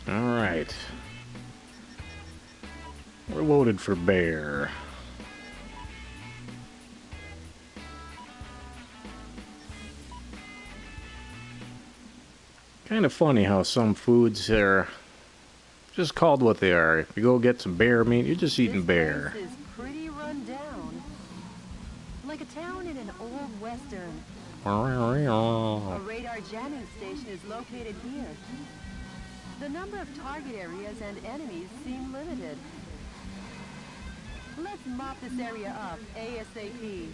Alright. We're loaded for bear. Kind of funny how some foods are just called what they are. If you go get some bear meat, you're just eating bear. This place is pretty run down. Like a town in an old western. A radar jamming station is located here. The number of target areas and enemies seem limited. Let's mop this area up ASAP.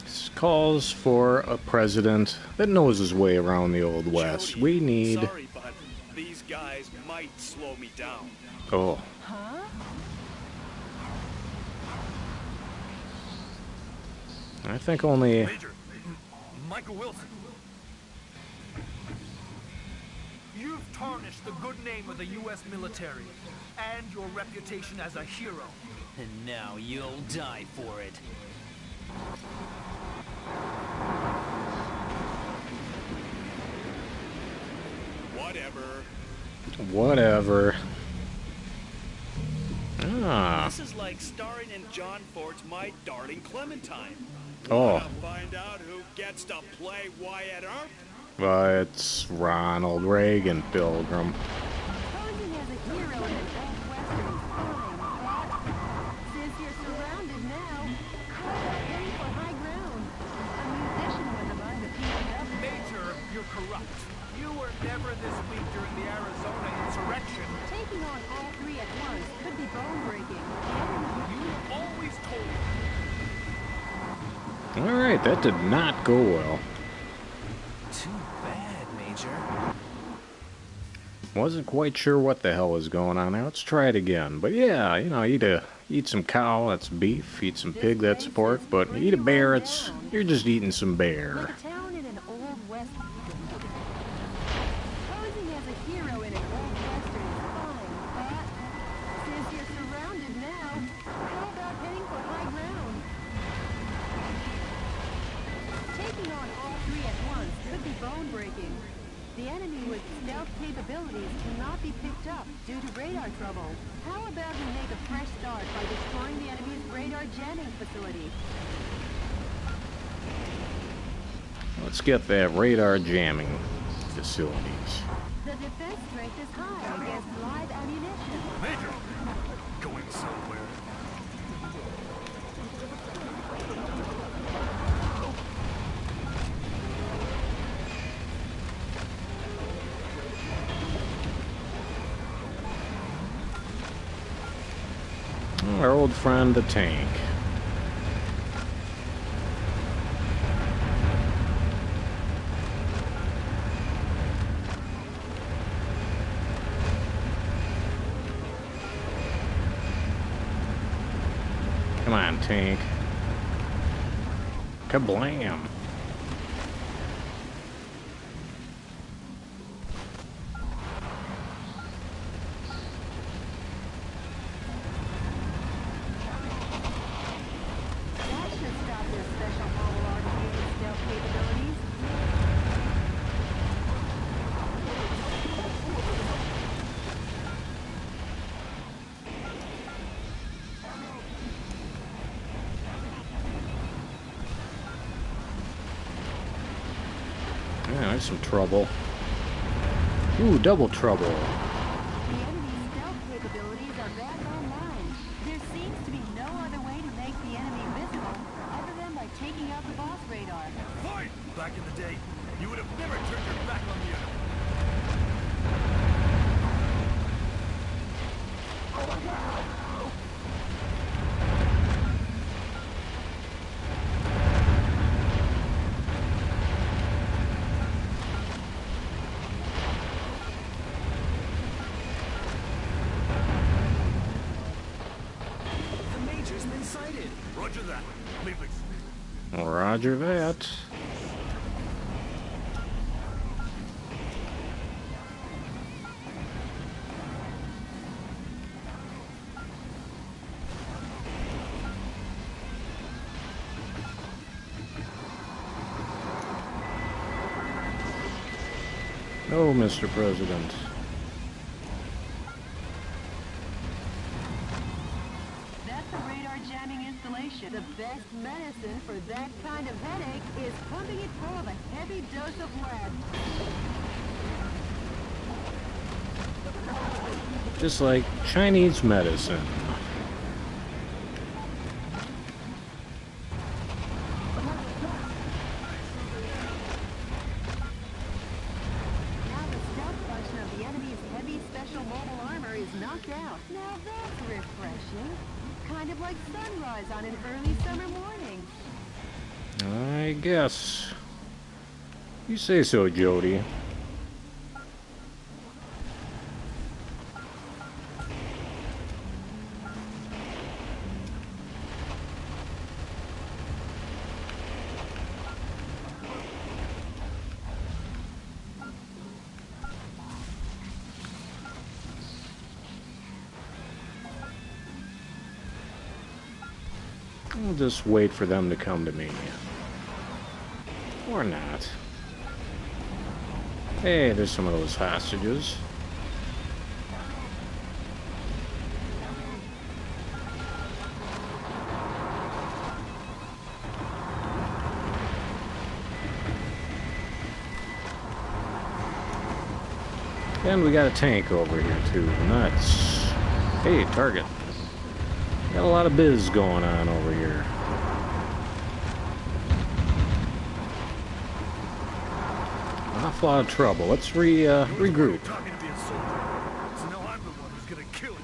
This calls for a president that knows his way around the Old West. Jody, We need... Sorry, but these guys might slow me down. Oh. Huh? I think only... Major, Michael Wilson. You've tarnished the good name of the U.S. military and your reputation as a hero. And now you'll die for it. Whatever. Whatever. Ah. This is like starring in John Ford's My Darling Clementine. Oh, Wanna find out who gets to play Wyatt Earp? it's Ronald Reagan, Pilgrim. Posing as a hero in an old western is fine, but since you're surrounded now, how about heading for high ground? A musician was among the POW. Major, you're corrupt. You were never this weak during the Arizona insurrection. Taking on all three at once could be bone-breaking. You always told me. Alright, that did not go well. Too bad, Major. Wasn't quite sure what the hell was going on there. Let's try it again. But yeah, you know, eat some cow, that's beef. Eat some pig, that's pork. But eat a bear, you're just eating some bear. Like a town in an old west. Posing as a hero in an old western is fine, but since you're surrounded now, how about heading for high ground? Taking on all three at once could be bone-breaking. The enemy with stealth capabilities cannot be picked up due to radar trouble. How about we make a fresh start by destroying the enemy's radar jamming facility? Let's get that radar jamming facilities. The defense strength is high against live ammunition. Major! Going somewhere. Our old friend, the tank. Come on, tank. Kablam! That should stop their special mobile arcade stealth capabilities. Yeah, there's some trouble. Ooh, double trouble. The enemy's stealth capabilities are back online. There seems to be no other way to make the enemy visible other than by taking out the boss radar. Fight! Back in the day, you would have never turned your back on the enemy. The Major's been sighted. Roger that. Leaving. Roger that. No, Mr. President. That's a radar jamming installation. The best medicine for that kind of headache is pumping it full of a heavy dose of lead. Just like Chinese medicine. Now the stealth function of the enemy's heavy special mobile armor is knocked out. Now that's refreshing. Kind of like sunrise on an early summer morning. I guess. You say so, Jody. I'll just wait for them to come to me. Or not. Hey, there's some of those hostages. And we got a tank over here too. Nuts. Hey, target. Got a lot of biz going on over here. An awful lot of trouble. Let's regroup. Talking to be a soldier. So now I'm the one who's gonna kill you.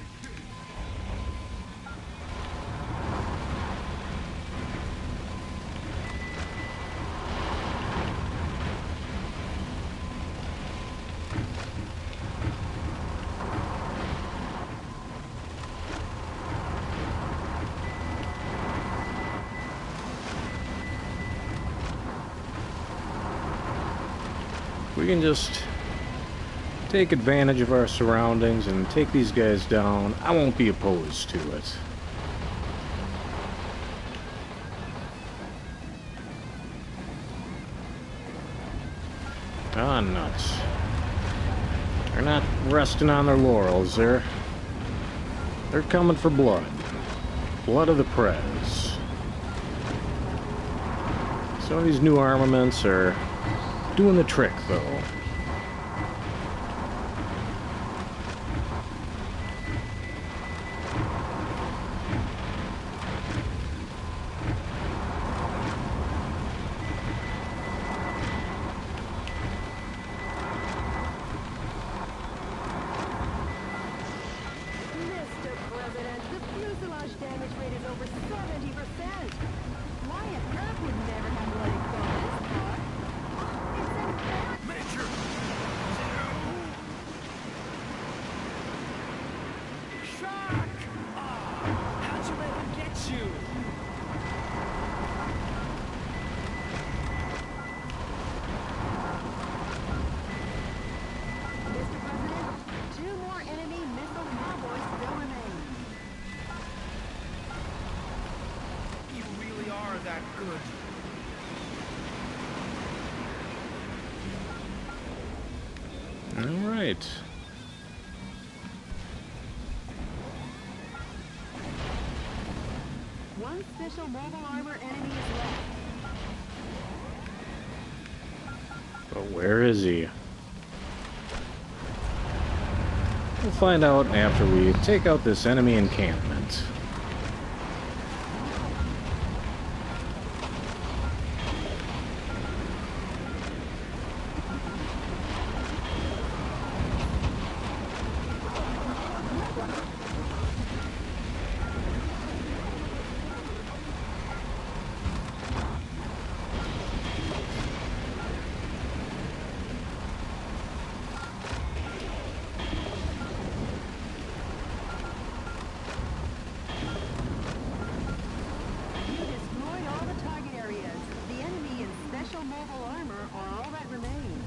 We can just take advantage of our surroundings and take these guys down. I won't be opposed to it. Ah, nuts. They're not resting on their laurels. They're coming for blood. Blood of the Prez. Some of these new armaments are doing the trick, though. Mr. President, the fuselage damage rate is over 70%. Wyatt Earp would never have let it go this far. It's embarrassing. Major! Shock! How'd you let him get you? Mr. President, 2 more enemy missile cowboys still remain. You really are that good. All right. One special mobile armor enemy is left. But where is he? We'll find out after we take out this enemy encampment. You destroyed all the target areas. The enemy and special mobile armor are all that remains.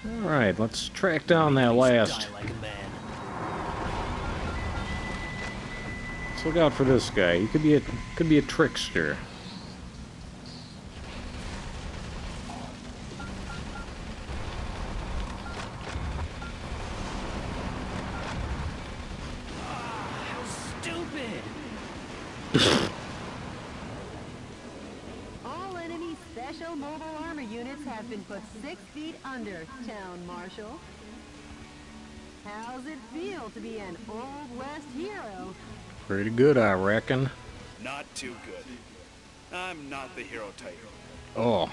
All right, let's track down that last. Die like a man. Let's look out for this guy. He could be a trickster. How stupid! All enemy special mobile armor units have been put 6 feet under, Town Marshal. How's it feel to be an Old West hero? Pretty good, I reckon. Not too good. I'm not the hero type. Oh,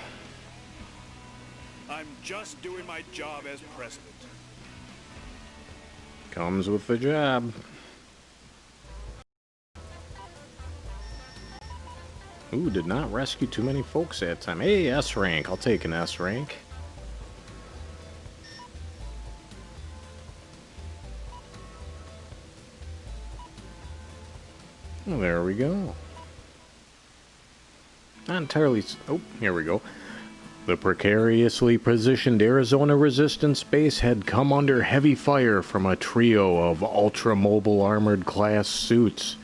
I'm just doing my job as president. comes with the job. Ooh, did not rescue too many folks that time. Hey, S rank. I'll take an S rank. Well, there we go. Not entirely... Oh, here we go. The precariously positioned Arizona Resistance Base had come under heavy fire from a trio of ultra-mobile armored class suits.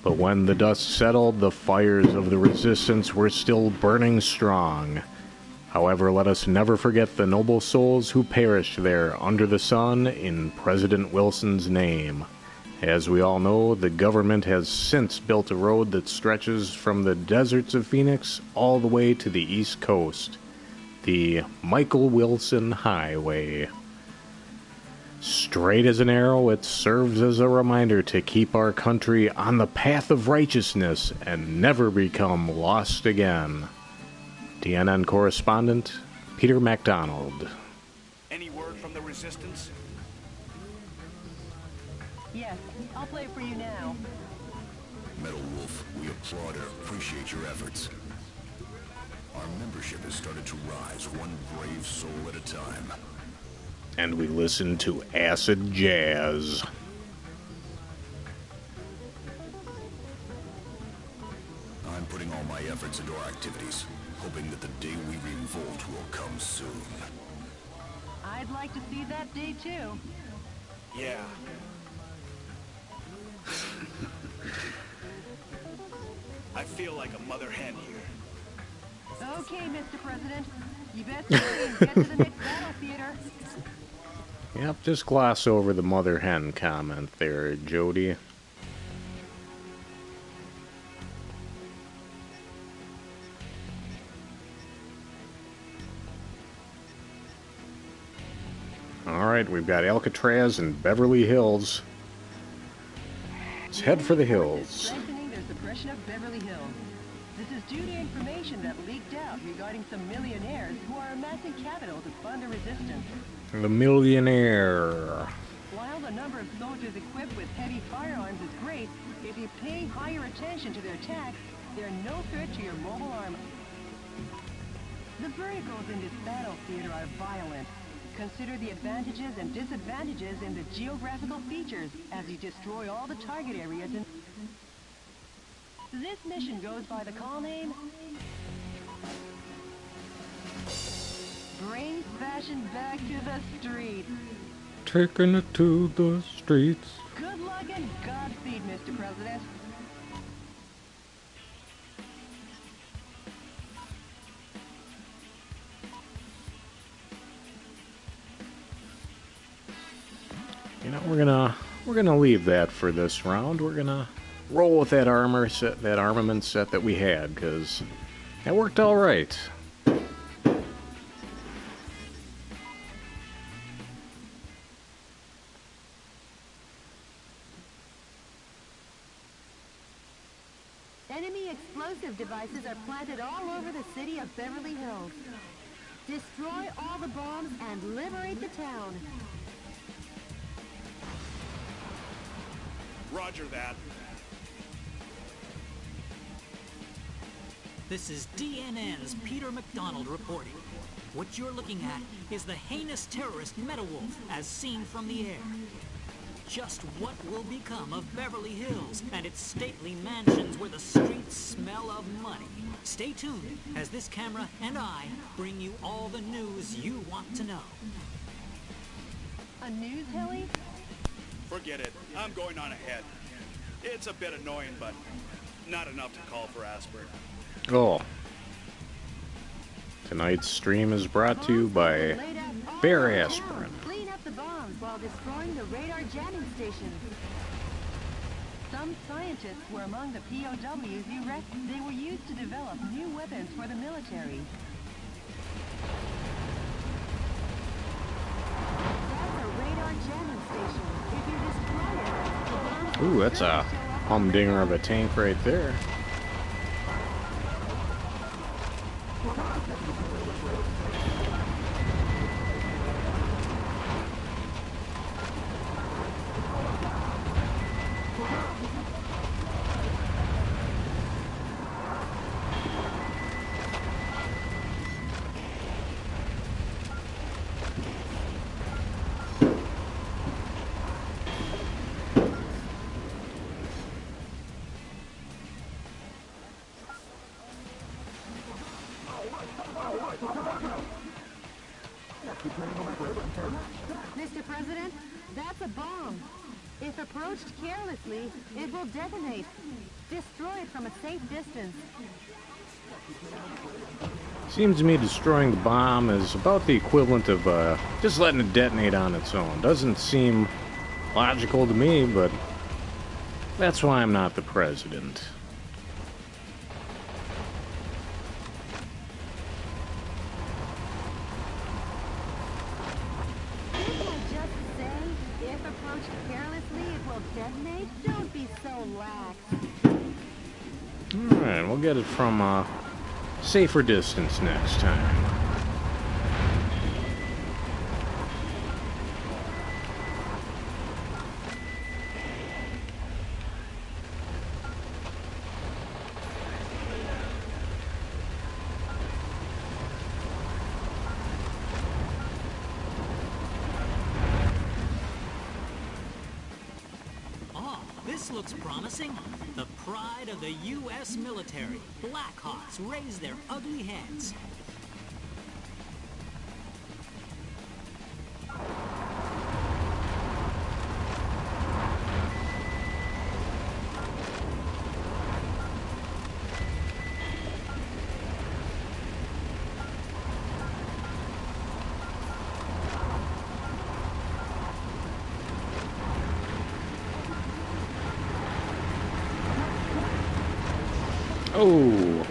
But when the dust settled, the fires of the Resistance were still burning strong. However, let us never forget the noble souls who perished there under the sun in President Wilson's name. As we all know, the government has since built a road that stretches from the deserts of Phoenix all the way to the East Coast, the Michael Wilson Highway. Straight as an arrow, it serves as a reminder to keep our country on the path of righteousness and never become lost again. DNN correspondent Peter MacDonald. Any word from the Resistance? Yes, I'll play it for you now. Metal Wolf, we applaud and appreciate your efforts. Our membership has started to rise one brave soul at a time. And we listen to acid jazz. I'm putting all my efforts into our activities, hoping that the day we revolt will come soon. I'd like to see that day too. Yeah. I feel like a mother hen here. Okay, Mr. President. You best hurry and get to the next battle theater. Yep, just gloss over the mother hen comment there, Jody. Alright, we've got Alcatraz and Beverly Hills. Let's head for the hills. Strengthening their suppression of Beverly Hills. This is due to information that leaked out regarding some millionaires who are amassing capital to fund the resistance. The millionaire. While the number of soldiers equipped with heavy firearms is great, if you pay higher attention to their attacks, they're no threat to your mobile armor. The verticals in this battle theater are violent. Consider the advantages and disadvantages in the geographical features as you destroy all the target areas in... This mission goes by the call name... Bring fashion back to the streets. Taking it to the streets. Good luck and Godspeed, Mr. President. You know, we're gonna leave that for this round. We're gonna roll with that armor set, that armament set that we had, because that worked all right. Enemy explosive devices are planted all over the city of Beverly Hills. Destroy all the bombs and liberate the town. Roger that. This is DNN's Peter MacDonald reporting. What you're looking at is the heinous terrorist Metal Wolf as seen from the air. Just what will become of Beverly Hills and its stately mansions where the streets smell of money? Stay tuned as this camera and I bring you all the news you want to know. A news heli? Forget it. I'm going on ahead. It's a bit annoying, but not enough to call for aspirin. Oh. Tonight's stream is brought to you by Bear Aspirin. Clean up the bombs while destroying the radar jamming stations. Some scientists were among the POWs you rescued. They were used to develop new weapons for the military. That's a radar jamming station. If you destroy it, the bombs Ooh, that's a humdinger of a tank right there. Mr. President, that's a bomb. If approached carelessly, it will detonate. Destroy it from a safe distance. Seems to me destroying the bomb is about the equivalent of just letting it detonate on its own. Doesn't seem logical to me, but that's why I'm not the president. Didn't I just say, if approached carelessly, it will detonate? Don't be so lax. Alright, we'll get it from a safer distance next time. This looks promising. The pride of the U.S. military. Blackhawks raise their ugly heads. Oh!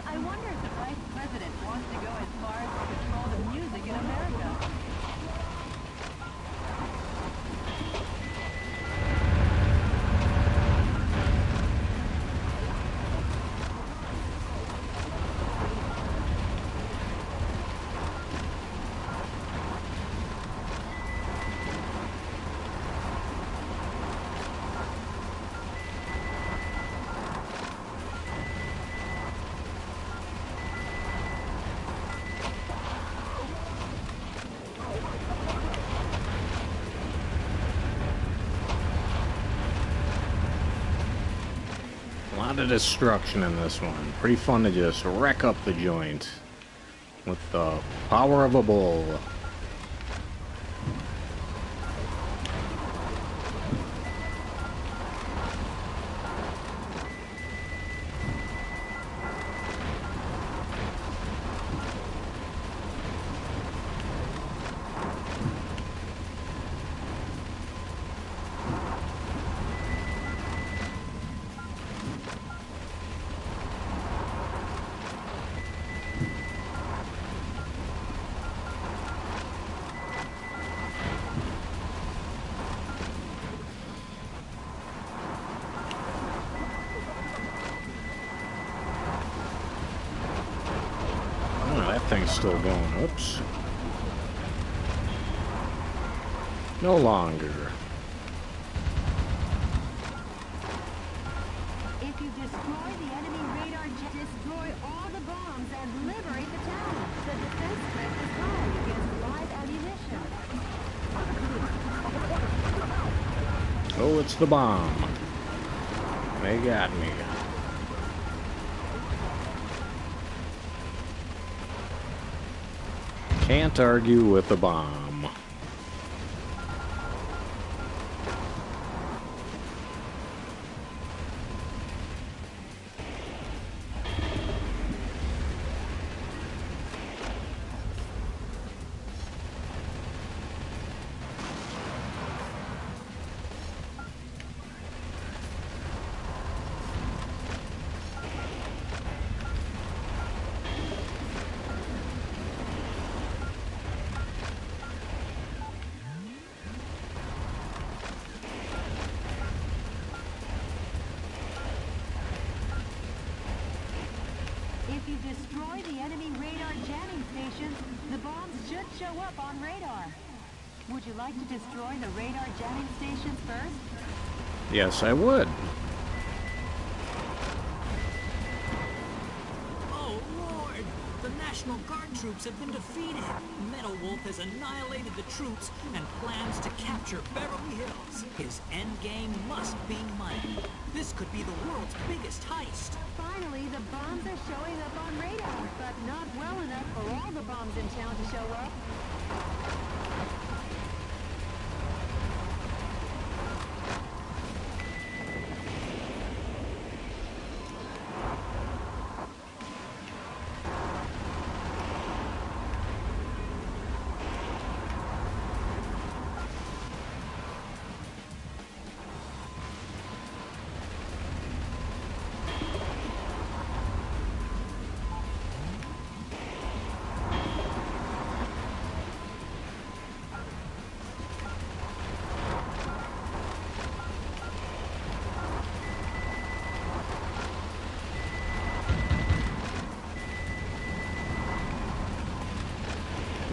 I wonder if the vice president wants to go as far as to control the music in America. A lot of destruction in this one. Pretty fun to just wreck up the joint with the power of a bull. Thing's still going. Oops. No longer. If you destroy the enemy radar jet, destroy all the bombs and liberate the town. The defense threat is high against live ammunition. Oh, it's the bomb. They got me. Can't argue with the bomb. destroy the enemy radar jamming stations, the bombs should show up on radar. Would you like to destroy the radar jamming stations first? Yes, I would. Oh, Lord! The National Guard troops have been defeated. Metal Wolf has annihilated the troops and plans to capture Beverly Hills. His endgame must be money. This could be the world's biggest heist. Finally, the bombs are showing up on radar, but not well enough for all the bombs in town to show up.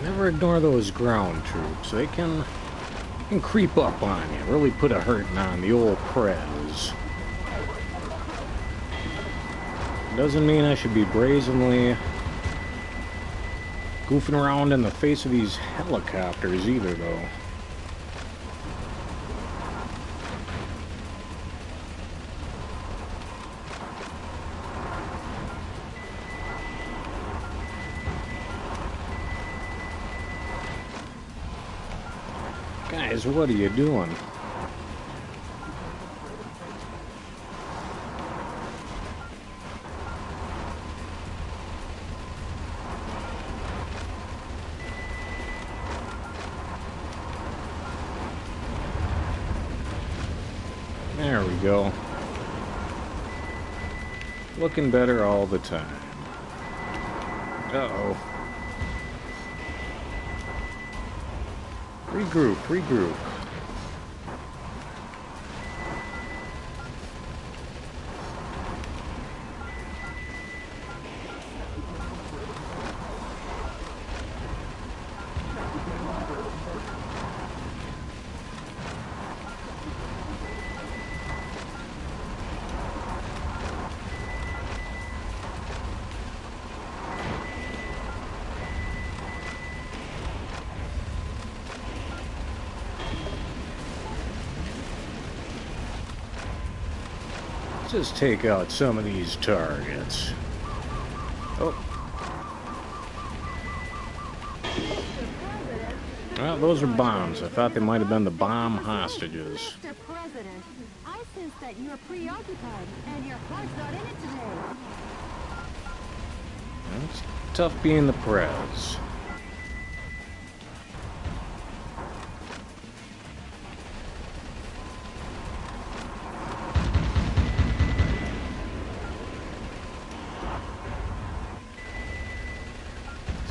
Never ignore those ground troops. They can creep up on you. Really put a hurting on the old Prez. Doesn't mean I should be brazenly goofing around in the face of these helicopters either, though. Guys, what are you doing? There we go. Looking better all the time. Uh-oh. Regroup, regroup. Just take out some of these targets. Oh. Well, those are bombs. I thought they might have been the bomb hostages. Mr. President, I sense that you're preoccupied and your heart's not in it today. It's tough being the Prez.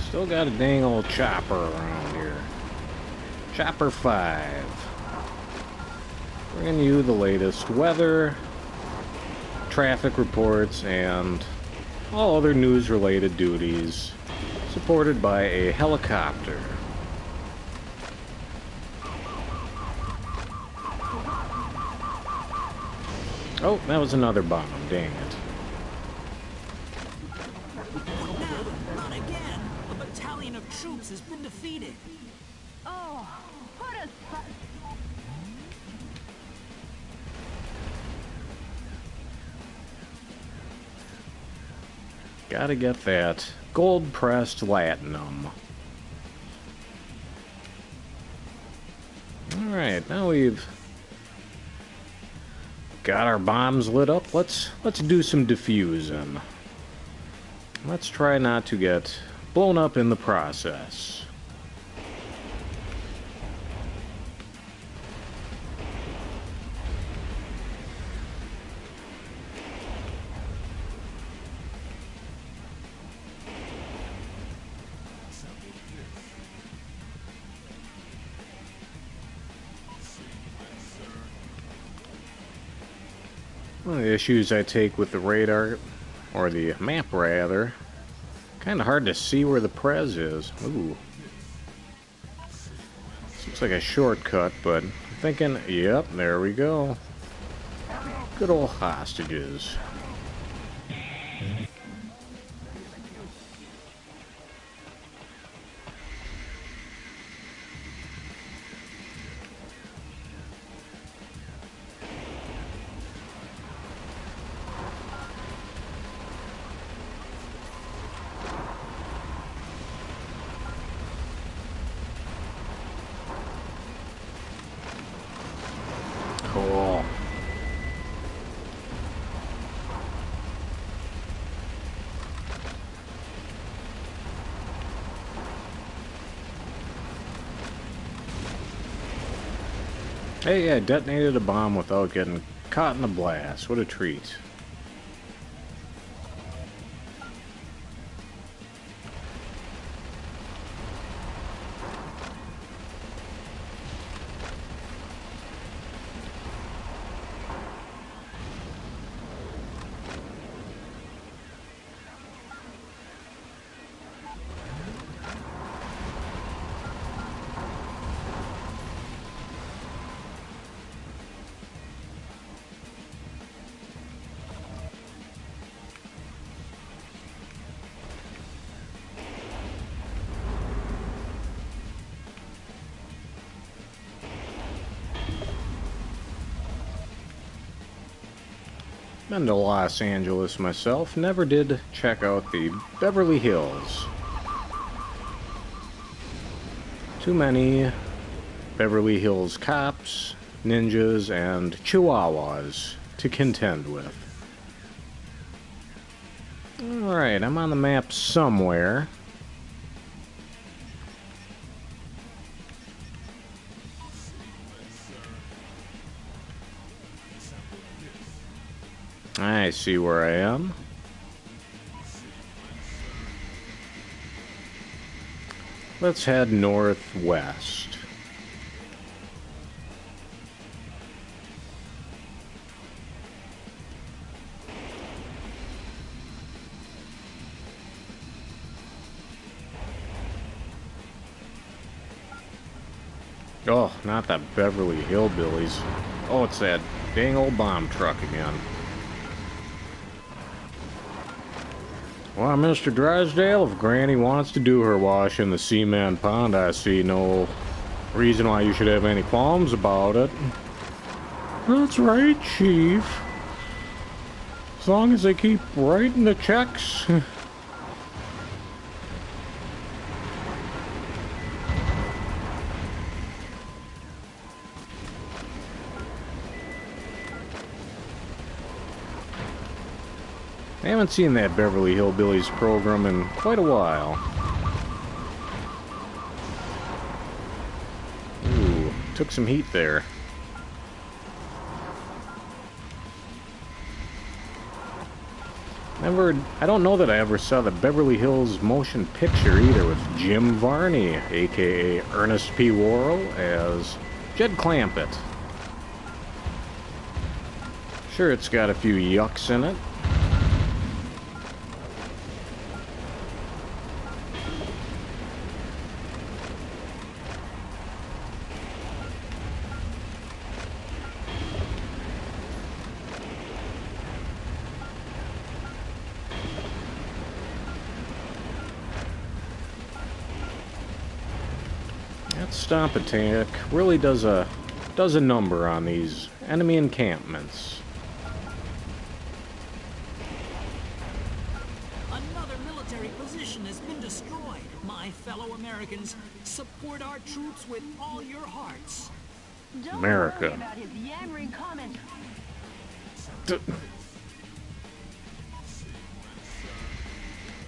Still got a dang old chopper around here. Chopper 5. Bringing you the latest weather, traffic reports, and all other news-related duties, supported by a helicopter. Oh, that was another bomb, dang it. Not again! A battalion of troops has been defeated. Oh, put us... Gotta get that gold-pressed latinum. Alright, now we've got our bombs lit up. Let's do some defusing. Let's try not to get blown up in the process. One of the issues I take with the radar, or the map rather, Kind of hard to see where the prez is. Ooh. This looks like a shortcut, but I'm thinking, yep, there we go. Good old hostages. Cool. Hey, I detonated a bomb without getting caught in the blast. What a treat. Been to Los Angeles myself, never did check out the Beverly Hills. Too many Beverly Hills cops, ninjas, and chihuahuas to contend with. Alright, I'm on the map somewhere. I see where I am. Let's head northwest. Oh, not that Beverly Hillbillies. Oh, it's that dang old bomb truck again. Well, Mr. Drysdale, if Granny wants to do her wash in the cement pond, I see no reason why you should have any qualms about it. That's right, Chief. As long as they keep writing the checks. I haven't seen that Beverly Hillbillies program in quite a while. Ooh, took some heat there. I don't know that I ever saw the Beverly Hills motion picture either, with Jim Varney, aka Ernest P. Worrell, as Jed Clampett. Sure, it's got a few yucks in it. That stomp attack really does a number on these enemy encampments. Another military position has been destroyed. My fellow Americans, support our troops with all your hearts. Don't America. worry about his yammering comments.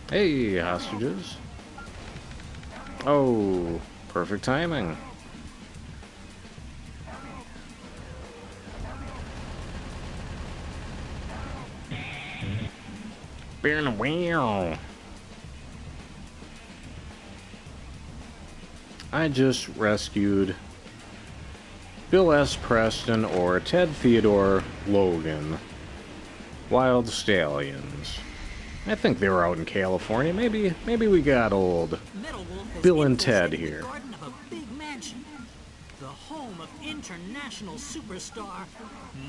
Hey, hostages. Oh, perfect timing. Wow. I just rescued Bill S. Preston, or Ted Theodore Logan, wild stallions. I think they were out in California. Maybe we got old Metal Wolf has Bill and Ted infiltrated here. the garden of a big mansion, the home of international superstar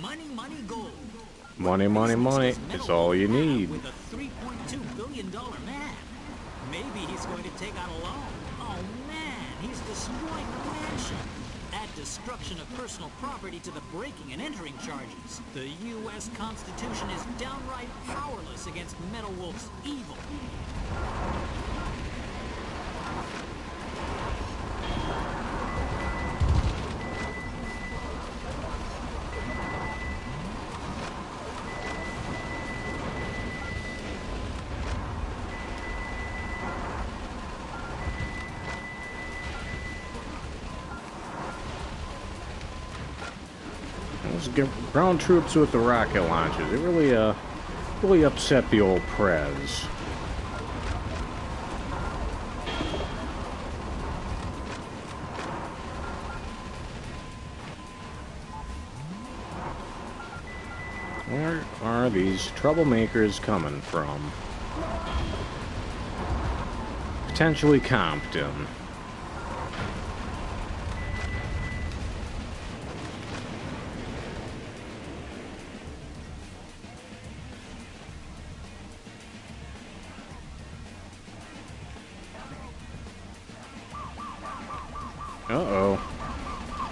Money Money Gold. Money, money, money is all you need. With a $3.2 billion man. Maybe he's going to take out a loan. Oh man, he's destroying the mansion. Add destruction of personal property to the breaking and entering charges. The U.S. Constitution is downright powerless against Metal Wolf's evil. Those ground troops with the rocket launchers, it really upset the old Prez. Where are these troublemakers coming from? Potentially Compton. Uh-oh.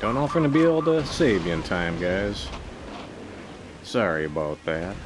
Don't know if I'm gonna be able to save you in time, guys. Sorry about that.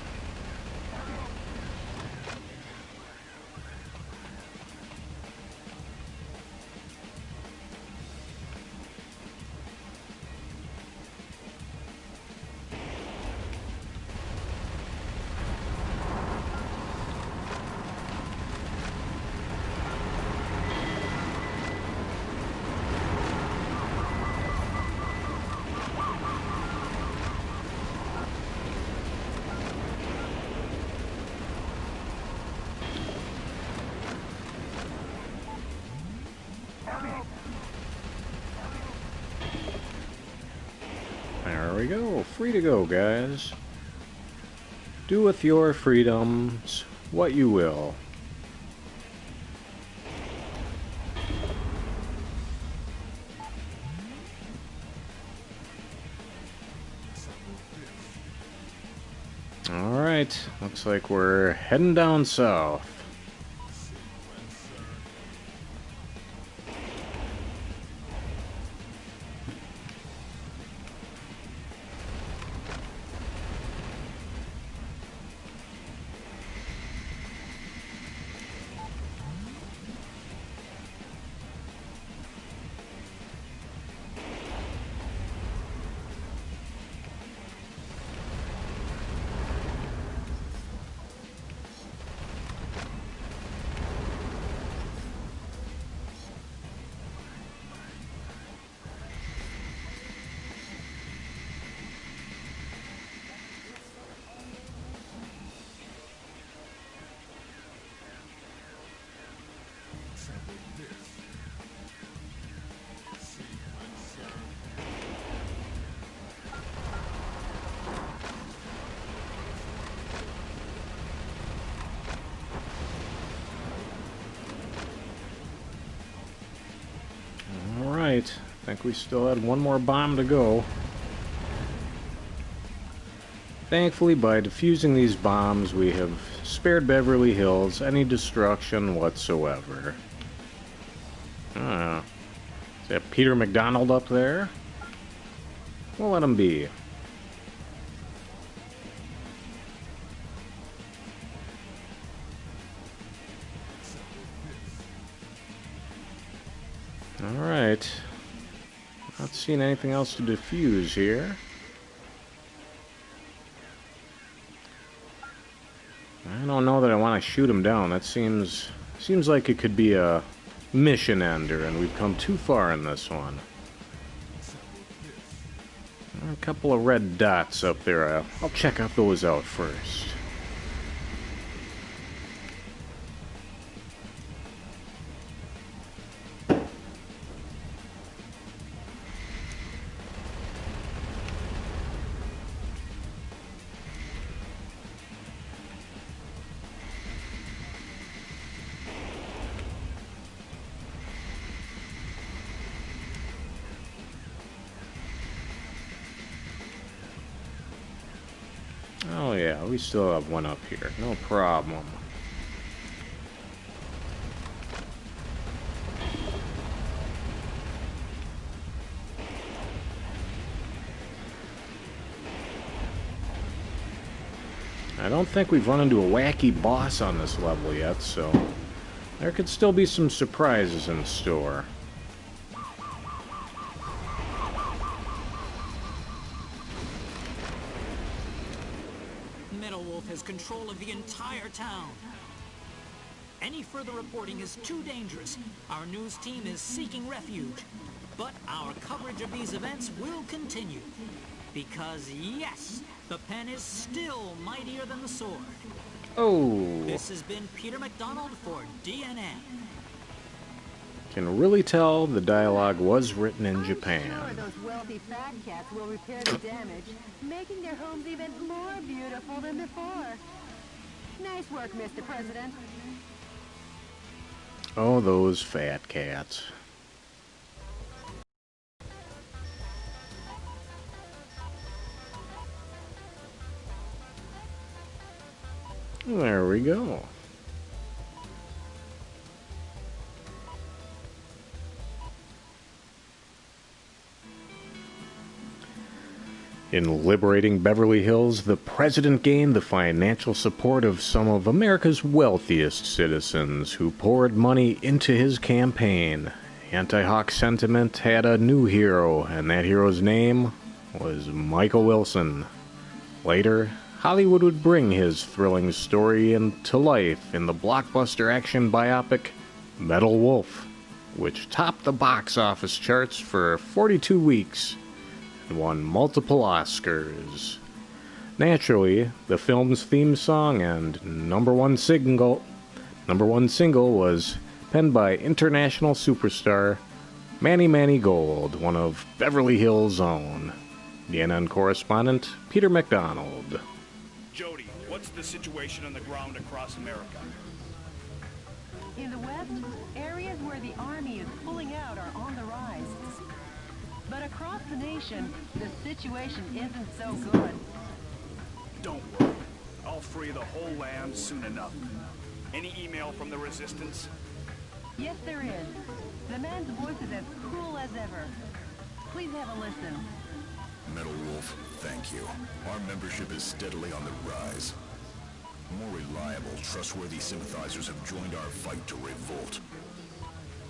There we go. Free to go, guys. Do with your freedoms what you will. Alright, looks like we're heading down south. Alright, I think we still had one more bomb to go. Thankfully, by defusing these bombs, we have spared Beverly Hills any destruction whatsoever. Is that Peter McDonald up there? We'll let him be. Alright. Not seeing anything else to defuse here. I don't know that I want to shoot him down. That seems like it could be a mission ender, and we've come too far in this one. A couple of red dots up there. I'll check out those out first. we still have one up here. No problem. I don't think we've run into a wacky boss on this level yet, so there could still be some surprises in store. Metal Wolf has control of the entire town. Any further reporting is too dangerous. Our news team is seeking refuge. But our coverage of these events will continue. Because yes, the pen is still mightier than the sword. Oh! This has been Peter McDonald for DNN. Can really tell the dialogue was written in Japan. I'm sure those wealthy fat cats will repair the damage, making their homes even more beautiful than before. Nice work, Mr. President. Oh, those fat cats. There we go. In liberating Beverly Hills, the president gained the financial support of some of America's wealthiest citizens who poured money into his campaign. Anti-Hawk sentiment had a new hero, and that hero's name was Michael Wilson. Later, Hollywood would bring his thrilling story into life in the blockbuster action biopic Metal Wolf, which topped the box office charts for 42 weeks and won multiple Oscars. Naturally, the film's theme song and number one single was penned by international superstar Manny Gold, one of Beverly Hills' own. DNN correspondent Peter McDonald. Jody, what's the situation on the ground across America? In the West, areas where the Army is pulling out are on the rise. But across the nation, the situation isn't so good. Don't worry. I'll free the whole land soon enough. Any email from the Resistance? Yes, there is. The man's voice is as cool as ever. Please have a listen. Metal Wolf, thank you. Our membership is steadily on the rise. More reliable, trustworthy sympathizers have joined our fight to revolt.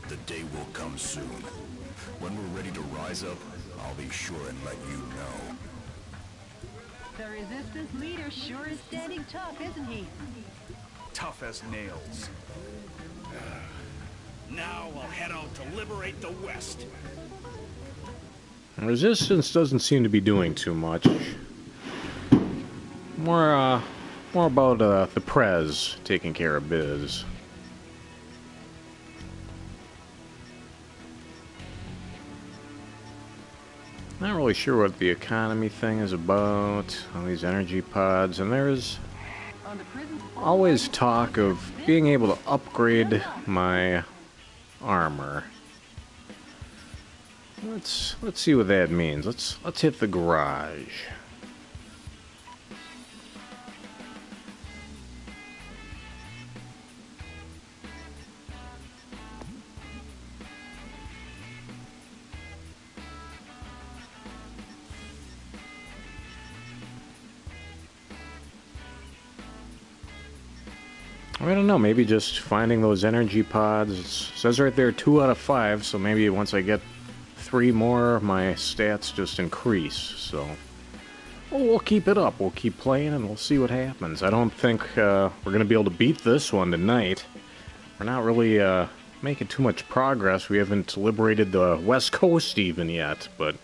The day will come soon. When we're ready to rise up, I'll be sure and let you know. The Resistance leader sure is standing tough, isn't he? Tough as nails. Now I'll head out to liberate the West. Resistance doesn't seem to be doing too much. More about the Prez taking care of biz. Not really sure what the economy thing is about, all these energy pods, and there's always talk of being able to upgrade my armor. Let's see what that means. Let's hit the garage. I don't know, maybe just finding those energy pods. It says right there 2 out of 5, so maybe once I get 3 more, my stats just increase. So we'll keep it up. We'll keep playing and we'll see what happens. I don't think we're going to be able to beat this one tonight. We're not really making too much progress. We haven't liberated the West Coast even yet, but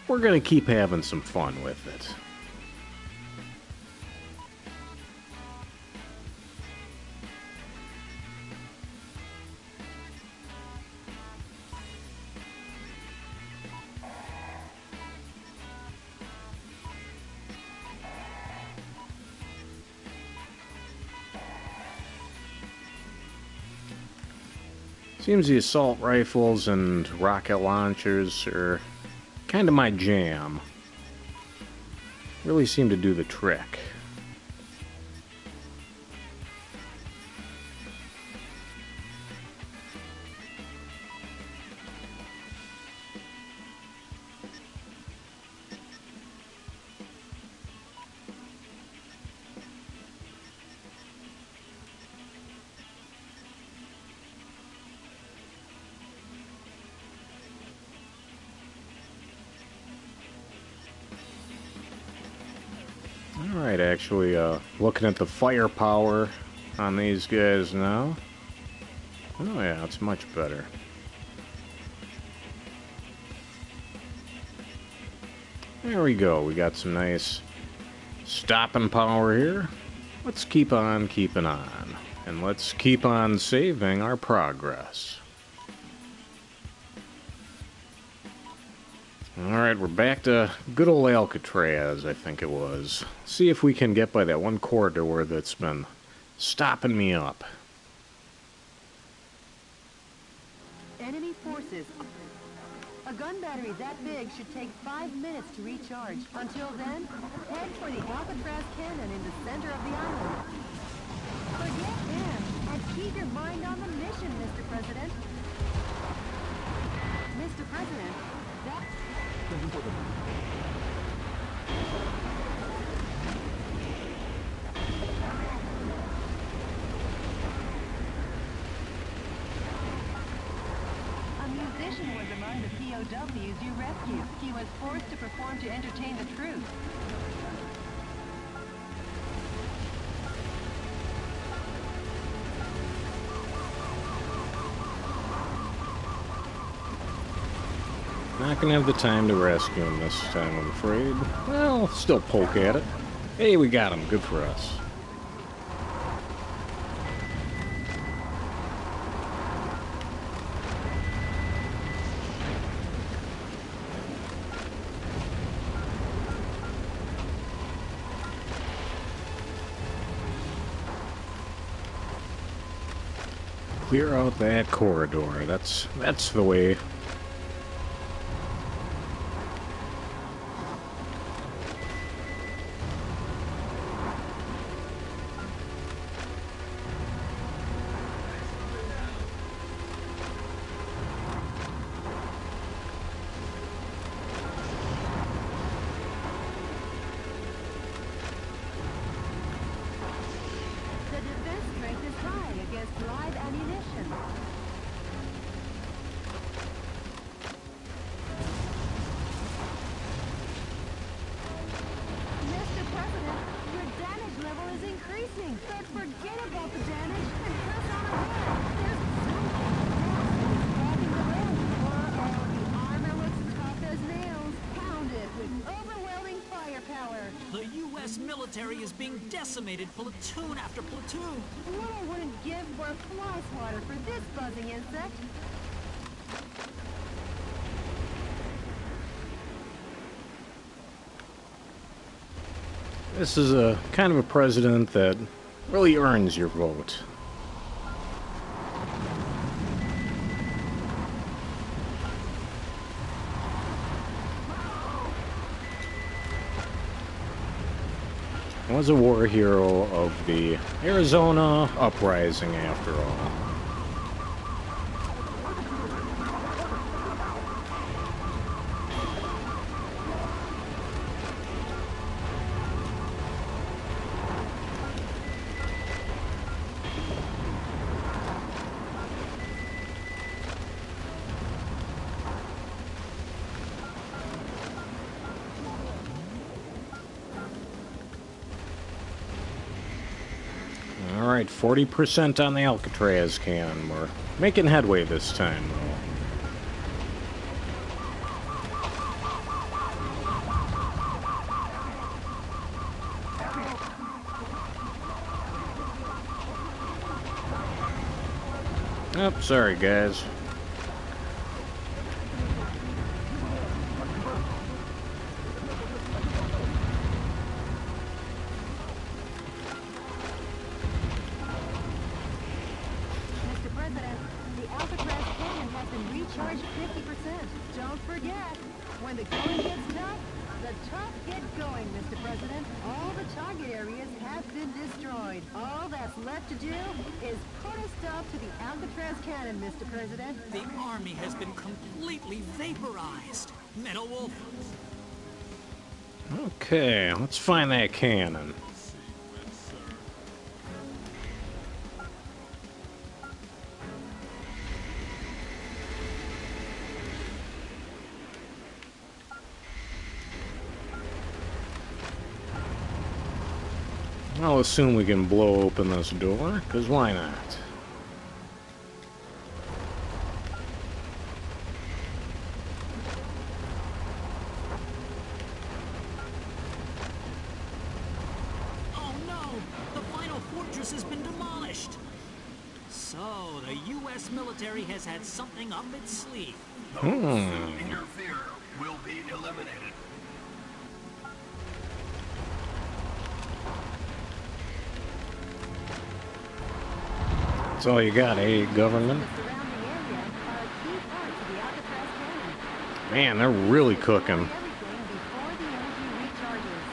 we're going to keep having some fun with it. Seems the assault rifles and rocket launchers are kind of my jam. Really seem to do the trick. Alright, actually, looking at the firepower on these guys now. Oh yeah, it's much better. There we go, we got some nice stopping power here. Let's keep on keeping on. And let's keep on saving our progress. Alright, we're back to good old Alcatraz, I think it was. See if we can get by that one corridor that's been stopping me up. Enemy forces. A gun battery that big should take 5 minutes to recharge. Until then, head for the Alcatraz cannon in the center of the island. Forget him, and keep your mind on the mission, Mr. President. Mr. President, that... A musician was among the POWs you rescued. He was forced to perform to entertain the troops. Not gonna have the time to rescue him this time, I'm afraid. Well, still poke at it. Hey, we got him. Good for us. Clear out that corridor. That's the way. The defense strength is high against live ammunition. Mr. President, your damage level is increasing. But forget about the damage and press on ahead. There's something blocking the way. Uh-oh, the armor looks tough as nails. Pound it with overwhelming firepower. The U.S. military is being decimated platoon after platoon. What I wouldn't give for a fly swatter for this buzzing insect. This is a kind of a president that really earns your vote. Was a war hero of the Arizona uprising, after all. Alright, 40% on the Alcatraz can. We're making headway this time, though. Oh, sorry, guys. Mr. President, the Alcatraz cannon has been recharged 50%. Don't forget, when the going gets tough, the tough get going, Mr. President. All the target areas have been destroyed. All that's left to do is put a stop to the Alcatraz cannon, Mr. President. The army has been completely vaporized. Metal Wolf, Okay, let's find that cannon. I'll assume we can blow open this door, because why not? Oh no! The final fortress has been demolished! So, the U.S. military has had something up its sleeve. Those who interfere will be eliminated. That's all you got, eh, government? The surrounding area are key parts of the Alcatraz cannon. Man, they're really cooking. Everything before the energy recharges.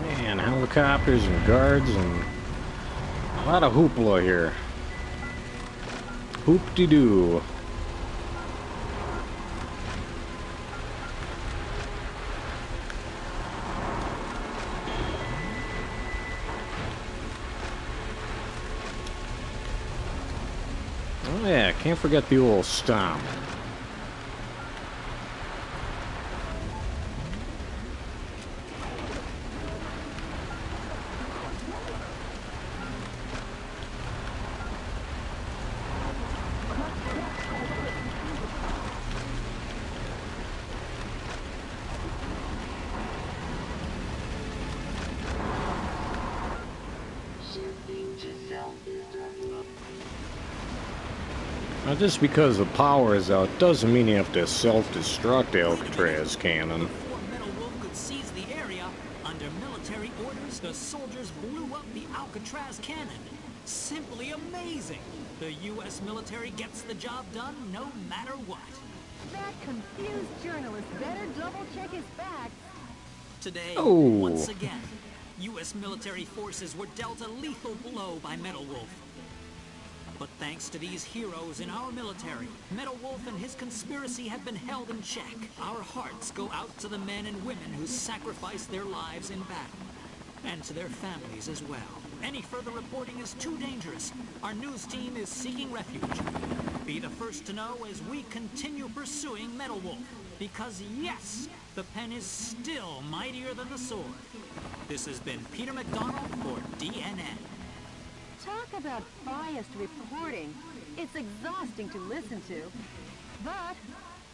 Man, helicopters and guards and a lot of hoopla here. Hoop-de-doo. Oh yeah, can't forget the old stomp. Now, just because the power is out doesn't mean you have to self-destruct the Alcatraz cannon. Before Metal Wolf could seize the area, under military orders, the soldiers blew up the Alcatraz cannon. Simply amazing! The U.S. military gets the job done no matter what. That confused journalist better double-check his facts. Today, Oh. once again, U.S. military forces were dealt a lethal blow by Metal Wolf. But thanks to these heroes in our military, Metal Wolf and his conspiracy have been held in check. Our hearts go out to the men and women who sacrificed their lives in battle, and to their families as well. Any further reporting is too dangerous. Our news team is seeking refuge. Be the first to know as we continue pursuing Metal Wolf. Because yes, the pen is still mightier than the sword. This has been Peter McDonald for DNN. Talk about biased reporting. It's exhausting to listen to. But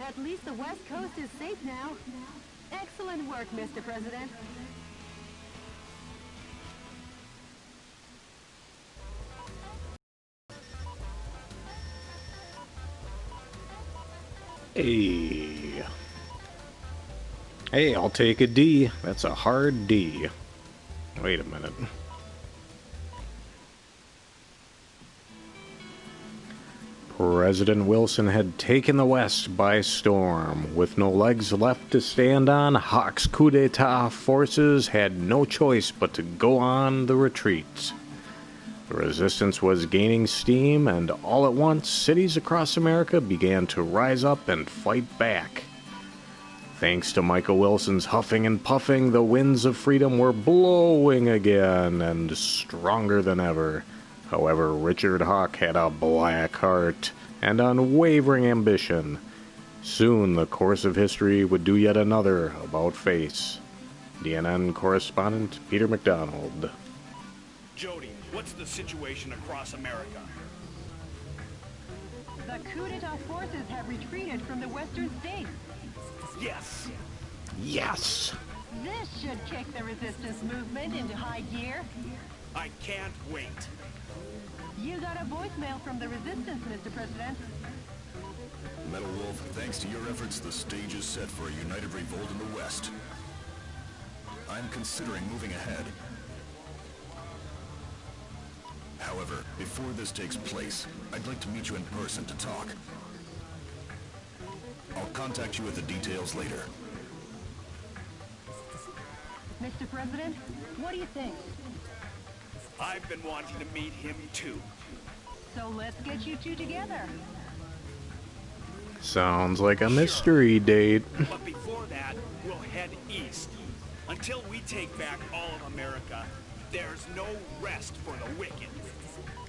at least the West Coast is safe now. Excellent work, Mr. President. Hey. Hey, I'll take a D. That's a hard D. Wait a minute. President Wilson had taken the West by storm. With no legs left to stand on, Hawk's coup d'etat forces had no choice but to go on the retreat. The resistance was gaining steam, and all at once, cities across America began to rise up and fight back. Thanks to Michael Wilson's huffing and puffing, the winds of freedom were blowing again, and stronger than ever. However, Richard Hawk had a black heart and unwavering ambition. Soon, the course of history would do yet another about-face. DNN correspondent Peter McDonald. Jody, what's the situation across America? The coup d'etat forces have retreated from the western states. Yes. Yes! This should kick the resistance movement into high gear. I can't wait. You got a voicemail from the resistance, Mr. President. Metal Wolf, thanks to your efforts, the stage is set for a united revolt in the West. I'm considering moving ahead. However, before this takes place, I'd like to meet you in person to talk. I'll contact you with the details later. Mr. President, what do you think? I've been wanting to meet him too. So let's get you two together. Sounds like a mystery date. But before that, we'll head east. Until we take back all of America, there's no rest for the wicked.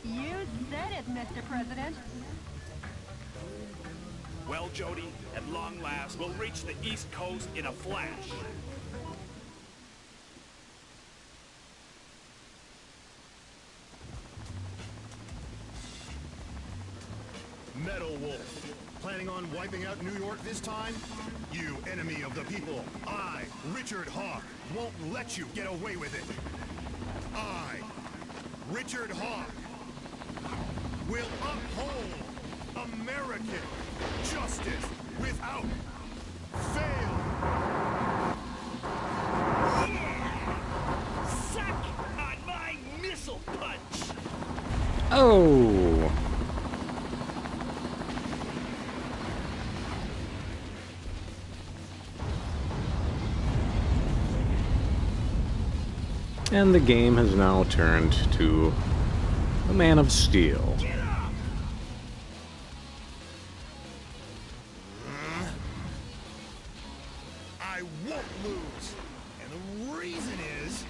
You said it, Mr. President. Well, Jody, at long last, we'll reach the East Coast in a flash. Metal Wolf. Planning on wiping out New York this time? You enemy of the people, I, Richard Hawk, won't let you get away with it. I, Richard Hawk, will uphold American justice without fail. Yeah! Suck on my missile punch! Oh! And the game has now turned to a Man of Steel. I won't lose. And the reason is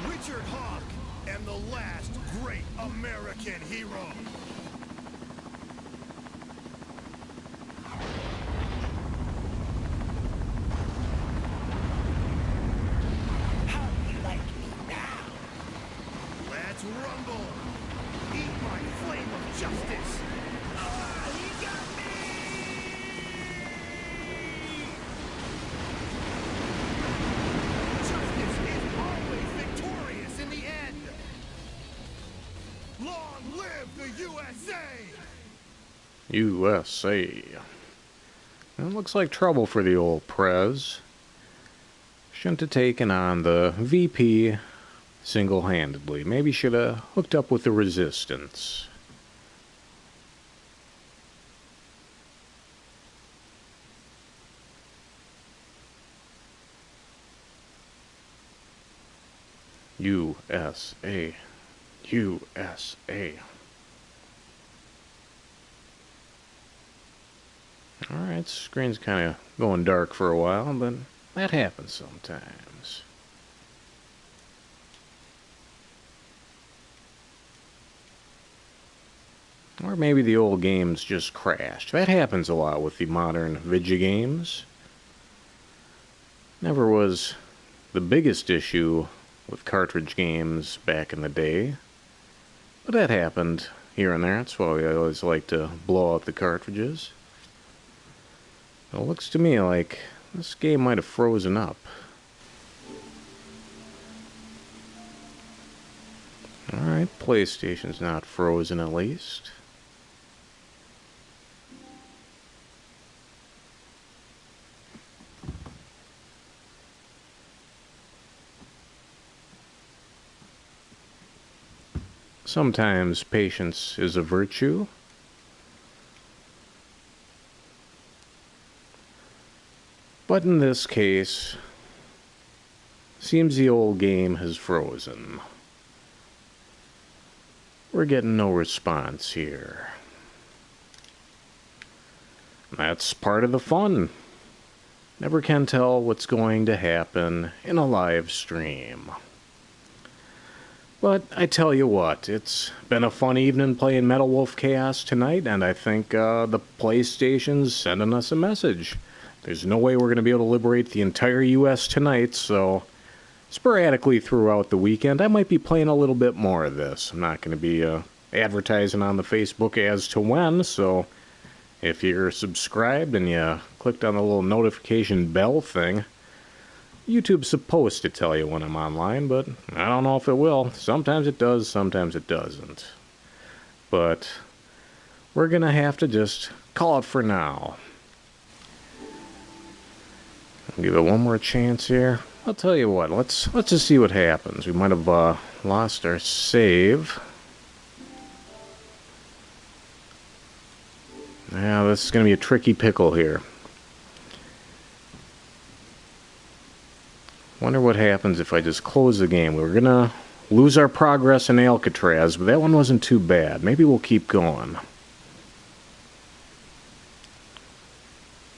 Richard Hawk, am the last great American hero. How do you like me now? Let's rumble. Eat my flame of justice. He got me! Justice is always victorious in the end. Long live the USA! USA. It looks like trouble for the old Prez. Shouldn't have taken on the VP single-handedly. Maybe should have hooked up with the Resistance. USA. USA. Alright, screen's kind of going dark for a while, but that happens sometimes. Or maybe the old games just crashed. That happens a lot with the modern video games. Never was the biggest issue with cartridge games back in the day. But that happened here and there. That's why we always like to blow out the cartridges. It looks to me like this game might have frozen up. Alright, PlayStation's not frozen at least. Sometimes patience is a virtue. But in this case, seems the old game has frozen. We're getting no response here. That's part of the fun. Never can tell what's going to happen in a live stream. But I tell you what, it's been a fun evening playing Metal Wolf Chaos tonight, and I think the PlayStation's sending us a message. There's no way we're going to be able to liberate the entire U.S. tonight, so sporadically throughout the weekend, I might be playing a little bit more of this. I'm not going to be advertising on the Facebook as to when, so if you're subscribed and you clicked on the little notification bell thing, YouTube's supposed to tell you when I'm online, but I don't know if it will. Sometimes it does, sometimes it doesn't. But we're going to have to just call it for now. I'll give it one more chance here. I'll tell you what, let's just see what happens. We might have lost our save. Yeah, this is going to be a tricky pickle here. wonder what happens if I just close the game. We're gonna lose our progress in Alcatraz, but that one wasn't too bad. Maybe we'll keep going.